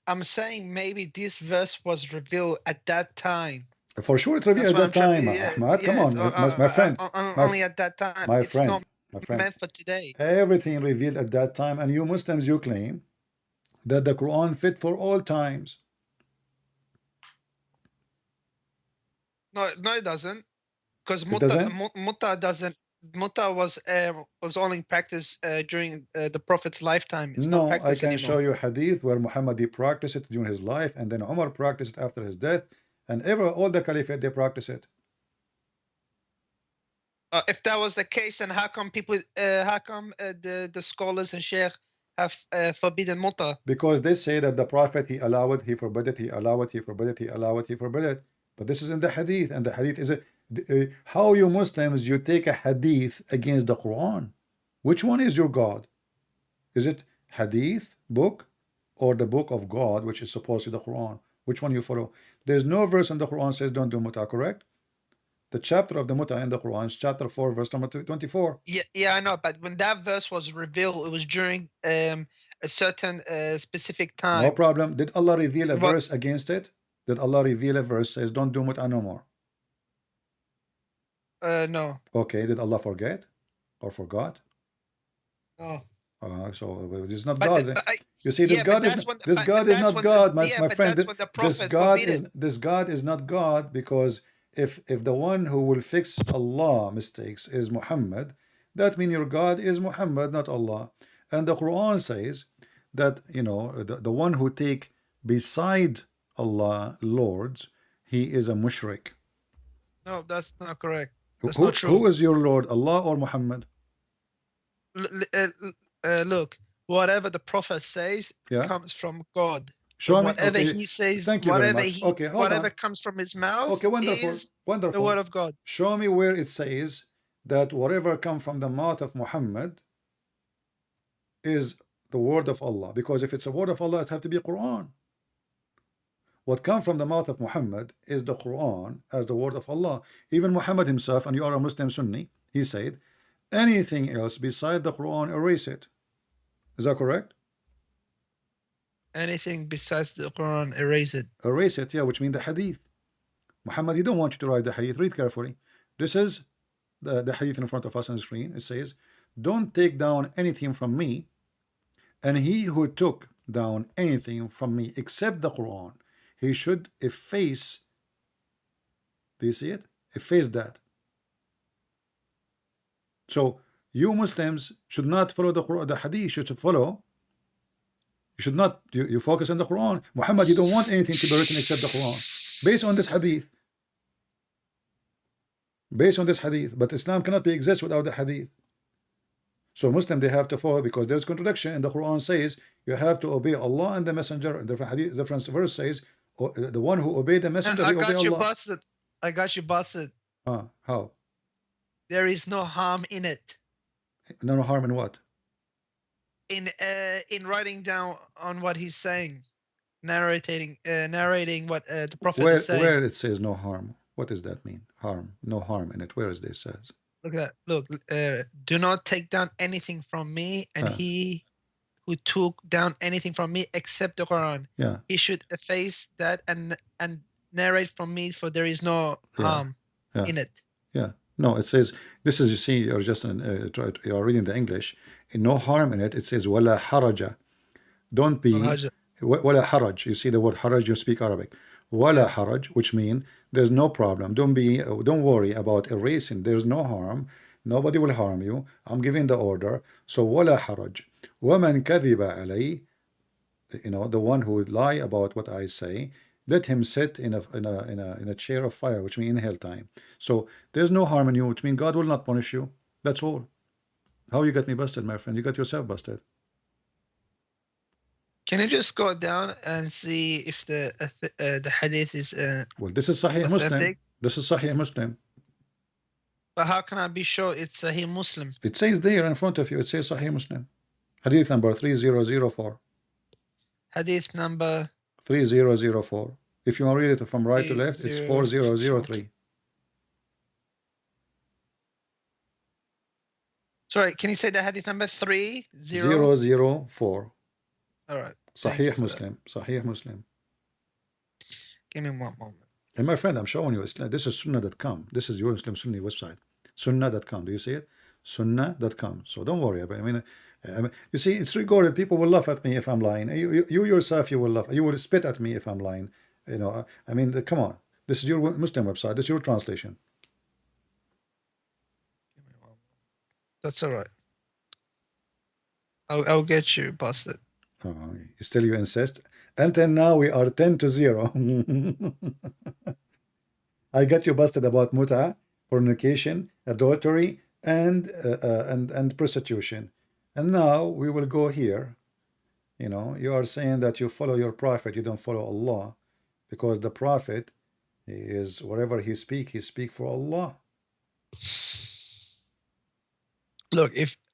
I'm saying maybe this verse was revealed at that time. For sure, it's revealed at that time, Ahmad. Come on, my friend. Only at that time. My friend, my friend. meant for today. Everything revealed at that time, and you Muslims, you claim that the Quran fit for all times. No, it doesn't. Because doesn't? Mutta doesn't. Mutta was only practiced during the Prophet's lifetime. It's No, not I practiced can anymore. show you hadith where Muhammad he practiced it during his life, and then Umar practiced it after his death, and all the caliphate they practice it. If that was the case, then how come the scholars and sheikh have forbidden Mutta? Because they say that the Prophet he allowed it, he forbid it, he allowed it, he forbid it, he allowed it, he forbid it. But this is in the hadith, and the hadith is how you Muslims you take a hadith against the Quran? Which one is your God? Is it hadith book or the book of God, which is supposed to be the Quran? Which one you follow? There's no verse in the Quran says don't do muta, correct? The chapter of the muta in the Quran is chapter 4, verse number 24. Yeah, I know. But when that verse was revealed, it was during a certain specific time. No problem. Did Allah reveal a verse against it? Did Allah reveal a verse says don't do muta no more? No. Okay. Did Allah forget or forgot? No. So this is not God. You see, this yeah, God is this God is not God, my friend. This God is not God, because if the one who will fix Allah mistakes is Muhammad, that means your God is Muhammad, not Allah. And the Quran says that the one who take beside Allah lords, he is a mushrik. No, that's not correct. That's not true. Who is your Lord, Allah or Muhammad? Look, whatever the Prophet says comes from God. Show me. Whatever he says, whatever comes from his mouth is wonderful. the word of God. Show me where it says that whatever comes from the mouth of Muhammad is the word of Allah. Because if it's a word of Allah, it has to be Quran. What comes from the mouth of Muhammad is the Quran as the word of Allah. Even Muhammad himself, and you are a Muslim Sunni, he said, anything else beside the Quran, erase it. Is that correct? Anything besides the Quran, erase it. Erase it, yeah, which means the hadith. Muhammad, he don't want you to write the hadith. Read carefully. This is the hadith in front of us on the screen. It says, don't take down anything from me, and he who took down anything from me except the Quran, he should efface. Do you see it? Efface that. So you Muslims should not follow the Quran, the hadith. You should follow. You should not. You focus on the Quran. Muhammad, you don't want anything to be written except the Quran, based on this hadith. Based on this hadith, but Islam cannot exist without the hadith. So Muslim, they have to follow, because there's contradiction. And the Quran says you have to obey Allah and the Messenger. And different hadith, different verse says the one who obeyed the Messenger, I got you Allah. busted. I got you busted. How? There is no harm in it. No harm in what? In writing down on what he's saying, narrating what the Prophet is saying. Where it says no harm, what does that mean? Harm, no harm in it. Where is this says? Look at that. Look, do not take down anything from me, and he who took down anything from me except the Quran, he should efface that and narrate from me, for there is no harm in it. No, it says, this is, you see, you're just you're reading the English. No harm in it. It says wala haraja. Don't be wala haraj. You see the word haraj, you speak Arabic. Wala haraj, which means there's no problem. Don't worry about erasing. There's no harm. Nobody will harm you. I'm giving the order. So wala haraj. Waman kadhiba alay, the one who would lie about what I say, let him sit in a chair of fire, which means in hell time. So there's no harm in you, which means God will not punish you. That's all. How you got me busted, my friend? You got yourself busted. Can you just go down and see if the hadith is well, this is Sahih Muslim. This is Sahih Muslim. But how can I be sure it's Sahih Muslim? It says there in front of you. It says Sahih Muslim. Hadith number 3004. Hadith number 3004. If you want to read it from right to left, it's 4003. Sorry, can you say the hadith number 3004? All right. Sahih Muslim. Sahih Muslim. Give me one moment. And my friend, I'm showing you. This is Sunnah.com. This is your Muslim Sunni website. Sunnah.com. Do you see it? sunnah.com. So don't worry about it. I mean, you see, it's recorded. People will laugh at me if I'm lying. You yourself, you will laugh. You will spit at me if I'm lying. You know, I mean, come on. This is your Muslim website. This is your translation. That's all right. I'll get you busted. Oh, still you insist? Until now, we are 10-0. I got you busted about muta, fornication, adultery, and prostitution. And now we will go here. You know, you are saying that you follow your prophet, you don't follow Allah, because the prophet is whatever he speak for Allah.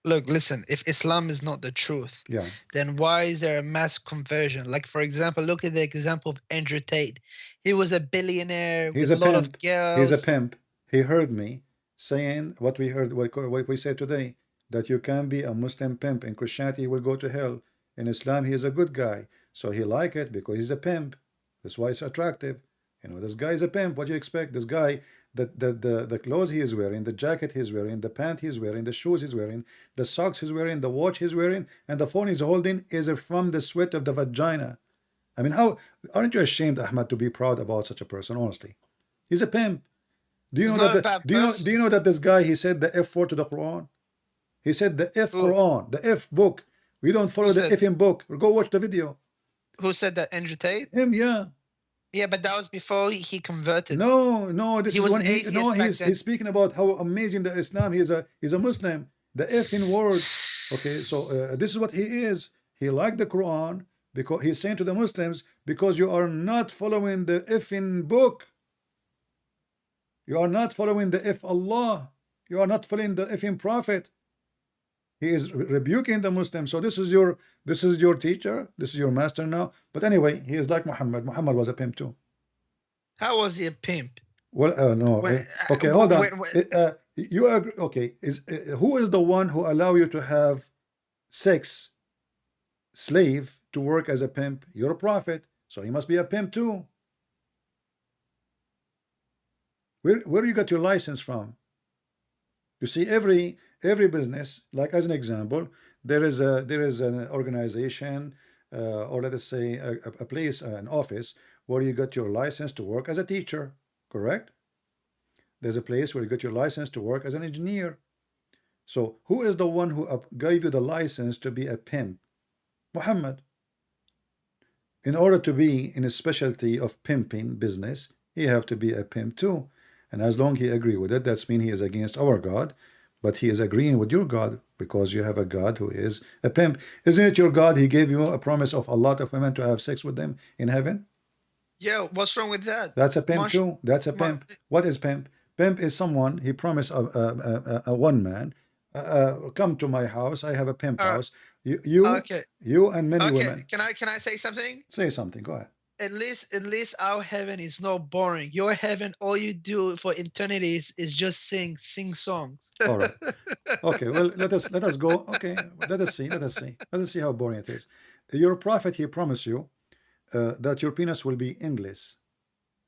Listen, if Islam is not the truth, yeah, then why is there a mass conversion? Like, for example, look at the example of Andrew Tate. He was a billionaire with a lot of girls. He's a pimp. He heard me saying what we heard, what we said today, that you can be a Muslim pimp. In Christianity, he will go to hell. In Islam, he is a good guy. So he like it because he's a pimp. That's why it's attractive. You know, this guy is a pimp. What do you expect? This guy, the clothes he is wearing, the jacket he's wearing, the pant he's wearing, the shoes he's wearing, the socks he's wearing, the watch he's wearing, and the phone he's holding is from the sweat of the vagina. I mean, how aren't you ashamed, Ahmad, to be proud about such a person? Honestly, he's a pimp. Do you know that? Do you know that this guy, he said the F word to the Quran? He said the F Quran, the F book. We don't follow the F in book. Go watch the video. Who said that? Andrew Tate? Him, yeah. Yeah, but that was before he converted. No, this is when he's speaking about how amazing the Islam. He's a Muslim. The F in word. Okay, so this is what he is. He liked the Quran because he's saying to the Muslims, because you are not following the F in book. You are not following the F Allah. You are not following the F in Prophet. He is rebuking the Muslims. So this is your teacher. This is your master now. But anyway, he is like Muhammad. Muhammad was a pimp too. How was he a pimp? Well, no. Okay, hold on. You agree? Okay, who is the one who allow you to have sex slave to work as a pimp? You're a prophet, so he must be a pimp too. Where you got your license from? You see, every business, like as an example, there is an organization, or let us say a place, an office where you got your license to work as a teacher, correct? There's a place where you got your license to work as an engineer. So who is the one who gave you the license to be a pimp? Muhammad. In order to be in a specialty of pimping business, he have to be a pimp too. And as long as he agree with it, that's mean he is against our God, but he is agreeing with your God, because you have a God who is a pimp. Isn't it your God? He gave you a promise of a lot of women to have sex with them in heaven. Yeah, what's wrong with that? That's a pimp too. That's a pimp. What is pimp? Pimp is someone, he promised a one man, come to my house. I have a pimp house. You and many women. Can I say something? Say something. Go ahead. At least our heaven is not boring. Your heaven, all you do for eternity is just sing songs. All right. Okay. Well, let us go. Okay. Let us see how boring it is. Your prophet, he promised you that your penis will be endless.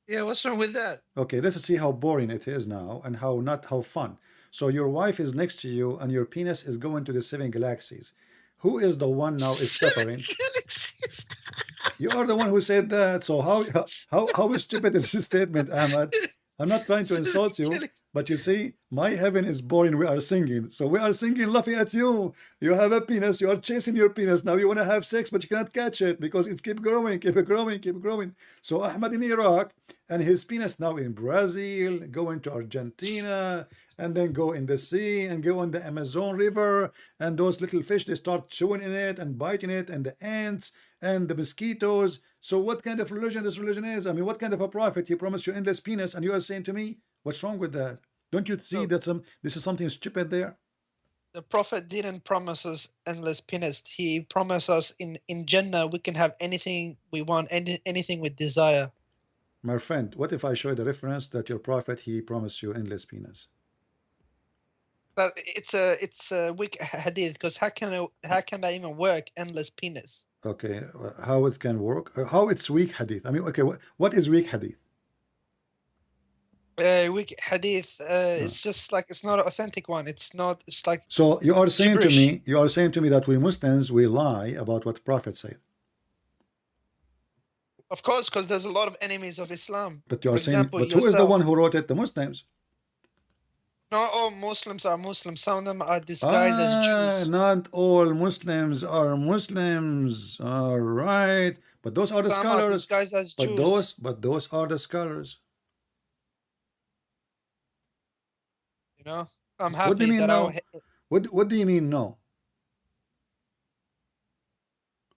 Yeah. What's wrong with that? Okay. Let's see how boring it is now, and how fun. So your wife is next to you, and your penis is going to the 7 galaxies. Who is the one now is suffering? Galaxies. You are the one who said that. So how stupid is this statement, Ahmad? I'm not trying to insult you, but you see, my heaven is boring. We are singing. So we are singing, laughing at you. You have a penis. You are chasing your penis. Now you want to have sex, but you cannot catch it because it's keep growing. So Ahmad in Iraq, and his penis now in Brazil, going to Argentina, and then go in the sea and go on the Amazon River. And those little fish, they start chewing in it and biting it, and the ants and the mosquitoes. So what kind of religion this religion is? I mean, what kind of a prophet? He promised you endless penis, and you are saying to me, what's wrong with that? Don't you see that this is something stupid there? The prophet didn't promise us endless penis. He promised us in Jannah we can have anything we want, anything with desire. My friend, what if I show you the reference that your prophet, he promised you endless penis? But it's a weak hadith, because how can that even work? Endless penis. Okay, how it can work? How it's weak hadith? I mean, okay, what is weak hadith? weak hadith. It's just like it's not an authentic one. It's not. It's like So you are saying gibberish. to me, that we Muslims, we lie about what the Prophet said. Of course, because there's a lot of enemies of Islam. But you are For saying, example, but who is the one who wrote it? The Muslims. Not all Muslims are Muslims. Some of them are disguised as Jews. Not all Muslims are Muslims. All right, but those are the Some are scholars. disguised as Jews. But those are the scholars. You know, I'm What do happy you mean that no? What do you mean no?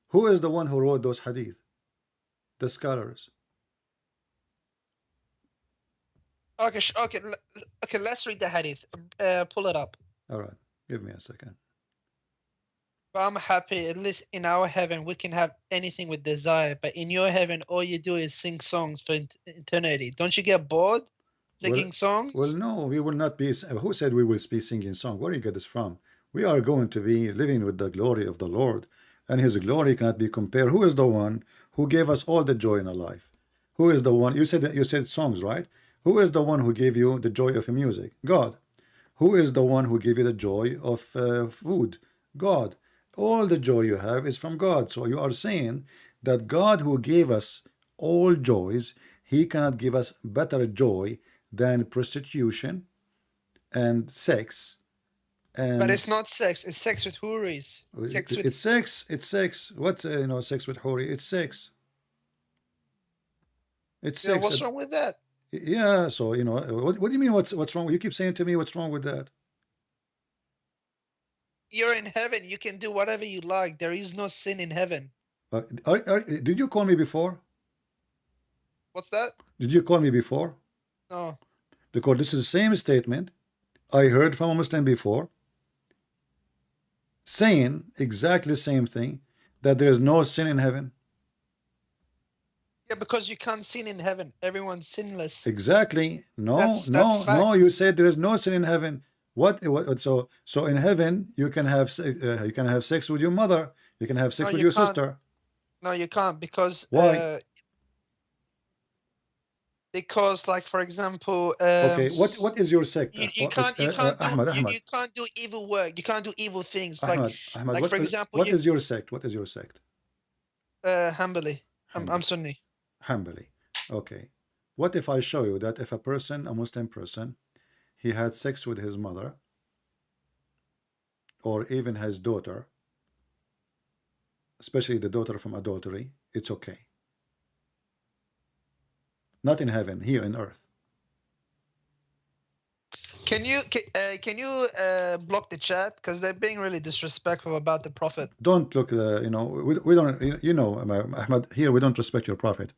Who is the one who wrote those hadith? The scholars. Okay, okay. Let's read the hadith. Pull it up. All right, give me a second. But I'm happy. At least in our heaven, we can have anything with desire. But in your heaven, all you do is sing songs for eternity. Don't you get bored singing songs? Well, no, we will not be. Who said we will be singing songs? Where do you get this from? We are going to be living with the glory of the Lord, and His glory cannot be compared. Who is the one who gave us all the joy in our life? Who is the one? You said songs, right? Who is the one who gave you the joy of music? God. Who is the one who gave you the joy of food? God. All the joy you have is from God. So you are saying that God who gave us all joys, He cannot give us better joy than prostitution and sex. But it's not sex. It's sex with houris. It's sex. What sex with houri? It's sex. It's sex. What's wrong with that? Yeah. So what do you mean? What's wrong? You keep saying to me, what's wrong with that? You're in heaven. You can do whatever you like. There is no sin in heaven. Did you call me before? What's that? Did you call me before? No. Because this is the same statement I heard from a Muslim before, saying exactly the same thing, that there is no sin in heaven. Yeah, because you can't sin in heaven. Everyone's sinless. Exactly. No, That's no. You said there is no sin in heaven. What? So in heaven you can have sex with your mother. You can have sex with your sister. No, you can't, because why? Because, like, for example, okay, what is your sect? You can't do evil work. You can't do evil things. Ahmad, like for example, what is your sect? What is your sect? Hanbali. I'm Sunni. Hanbali. Okay. What if I show you that if a Muslim person, he had sex with his mother, or even his daughter, especially the daughter from adultery, it's okay. Not in heaven, here in earth. Can you block the chat, because they're being really disrespectful about the Prophet? Don't look. We don't. Ahmad, here we don't respect your Prophet.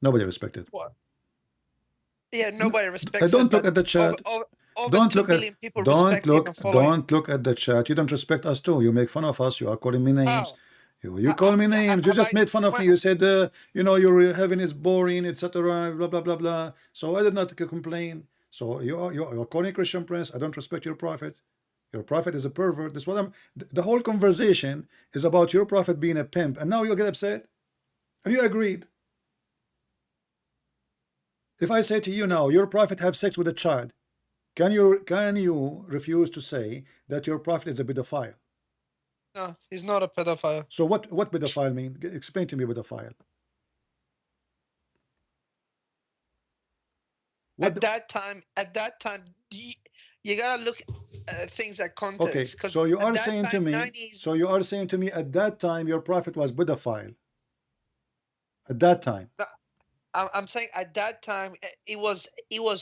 Nobody respected. What? Yeah, nobody respects. Don't look at the chat. Over don't 2 look billion at. People don't look at the chat. You don't respect us too. You make fun of us. You are calling me names. How? You call me names. You just made fun of me. You said, your heaven is boring, etc. Blah blah blah blah. So I did not complain. So you're calling Christian Prince. I don't respect your Prophet. Your Prophet is a pervert. This is what the whole conversation is about, your Prophet being a pimp, and now you get upset, and you agreed. If I say to you now, your Prophet have sex with a child, can you refuse to say that your Prophet is a pedophile? No, he's not a pedophile. So what pedophile mean? Explain to me pedophile. At that time, you gotta look at things at context. Okay, so you are saying to me, at that time your Prophet was pedophile. At that time. No, I'm saying at that time it was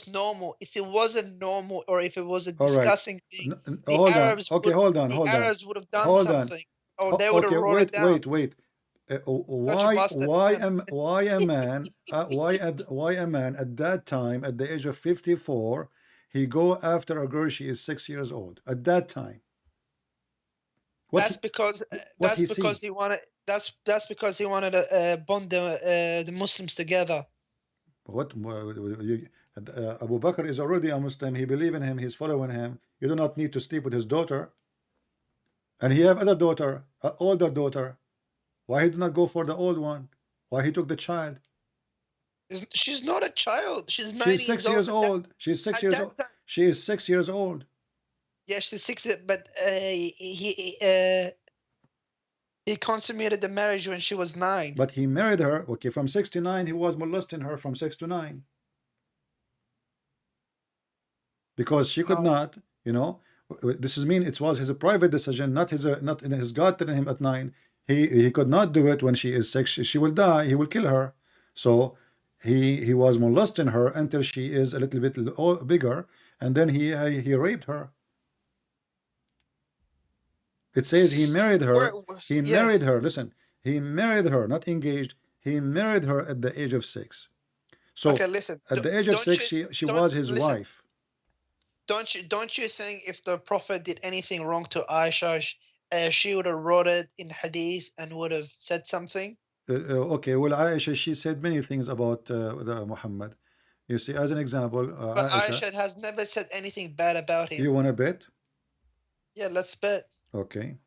normal. If it wasn't normal, or if it was a disgusting thing, the Arabs would have done something. Or they would have wrote it down. Wait. Why a man at that time, at the age of 54, he go after a girl she is 6 years old at that time? That's because he wanted to bond the Muslims together. What? Abu Bakr is already a Muslim. He believes in him. He's following him. You do not need to sleep with his daughter. And he have other daughter, older daughter. Why he did not go for the old one? Why he took the child? She's not a child. She's 9 She's years 6 years old. old. She's 6 At years that old. time, She is 6 years old. yeah, she's 6, but he consummated the marriage when she was 9. But he married her. Okay, from 6 to 9, he was molesting her from 6 to 9. Because she could No. not, you know, this is mean it was his private decision, not his God telling him at 9. He could not do it when she is 6. She will die. He will kill her. So he was molesting her until she is a little bit bigger, and then he raped her. It says he married her. He Yeah. married her. Listen, he married her, not engaged. He married her at the age of 6. So Okay, listen. at the age of Don't 6, you- she don't- was his listen. wife. Don't you think if the Prophet did anything wrong to Aisha, she would have wrote it in Hadith and would have said something? Okay, well, Aisha, she said many things about the Muhammad. You see, as an example, But Aisha has never said anything bad about him. You want to bet? Yeah, let's bet. Okay.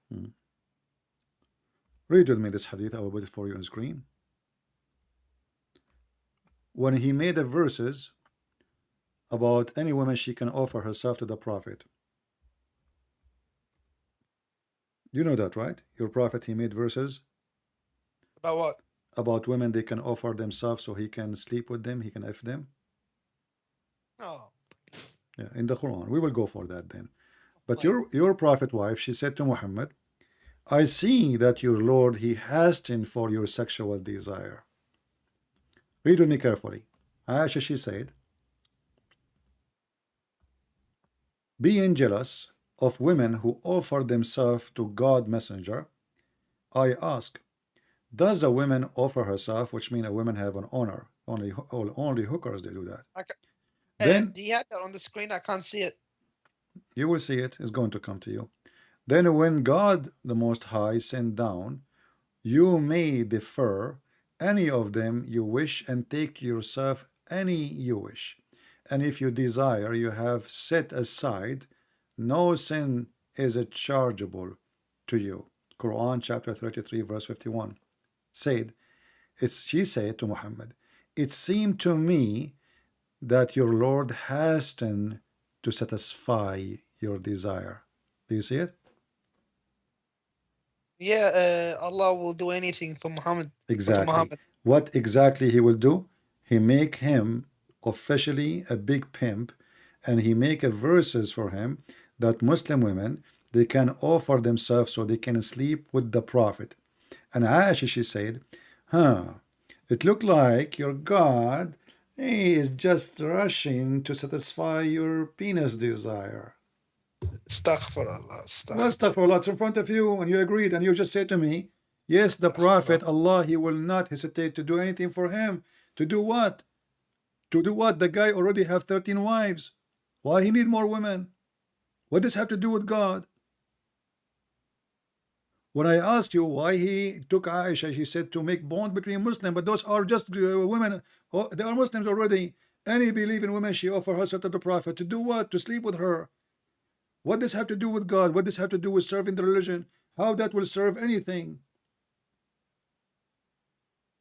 Read with me this hadith. I will put it for you on screen. When he made the verses about any woman she can offer herself to the Prophet. You know that, right? Your Prophet, he made verses About what? about women they can offer themselves so he can sleep with them, he can F them. Oh. Yeah, in the Quran. We will go for that then. But your Prophet wife, she said to Muhammad, I see that your Lord, he hastened for your sexual desire. Read with me carefully. Aisha, she said, being jealous of women who offer themselves to God messenger, I ask, does a woman offer herself, which means a woman have an honor? Only hookers, they do that. Okay. Then do you have that on the screen? I can't see it. you will see it. It's going to come to you. Then when God the Most High sent down, you may defer any of them you wish and take yourself any you wish. And if you desire, you have set aside, no sin is chargeable to you. Quran chapter 33 verse 51 said, she said to Muhammad, it seemed to me that your Lord hastened to satisfy your desire. Do you see it? Yeah, Allah will do anything for Muhammad. Exactly. For Muhammad. What exactly he will do? He make him officially a big pimp, and he make a verses for him that Muslim women, they can offer themselves so they can sleep with the Prophet. And Aisha, she said, it looked like your God, he is just rushing to satisfy your penis desire. Astaghfirullah. Astaghfirullah, it's in front of you, and you agreed, and you just said to me, yes, the Prophet, Allah, he will not hesitate to do anything for him. To do what? To do what? The guy already have 13 wives. Why he need more women? What does have to do with God? When I asked you why he took Aisha, she said to make bond between Muslims, but those are just women. Oh, they are Muslims already. Any believing woman, she offer herself to the Prophet. To do what? To sleep with her. What does have to do with God? What does have to do with serving the religion? How that will serve anything?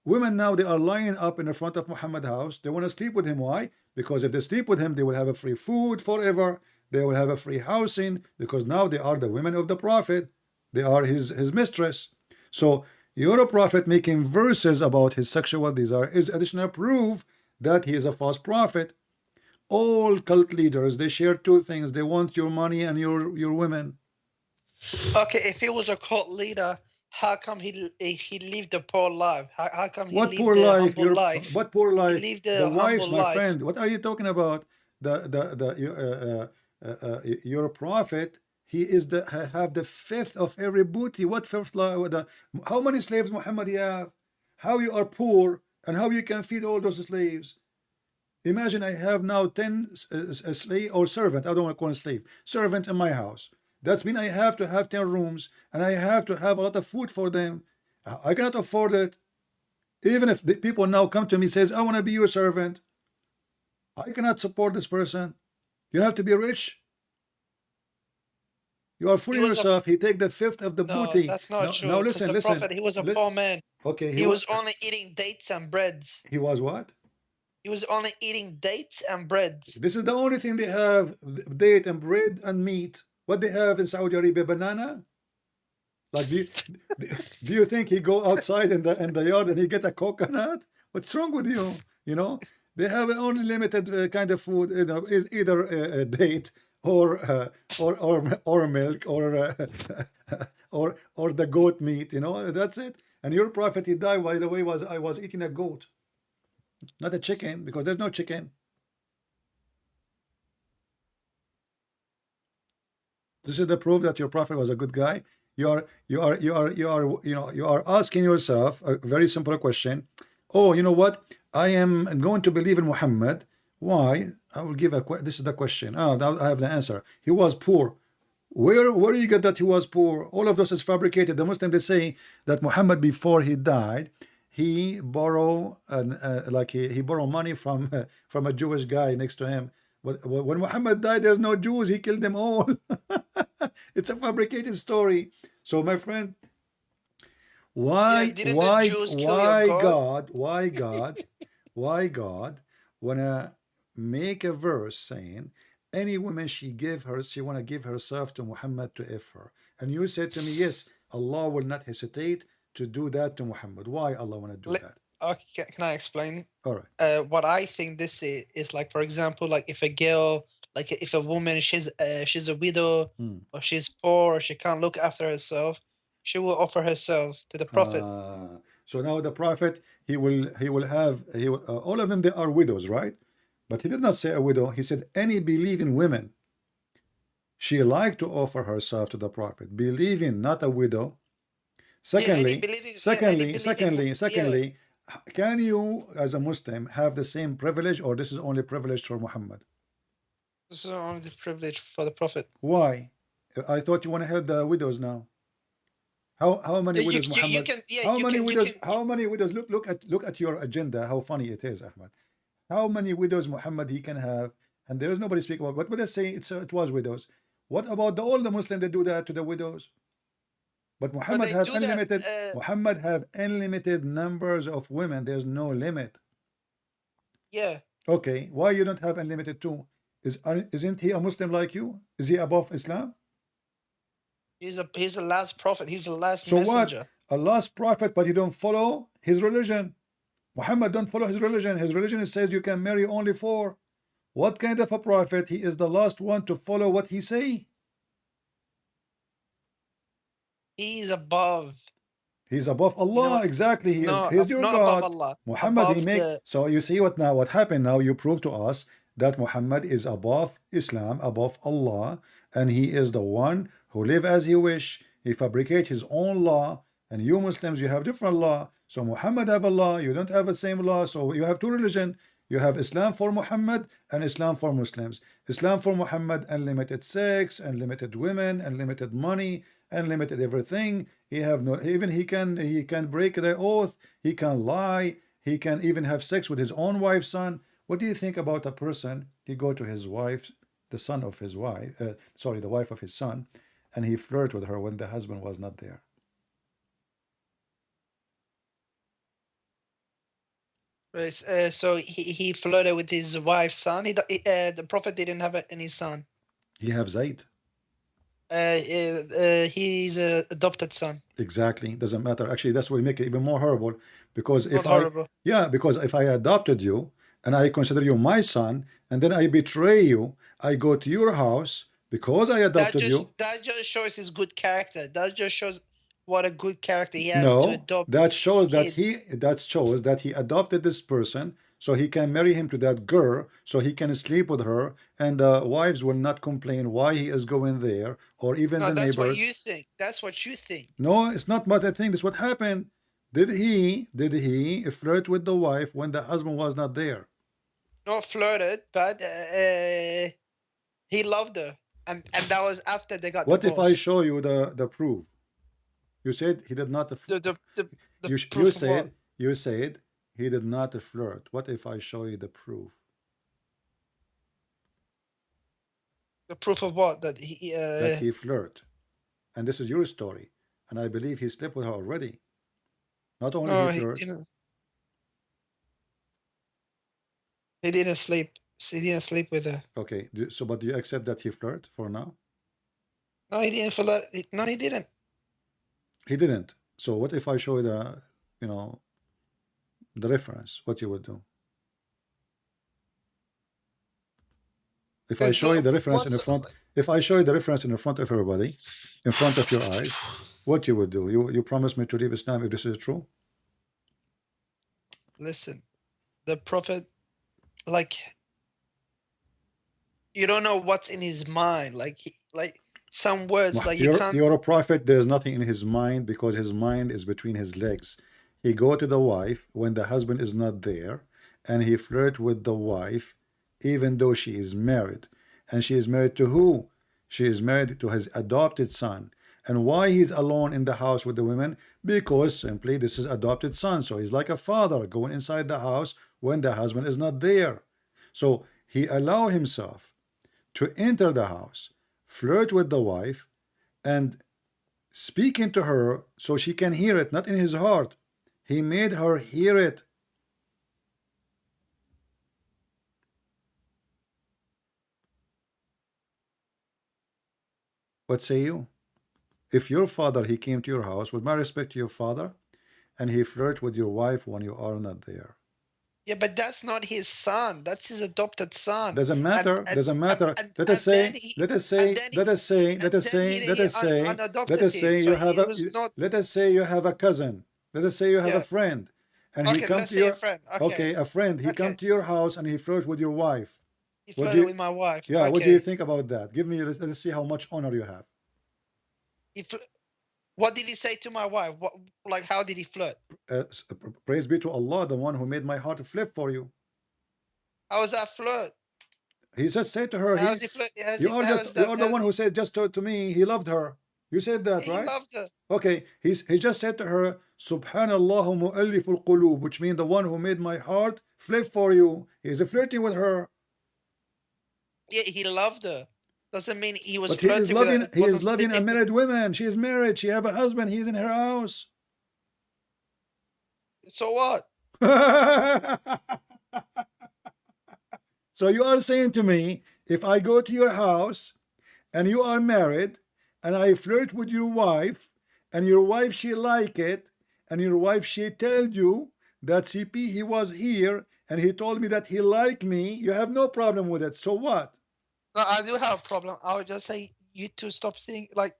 Women now, they are lying up in the front of Muhammad's house. They want to sleep with him. Why? Because if they sleep with him, they will have a free food forever. They will have a free housing, because now they are the women of the Prophet. They are his mistress. So your Prophet making verses about his sexual desire is additional proof that he is a false prophet. All cult leaders, they share two things. They want your money and your women. Okay, if he was a cult leader, how come he lived a poor life? How come he lived a humble life? What poor life? He lived the wives, my life. friend. What are you talking about? Your Prophet, he is have the fifth of every booty. What fifth? How many slaves Muhammad you have? How you are poor and how you can feed all those slaves? Imagine I have now 10 slave or servant. I don't want to call him slave. Servant in my house. That's mean I have to have 10 rooms and I have to have a lot of food for them. I cannot afford it. Even if the people now come to me says, I want to be your servant, I cannot support this person. You have to be rich. You are fooling yourself. He take the fifth of the booty. That's not true. Now listen. Prophet, he was a poor man. Okay. He was only eating dates and breads. He was what? He was only eating dates and bread. This is the only thing they have: date and bread and meat. What they have in Saudi Arabia? Banana. Like, do you think he go outside in the yard and he get a coconut? What's wrong with you? You know, they have only limited kind of food. You know, is either a date or milk or the goat meat. You know, that's it. And your prophet, he died, by the way, I was eating a goat, not a chicken, because there's no chicken. This is the proof that your prophet was a good guy. You are asking yourself a very simple question. Oh, you know what? I am going to believe in Muhammad. Why? I will give this is the question. Oh, now I have the answer. He was poor. Where do you get that he was poor? All of this is fabricated. The Muslims, they say that Muhammad, before he died, he borrowed he borrowed money from a Jewish guy next to him. But when Muhammad died, there's no Jews. He killed them all. It's a fabricated story. So, my friend, why God wanna make a verse saying any woman she wanna give herself to Muhammad to if her? And you said to me, yes, Allah will not hesitate to do that to Muhammad. Why Allah wanna do that? Okay, can I explain? All right. What I think this is like, for example, like if a girl, like if a woman, she's a widow, or she's poor, or she can't look after herself, she will offer herself to the prophet. So now the prophet, he will all of them, they are widows, right? But he did not say a widow. He said any believing women, she like to offer herself to the prophet. Believing, not a widow. Secondly, can you, as a Muslim, have the same privilege, or this is only privilege for Muhammad? This is only the privilege for the prophet. Why? I thought you want to help the widows now. How many widows Muhammad? How many widows? Look at your agenda. How funny it is, Ahmad. How many widows Muhammad he can have? And there is nobody speaking about. What would I say? It was widows. What about all the Muslims that do that to the widows? But Muhammad have unlimited. Muhammad have unlimited numbers of women. There's no limit. Yeah. Okay. Why you don't have unlimited too? Isn't he a Muslim like you? Is he above Islam? He's the last prophet. He's the last messenger. So what? A last prophet, but you don't follow his religion. Muhammad don't follow his religion. His religion says you can marry only 4. What kind of a prophet? He is the last one to follow what he say. He's above. He's above Allah. You know, exactly. He is your God. Above Allah. Muhammad, above so you see what happened now? You prove to us that Muhammad is above Islam, above Allah, and he is the one who live as he wish. He fabricate his own law, and you Muslims, you have different law. So Muhammad have a law, you don't have the same law. So you have 2 religions. You have Islam for Muhammad and Islam for Muslims. Islam for Muhammad, unlimited sex, unlimited women, unlimited money, unlimited everything. He have no, even he can break the oath. He can lie. He can even have sex with his own wife's son. What do you think about a person? He go to his wife, the son of his wife, the wife of his son, and he flirt with her when the husband was not there. So he flirted with his wife's son. The prophet didn't have any son. He have Zayd. He's an adopted son. Exactly. Doesn't matter. Actually, that's what make it even more horrible. Because horrible. Because if I adopted you and I consider you my son, and then I betray you, I go to your house because I adopted you. That just shows his good character. That just shows what a good character he has to adopt. That shows that he adopted this person, so he can marry him to that girl, so he can sleep with her, and the wives will not complain why he is going there, or even the neighbors. That's what you think. That's what you think. No, it's not what I think. That's what happened. Did he flirt with the wife when the husband was not there? Not flirted, but he loved her, and that was after they got divorced. What if I show you the proof? You said he did not. You said he did not flirt. What if I show you the proof? The proof of what? That he flirt, and this is your story, and I believe he slept with her already. Not only he flirt. He didn't sleep. He didn't sleep with her. Okay, so but do you accept that he flirt for now? No, he didn't flirt. No, he didn't. He didn't. So what if I show you the, you know, the reference? What you would do? If I show you the reference in the front, if I show you the reference in the front of everybody, in front of your eyes, what you would do? You promise me to leave Islam if this is true? Listen, the Prophet, like, you don't know what's in his mind. Like some words like you can't. You're a prophet. There's nothing in his mind because his mind is between his legs. He go to the wife when the husband is not there, and he flirt with the wife, even though she is married. And she is married to who? She is married to his adopted son. And why he's alone in the house with the women? Because simply this is adopted son. So he's like a father going inside the house when the husband is not there. So he allow himself to enter the house, flirt with the wife, and speaking to her so she can hear it, not in his heart. He made her hear it. What say you? If your father, he came to your house, with my respect to your father, and he flirt with your wife when you are not there. Yeah, but that's not his son. That's his adopted son. Doesn't matter. Doesn't matter. Let us say you have a cousin. Let us say you have a friend, and he come to your a friend. He come to your house and he flirt with your wife. He flirted with my wife. Yeah. What do you think about that? Give me. Let's see how much honor you have. What did he say to my wife? What, like, how did he flirt? Praise be to Allah, the one who made my heart flip for you. How was that flirt? He just said to her, you are the one who said just to me, he loved her. You said that, right? He loved her. Okay, he just said to her, Subhanallah mu'alliful qulub, which means the one who made my heart flip for you. He's flirting with her. Yeah, he loved her. Doesn't mean he was flirting with her. He is loving a married woman. She is married. She have a husband. He's in her house. So what? So you are saying to me, if I go to your house and you are married and I flirt with your wife and your wife, she like it, and your wife, she told you that CP, he was here and he told me that he liked me, you have no problem with it. So what? No, I do have a problem. I would just say you two stop seeing, like,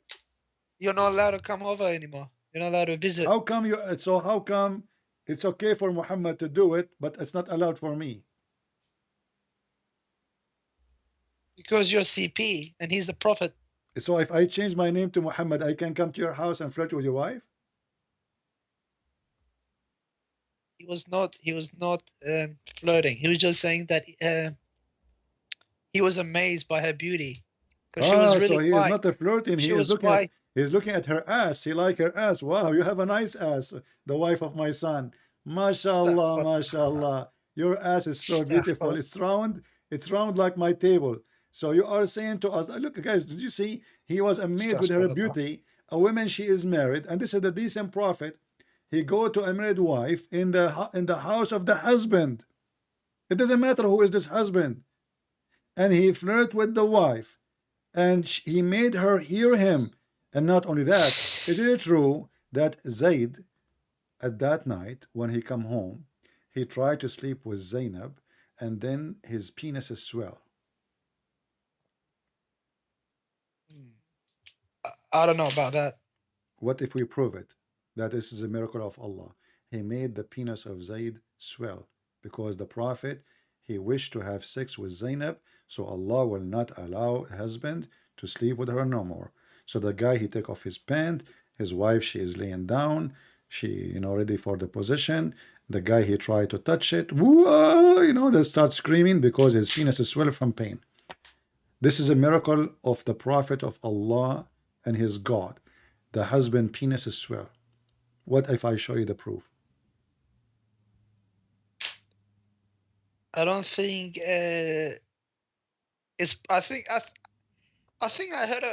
you're not allowed to come over anymore. You're not allowed to visit. How come how come it's okay for Muhammad to do it, but it's not allowed for me? Because you're CP and he's the prophet. So if I change my name to Muhammad, I can come to your house and flirt with your wife? He was not flirting. He was just saying that he was amazed by her beauty. She was really so he white. is not a flirting. He's looking at her ass. He like her ass. Wow, you have a nice ass. The wife of my son. MashaAllah, MashaAllah. Your ass is so beautiful. It's round. It's round like my table. So you are saying to us, look, guys, did you see? He was amazed with her beauty. A woman, she is married, and this is the decent prophet. He go to a married wife in the house of the husband. It doesn't matter who is this husband. And he flirt with the wife, and he made her hear him. And not only that, is it true that Zayd, at that night when he come home, he tried to sleep with Zainab, and then his penis swell? I don't know about that. What if we prove it? That this is a miracle of Allah. He made the penis of Zayd swell because the prophet, he wished to have sex with Zainab, so Allah will not allow husband to sleep with her no more. So the guy, he take off his pant, his wife, she is laying down, she, ready for the position. The guy, he tried to touch it. Whoa, they start screaming because his penis is swell from pain. This is a miracle of the prophet of Allah and his God. The husband penis is swell. What if I show you the proof? I don't think it's. I think I heard.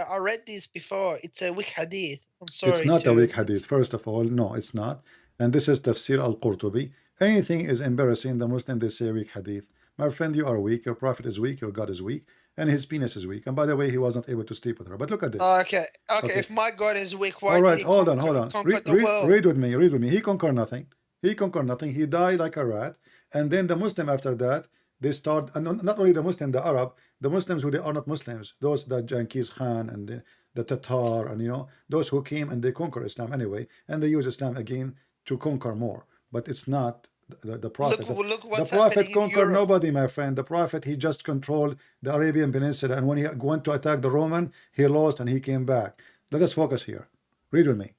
I read this before. It's a weak hadith. I'm sorry. It's not a weak hadith. First of all, no, it's not. And this is Tafsir al-Qurtubi. Anything is embarrassing. The Muslim, they say weak hadith. my friend, you are weak, your prophet is weak, your God is weak, and his penis is weak. And by the way, he was not able to sleep with her. But look at this. Okay. Okay. If my God is weak, why All did right, he hold on. conquer the world? Read with me. Read with me. He conquered nothing. He conquered nothing. He died like a rat. And then the Muslim after that, they start, and not only the Muslim, the Arab, the Muslims who they are not Muslims, those the Genghis Khan and the Tatar, and you know, those who came and they conquer Islam anyway, and they use Islam again to conquer more. But it's not the prophet. Look what's the prophet happening in conquered Europe. nobody, my friend. The prophet, he just controlled the Arabian Peninsula, and when he went to attack the Roman, he lost and he came back. Let us focus here. Read with me.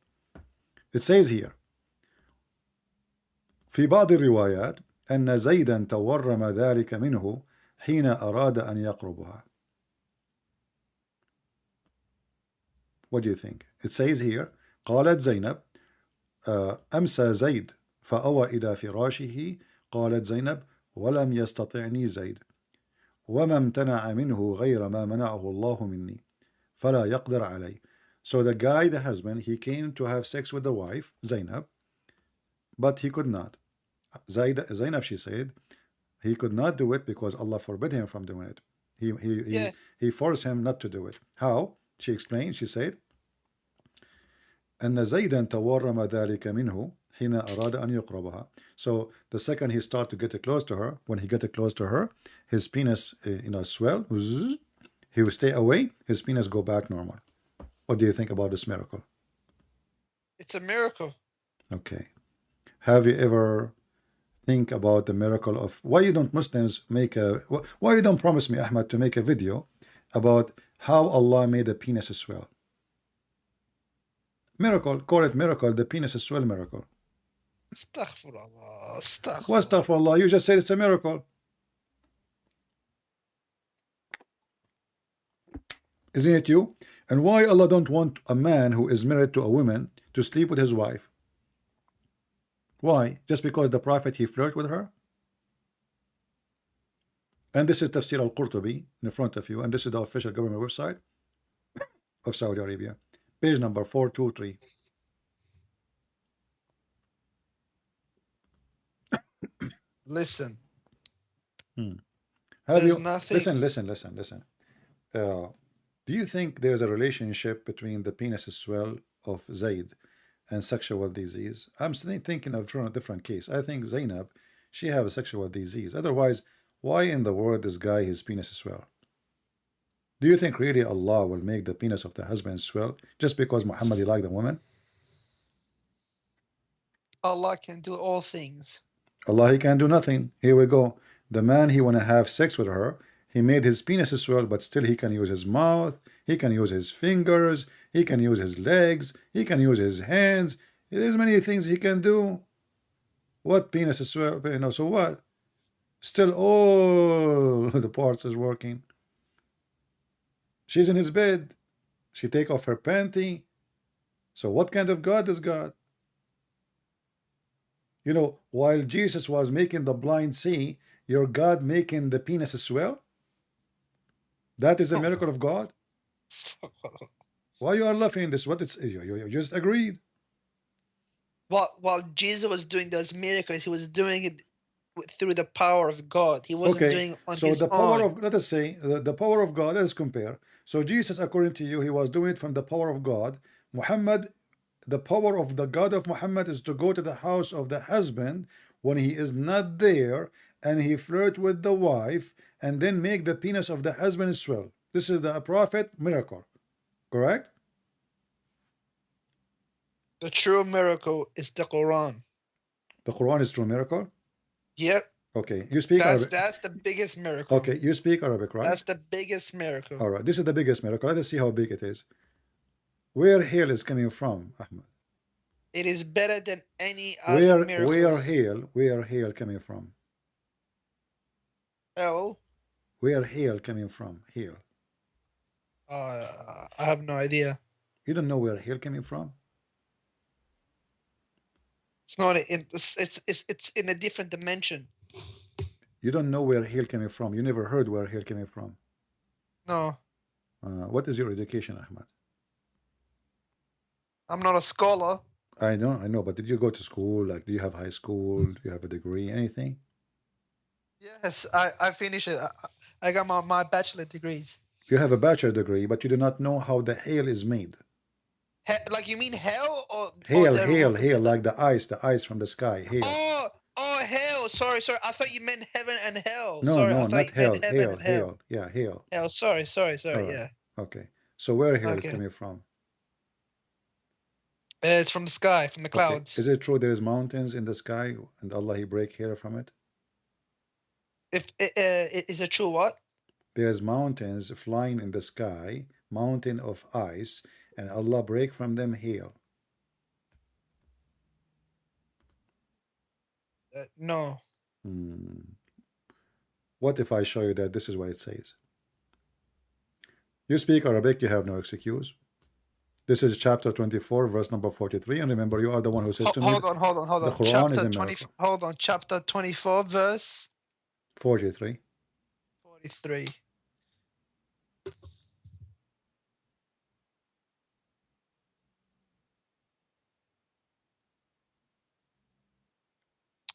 It says here في بعض الروايات أن زيدا تورم ذلك منه حين أراد أن يقربها. What do you think? It says here قالت زينب أمسى زيد فأوى إلى فراشه قالت زينب ولم يستطعني زيد وما امتنع منه غير ما منعه الله مني فلا يقدر علي. So the guy, the husband, he came to have sex with the wife, Zainab, but he could not. Zainab, she said, he could not do it because Allah forbid him from doing it. He forced him not to do it. How? She explained, she said, أن زيدا تورم ذلك منه حين أراد أن يقربها. So the second he started to get close to her, when he got close to her, his penis, swell. He would stay away, his penis go back normal. What do you think about this miracle? It's a miracle. Okay. Have you ever think about the miracle of why you don't Muslims make why you don't promise me, Ahmad, to make a video about how Allah made the penis swell? Miracle, call it miracle, the penis swell miracle. Astaghfirullah, astaghfirullah. What astaghfirullah? You just said it's a miracle. Isn't it you? And why Allah don't want a man who is married to a woman to sleep with his wife? Why? Just because the prophet, he flirted with her? And this is Tafsir al-Qurtubi in front of you, and this is the official government website of Saudi Arabia. Page number 423. Listen. Listen. Do you think there's a relationship between the penis swell of Zayd and sexual disease? I'm thinking of a different case. I think Zainab, she have a sexual disease. Otherwise, why in the world this guy, his penis swell? Do you think really Allah will make the penis of the husband swell just because Muhammad liked the woman? Allah can do all things. Allah, he can do nothing. Here we go. The man, he want to have sex with her. He made his penis swell, but still he can use his mouth, he can use his fingers, he can use his legs, he can use his hands. There's many things he can do. What penis swell? So what? Still all the parts is working. She's in his bed. She take off her panty. So what kind of God is God? While Jesus was making the blind see, your God making the penis swell? That is a miracle of God? Why you are laughing this? What it's you just agreed. While Jesus was doing those miracles, he was doing it through the power of God. He wasn't doing it on his the power own. of, let us say, the power of God, let's compare. So Jesus, according to you, he was doing it from the power of God. Muhammad, the power of the God of Muhammad is to go to the house of the husband when he is not there, and he flirt with the wife, and then make the penis of the husband swell. This is the prophet miracle, correct? The true miracle is the Quran. The Quran is true miracle? Yep. Okay, you speak Arabic. That's the biggest miracle. Okay, you speak Arabic, right? That's the biggest miracle. All right, this is the biggest miracle. Let us see how big it is. Where hail is coming from, Ahmad? It is better than any other miracles. Where hail coming from? Hell? Where hail coming from? Hail. I have no idea. You don't know where hail coming from? It's not. It's in a different dimension. You don't know where hail coming from. You never heard where hail coming from. No. What is your education, Ahmad? I'm not a scholar. I know, but did you go to school? Like, do you have high school? Do you have a degree? Anything? Yes, I finished it. I got my bachelor degrees. You have a bachelor degree, but you do not know how the hail is made. Like you mean hell or Hail, like the ice from the sky. Hail. Oh, hell. Sorry. I thought you meant heaven and hell. No, sorry, no, I thought not you meant hail. heaven Hail, and hell. hail. Yeah, hail. Hell. Sorry. All right. Yeah. Okay. So where hail is Okay. coming from? It's from the sky, from the clouds. Okay. Is it true there is mountains in the sky and Allah He break hail from it? If is it true? What? There's mountains flying in the sky, mountain of ice, and Allah break from them hail. No. What if I show you that this is what it says? You speak Arabic, you have no excuse. This is chapter 24, verse number 43. And remember, you are the one who says to me, hold on. the Quran is a miracle. Hold on. Chapter 24, verse 43. 43.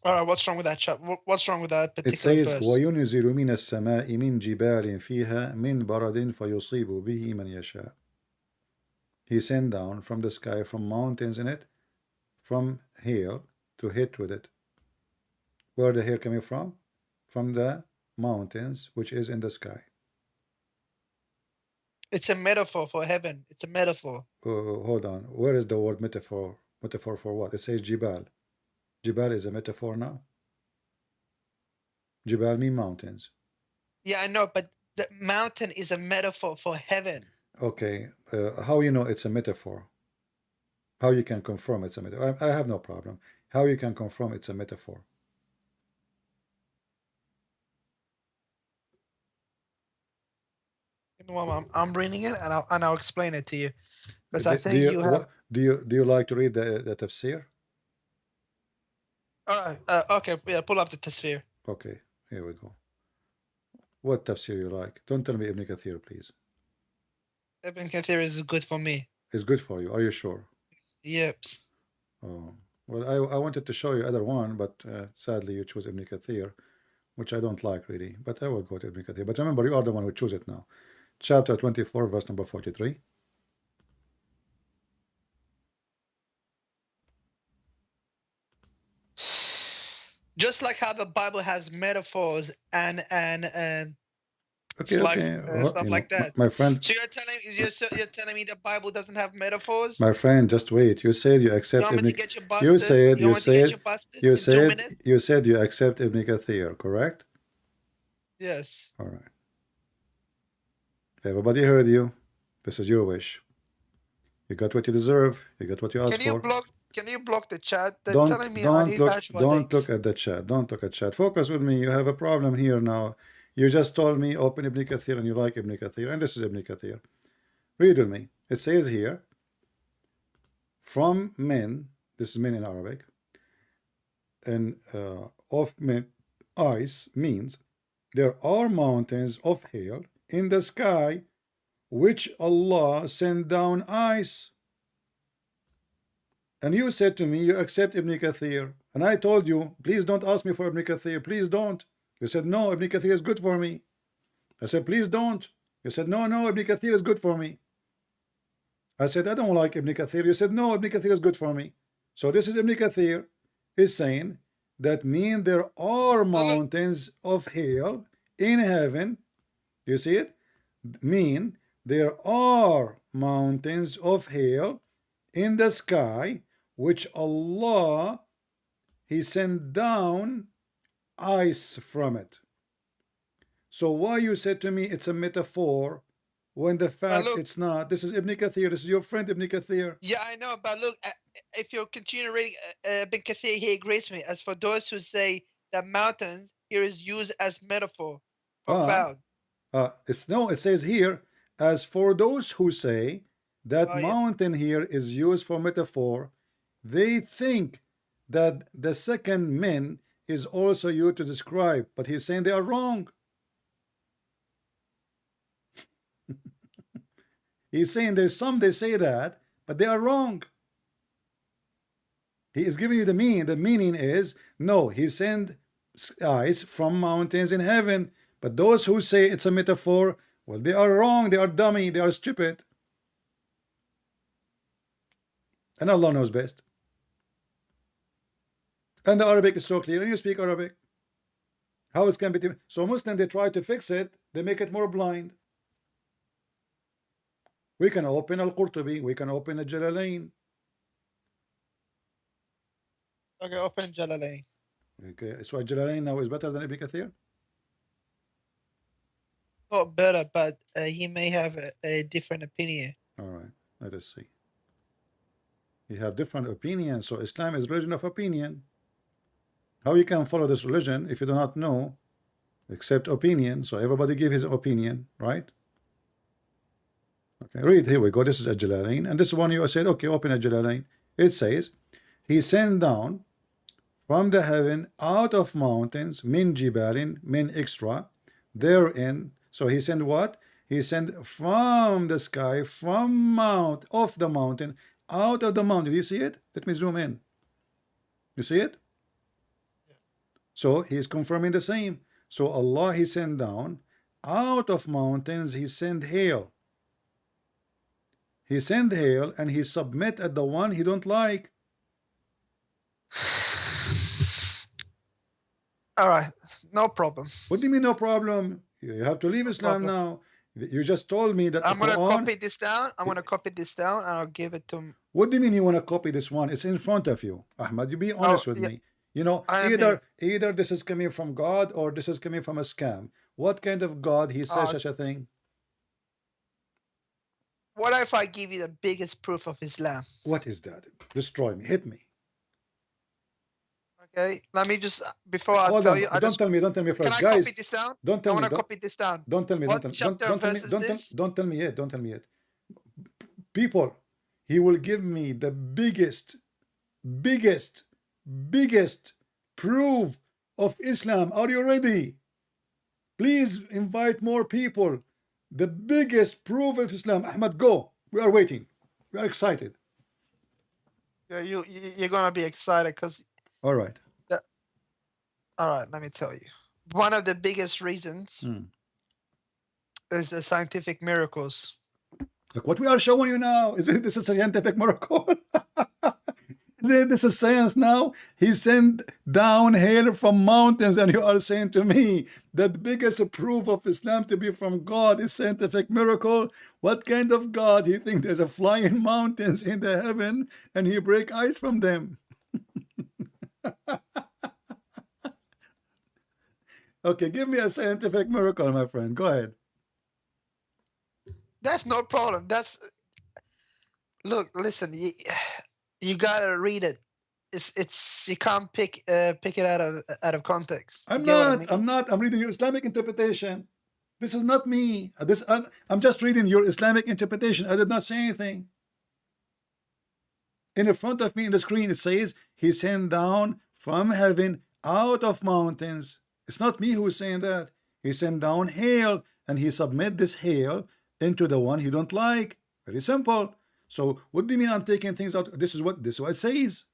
All right, what's wrong with that chapter? What's wrong with that particular verse? It says, وَيُنْزِلُ مِنَ السَّمَاءِ مِنْ جِبَالٍ فِيهَا مِنْ بَرَدٍ فَيُصِيبُ بِهِ مَنْ يَشَاءُ. He sent down from the sky, from mountains in it, from hail, to hit with it. Where the hail coming from? From the mountains, which is in the sky. It's a metaphor for heaven. It's a metaphor. Hold on. Where is the word metaphor? Metaphor for what? It says Jibal. Jibal is a metaphor now. Jibal mean mountains. Yeah, I know, but the mountain is a metaphor for heaven. Okay. How you know it's a metaphor? How you can confirm it's a metaphor? I have no problem. How you can confirm it's a metaphor? I'm reading it and I'll explain it to you. Because I think you have. Do you like to read the tafsir? All right. Okay. Yeah. Pull up the tafsir. Okay. Here we go. What tafsir you like? Don't tell me Ibn Kathir, please. Ibn Kathir is good for me. It's good for you. Are you sure? Yep. Oh. Well, I wanted to show you other one, but sadly you choose Ibn Kathir, which I don't like really. But I will go to Ibn Kathir. But remember, you are the one who choose it now. Chapter 24, verse number 43. Just like how the Bible has metaphors and okay, stuff like that. My friend. So you're telling me the Bible doesn't have metaphors? My friend, just wait. You said you accept Ibn. You said you accept Ibn Kathir, correct? Yes. All right. Everybody heard you. This is your wish. You got what you deserve. You got what you asked for. Can you block the chat? They're don't telling me don't look at the chat. Don't look at chat. Focus with me. You have a problem here now. You just told me open Ibn Kathir and you like Ibn Kathir, and this is Ibn Kathir. Read with me. It says here, from men, this is men in Arabic, and of men, ice means there are mountains of hail in the sky, which Allah sent down ice. And you said to me, you accept Ibn Kathir. And I told you, please don't ask me for Ibn Kathir. Please don't. You said, no, Ibn Kathir is good for me. I said, please don't. You said, no, Ibn Kathir is good for me. I said, I don't like Ibn Kathir. You said, no, Ibn Kathir is good for me. So this is Ibn Kathir is saying that mean there are mountains of hail in heaven. You see it? Mean there are mountains of hail in the sky, which Allah, He sent down ice from it. So why you said to me it's a metaphor when the fact it's not? This is Ibn Kathir. This is your friend Ibn Kathir. Yeah, I know, but look, if you continue reading Ibn Kathir, he agrees with me. As for those who say that mountains here is used as metaphor for clouds. It says here, as for those who say that mountain here is used for metaphor, they think that the second men is also used to describe, but he's saying they are wrong. He's saying there's some they say that, but they are wrong. He is giving you the meaning. The meaning is no, he sent ice from mountains in heaven. But those who say it's a metaphor, well, they are wrong, they are dummy, they are stupid. And Allah knows best. And the Arabic is so clear, and you speak Arabic. How it can be? So Muslim, they try to fix it, they make it more blind. We can open Al-Qurtubi, we can open Al-Jalalain. Okay, open Jalalain. Okay, so Al-Jalalain now is better than Ibn Kathir? Not better, but he may have a different opinion. All right, let us see. You have different opinions, so Islam is religion of opinion. How you can follow this religion if you do not know except opinion? So everybody give his opinion, right? Okay, read, here we go. This is Al-Jalalain, and this one you said, okay, open Al-Jalalain. It says, he sent down from the heaven out of mountains, min jibalin, min extra, therein. So he sent what? He sent from the sky, from off the mountain, out of the mountain. Do you see it? Let me zoom in. You see it? Yeah. So he is confirming the same. So Allah, he sent down out of mountains, he sent hail. He sent hail and he submit at the one he don't like. All right, no problem. What do you mean no problem? You have to leave Islam now. You just told me that I'm the gonna Quran, copy this down. I'm gonna copy this down, and I'll give it to him. What do you mean you want to copy this one? It's in front of you, Ahmad. You be honest with me. You know, either this is coming from God or this is coming from a scam. What kind of God he says such a thing? What if I give you the biggest proof of Islam? What is that? Destroy me. Hit me. Okay, let me just before I tell you. Don't tell me first, can guys. I copy this down? Don't tell me. I want to copy this down. Don't tell me. What Don't chapter tell me. Don't tell me yet. Don't tell me yet. People, he will give me the biggest proof of Islam. Are you ready? Please invite more people. The biggest proof of Islam. Ahmad, go. We are waiting. We are excited. Yeah, you're gonna be excited because. All right. All right, let me tell you. One of the biggest reasons is the scientific miracles. Look what we are showing you now. Isn't this a scientific miracle? This is science now. He sent down hail from mountains, and you are saying to me that the biggest proof of Islam to be from God is scientific miracle. What kind of God? He thinks there's a flying mountains in the heaven and he break ice from them. Okay, give me a scientific miracle, my friend. Go ahead. That's no problem. Look, listen. You gotta read it. It's you can't pick it out of context. I'm not. I'm reading your Islamic interpretation. This is not me. I'm just reading your Islamic interpretation. I did not say anything. In front of me in the screen it says he sent down from heaven out of mountains. It's not me who is saying that. He sent down hail and he submit this hail into the one he don't like. Very simple. So what do you mean I'm taking things out? This is what it says.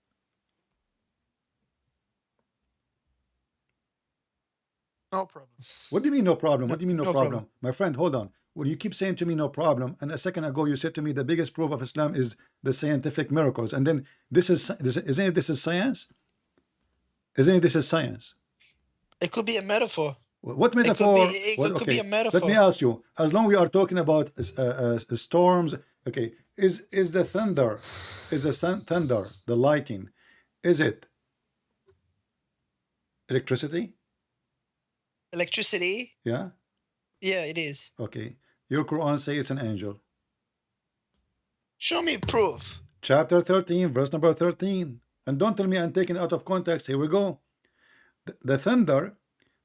No problem. What do you mean no problem? What do you mean no problem? My friend, hold on. Well, you keep saying to me no problem, and a second ago you said to me the biggest proof of Islam is the scientific miracles, and then isn't it this is science? Isn't it this is science? It could be a metaphor. What metaphor? It could be a metaphor. Let me ask you. As long we are talking about storms, okay, is the thunder, the lightning, is it electricity? Electricity? Yeah. Yeah, it is. Okay. Your Quran say it's an angel. Show me proof. Chapter 13, verse number 13. And don't tell me I'm taking it out of context. Here we go. The thunder,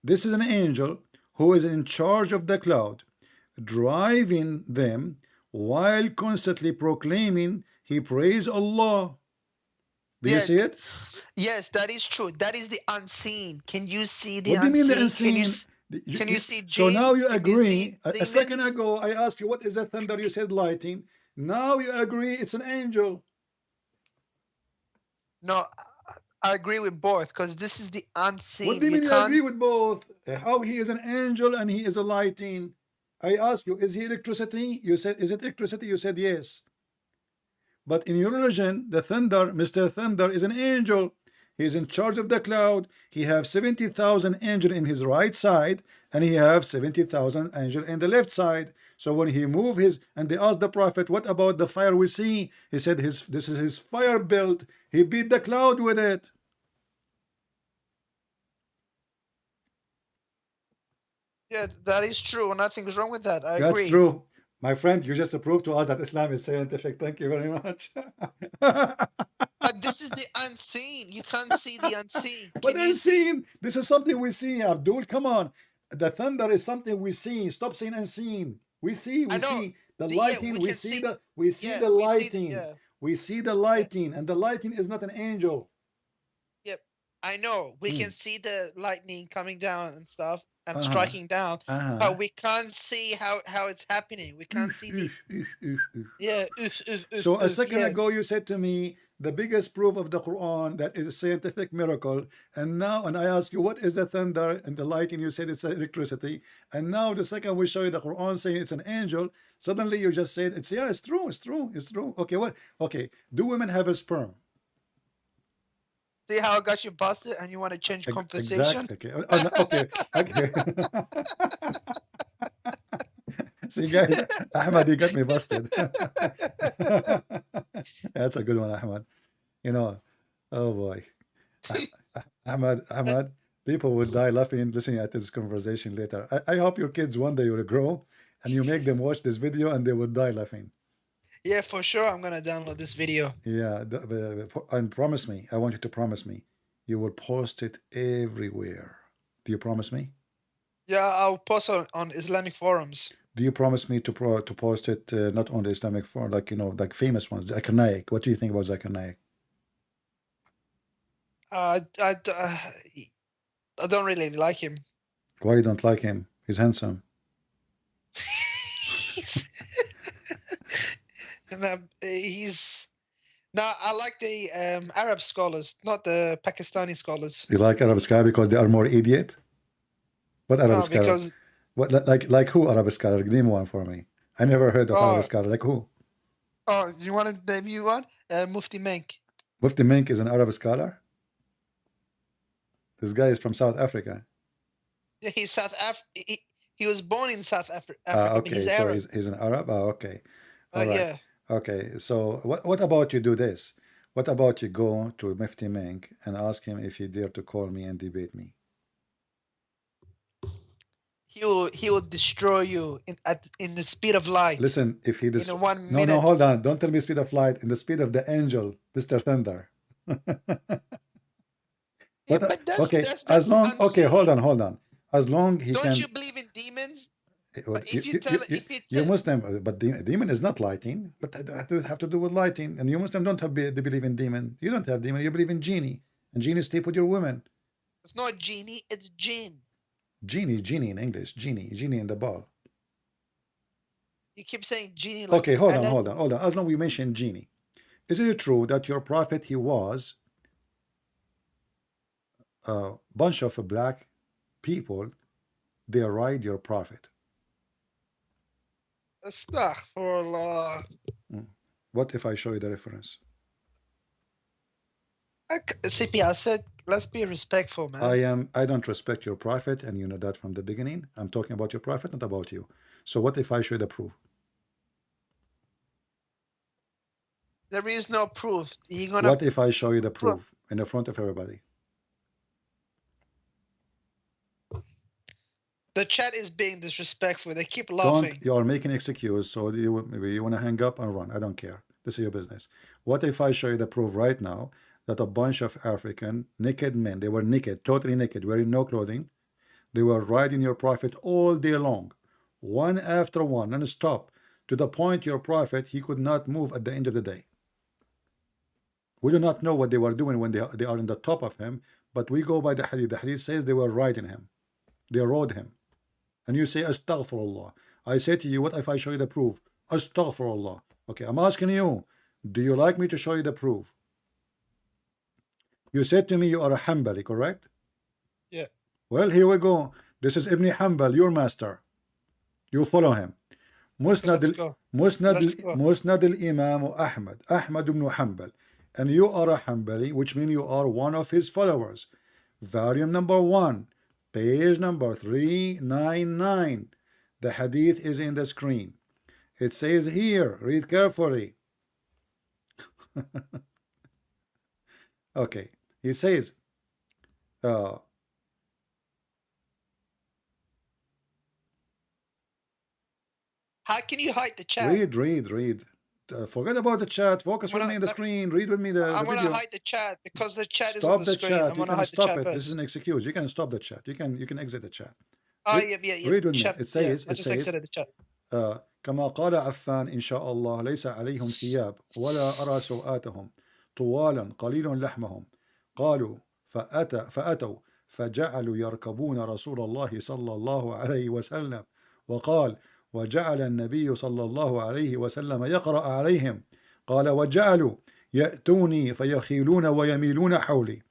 this is an angel who is in charge of the cloud, driving them while constantly proclaiming he praise Allah. Do you see it? Yes, that is true. That is the unseen. Can you see the unseen? What do you mean the unseen? Can you see James? So now you agree. A second ago I asked you what is the thunder, you said lightning. Now you agree it's an angel. No, I agree with both because this is the unseen. What do you mean you agree with both? How he is an angel and he is a lighting? I ask you, is he electricity? You said, is it electricity? You said yes. But in your religion, the thunder, Mr. Thunder, is an angel. He's in charge of the cloud. He have 70,000 angels in his right side, and he have 70,000 angels in the left side. So when he move his, and they asked the prophet, what about the fire we see? He said, this is his fire belt. He beat the cloud with it. Yeah, that is true. Nothing's wrong with that. I agree. That's true. My friend, you just proved to us that Islam is scientific. Thank you very much. But this is the unseen. You can't see the unseen. What unseen? This is something we see, Abdul. Come on. The thunder is something we see. Stop saying unseen. We see the lighting. We see the lighting. We see the lighting, and the lighting is not an angel. Yep, I know. We can see the lightning coming down and stuff and striking down, but we can't see how it's happening. We can't see the So a second ago you said to me the biggest proof of the Quran that is a scientific miracle, and now I ask you what is the thunder and the lighting, you said it's electricity, and now the second we show you the Quran saying it's an angel, suddenly you just said it's true. Okay, do women have a sperm? See how I got you busted and you want to change conversation? Exactly. Okay. See guys, Ahmad, you got me busted. That's a good one, Ahmad. You know, oh boy. Ahmad, people would die laughing listening at this conversation later. I hope your kids one day will grow and you make them watch this video and they would die laughing. Yeah, for sure. I'm going to download this video. Yeah, and promise me, I want you to promise me, you will post it everywhere. Do you promise me? Yeah, I'll post it on Islamic forums. Do you promise me to post it not on the Islamic forum, like, you know, like famous ones, Zakir Naik? What do you think about Zakir Naik? I don't really like him. Why you don't like him? He's handsome. I like the Arab scholars, not the Pakistani scholars. You like Arab scholars because they are more idiot? What Arab scholars? Because what, like who Arab scholar? Name one for me. I never heard of Arab scholar. Like who? Oh, you want to name you one? Mufti Menk. Mufti Menk is an Arab scholar? This guy is from South Africa. Yeah, he's South Africa. He was born in South Africa. Okay, so he's an Arab. Okay. All right. Yeah. Okay, so what about you do this? What about you go to Mufti Menk and ask him if he dare to call me and debate me? He will destroy you in the speed of light. Listen, if he in 1 minute. No, hold on. Don't tell me speed of light. In the speed of the angel, Mr. Thunder. Okay, as long. Okay, hold on. As long he can. Don't you believe in demons? You Muslim, but demon is not lighting. But that have to do with lighting. And you Muslim don't have they believe in demon. You don't have demon. You believe in genie, and genie sleep with your women. It's not genie. It's jinn. Genie in English. Genie in the ball. You keep saying genie. Like okay, hold on. As long as we mention genie, isn't it true that your prophet he was a bunch of black people? They ride your prophet. Astaghfirullah. What if I show you the reference? CP, I said, let's be respectful, man. I don't respect your prophet, and you know that from the beginning. I'm talking about your prophet, not about you. So what if I show you the proof? There is no proof. What if I show you the proof in the front of everybody? The chat is being disrespectful. They keep laughing. You are making excuse, so maybe you want to hang up and run. I don't care. This is your business. What if I show you the proof right now that a bunch of African naked men, they were naked, totally naked, wearing no clothing, they were riding your prophet all day long, one after one, non-stop, to the point your prophet, he could not move at the end of the day. We do not know what they were doing when they are on the top of him, but we go by the hadith. The hadith says they were riding him. They rode him. And you say, Astaghfirullah. I say to you, what if I show you the proof? Astaghfirullah. Okay, I'm asking you, do you like me to show you the proof? You said to me you are a Hanbali, correct? Yeah. Well, here we go. This is Ibn Hanbal, your master. You follow him. Let's go. Musnad al-Imam Ahmad ibn Hanbal. And you are a Hanbali, which means you are one of his followers. Volume number 1, page number 399. The hadith is in the screen. It says here, read carefully. Okay, he says, How can you hide the chat? read. Forget about the chat. Focus with me on the screen. Read with me the I'm video. gonna hide the chat because the chat is Stop on the screen. chat. I'm You gonna can hide the stop chat it. first. This is an excuse. You can stop the chat. You can exit the chat. Yeah. Read with me. It says, I just exited the chat. كما قال عفان إن شاء الله ليس عليهم ثياب ولا أرى سوآتهم طوالا قليل لحمهم قالوا فأتوا فجعلوا يركبون رسول الله صلى الله عليه وسلم وقال وجعل النبي صلى الله عليه وسلم يقرأ عليهم قال وجعلوا يأتوني فيخيلون ويميلون حولي.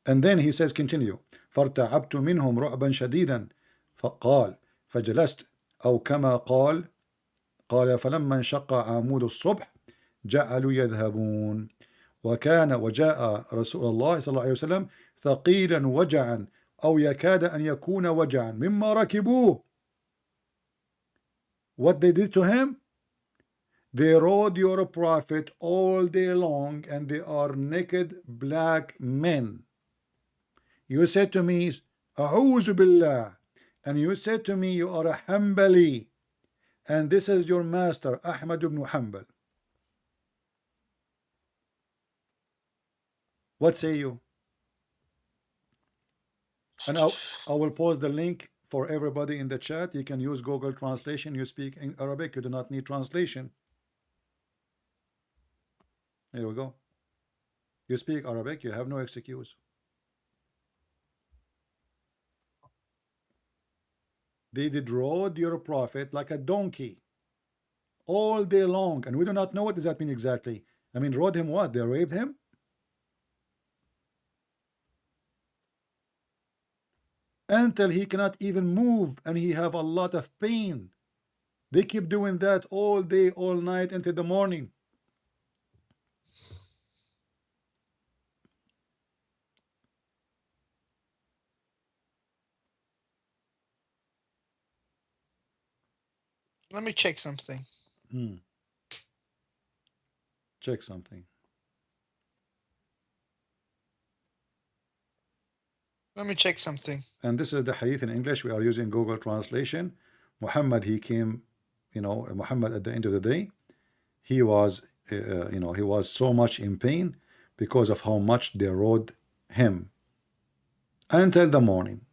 And then he says continue فارتعبت منهم رعبا شديدا فقال فجلست أو كما قال فلما انشق عمود الصبح جعلوا يذهبون وجاء رسول الله صلى الله عليه وسلم ثقيلا وجعا أو يكاد أن يكون وجعا مما ركبوه. What they did to him? They rode your prophet all day long and they are naked black men. You said to me, أعوذ بالله, and you said to me you are a Hanbali. And this is your master, Ahmad ibn Hanbal. What say you? And I will post the link for everybody in the chat. You can use Google Translation. You speak in Arabic. You do not need translation. Here we go. You speak Arabic. You have no excuse. They did rode your prophet like a donkey all day long, and we do not know what does that mean exactly. I mean, rode him what? They raped him? Until he cannot even move and he have a lot of pain. They keep doing that all day, all night until the morning. Let me check something. Check something. Let me check something. And this is the hadith in English. We are using Google Translation. Muhammad, he came, Muhammad at the end of the day, he was, he was so much in pain because of how much they rode him until the morning.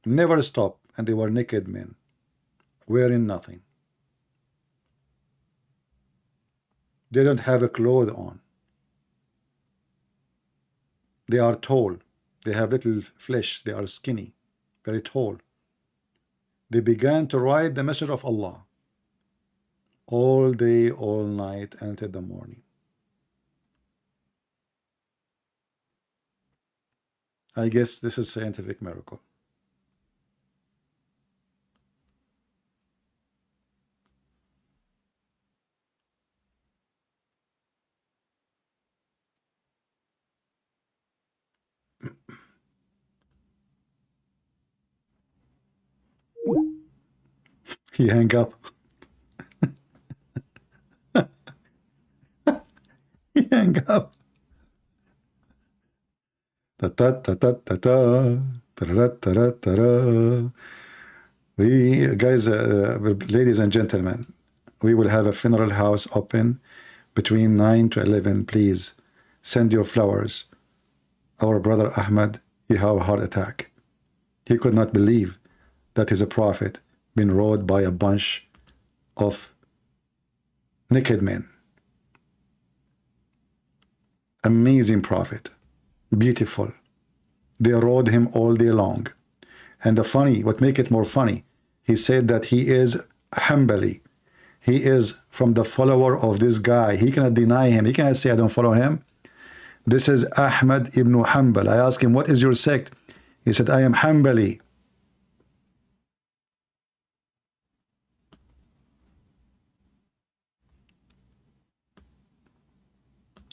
Never stopped, and they were naked men, wearing nothing. They don't have a cloth on. They are tall. They have little flesh. They are skinny, very tall. They began to ride the Messenger of Allah all day, all night, until the morning. I guess this is a scientific miracle. He hang up. He hang up. Ta ta ta ta ta ta ta ta ta. We guys, ladies and gentlemen, we will have a funeral house open between 9 to 11. Please send your flowers. Our brother Ahmad, he had a heart attack. He could not believe that he's a prophet been rode by a bunch of naked men. Amazing prophet, beautiful. They rode him all day long. And what make it more funny, he said that he is Hanbali. He is from the follower of this guy. He cannot deny him. He cannot say I don't follow him. This is Ahmad ibn Hanbal. I asked him, what is your sect? He said, I am Hanbali.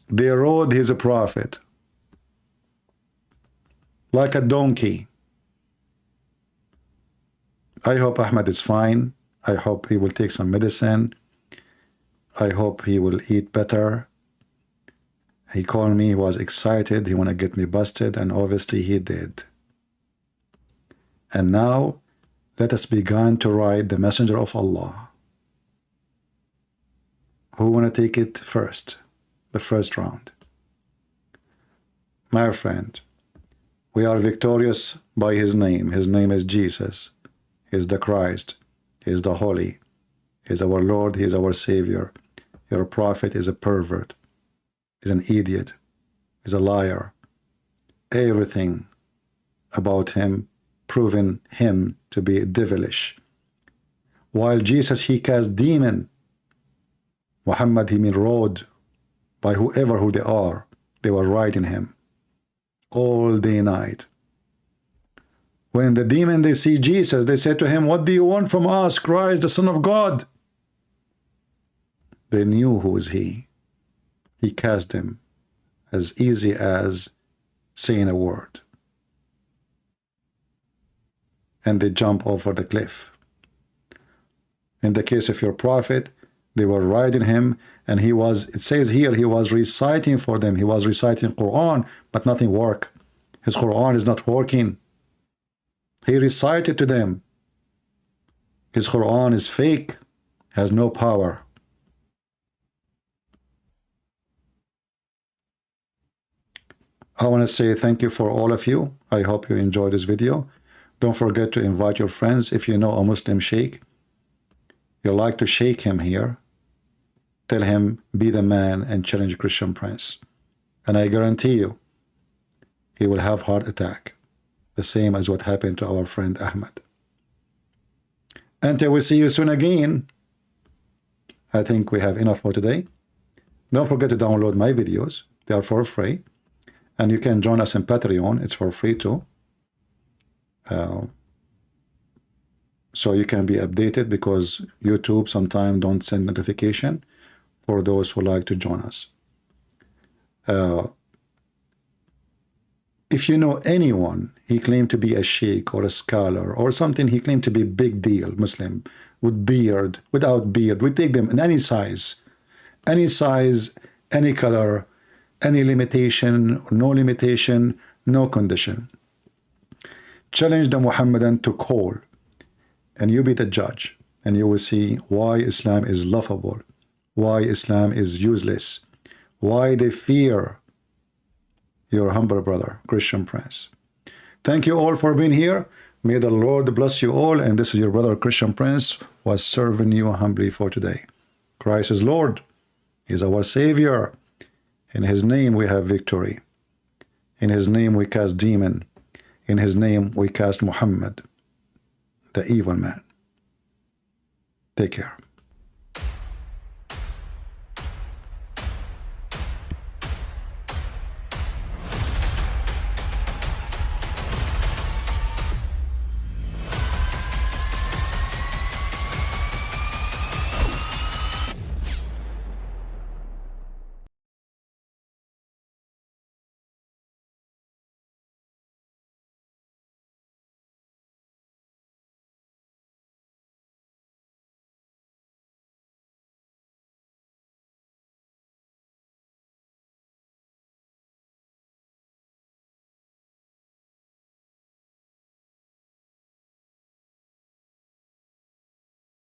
They rode his prophet like a donkey. I hope Ahmad is fine. I hope he will take some medicine. I hope he will eat better. He called me, he was excited, he want to get me busted, and obviously he did. And now, let us begin to ride the messenger of Allah. Who want to take it first? The first round. My friend, we are victorious by his name. His name is Jesus. He is the Christ. He is the Holy. He is our Lord. He is our Savior. Your prophet is a pervert. He's an idiot. He's a liar. Everything about him proving him to be devilish. While Jesus, he cast demon. Muhammad, he rode by whoever who they are. They were riding him all day night. When the demon, they see Jesus, they say to him, what do you want from us, Christ, the Son of God? They knew who was he. He cast them as easy as saying a word. And they jump over the cliff. In the case of your prophet, they were riding him, and he was, it says here, he was reciting for them. He was reciting Quran, but nothing worked. His Quran is not working. He recited to them. His Quran is fake, has no power. I want to say thank you for all of you. I hope you enjoyed this video. Don't forget to invite your friends. If you know a Muslim sheikh, you like to shake him here, tell him, be the man and challenge Christian Prince. And I guarantee you, he will have heart attack. The same as what happened to our friend Ahmad. Until we see you soon again, I think we have enough for today. Don't forget to download my videos. They are for free. And you can join us in Patreon. It's for free too. So you can be updated, because YouTube sometimes don't send notification for those who like to join us. If you know anyone, he claimed to be a sheikh or a scholar or something, he claimed to be big deal Muslim, with beard, without beard, we take them in any size, any color, any limitation, no limitation, no condition. Challenge the Muhammadan to call, and you be the judge, and you will see why Islam is laughable, why Islam is useless, why they fear your humble brother, Christian Prince. Thank you all for being here. May the Lord bless you all. And this is your brother, Christian Prince, was serving you humbly for today. Christ is Lord. He is our Savior. In his name we have victory. In his name we cast demon. In his name we cast Muhammad, the evil man. Take care.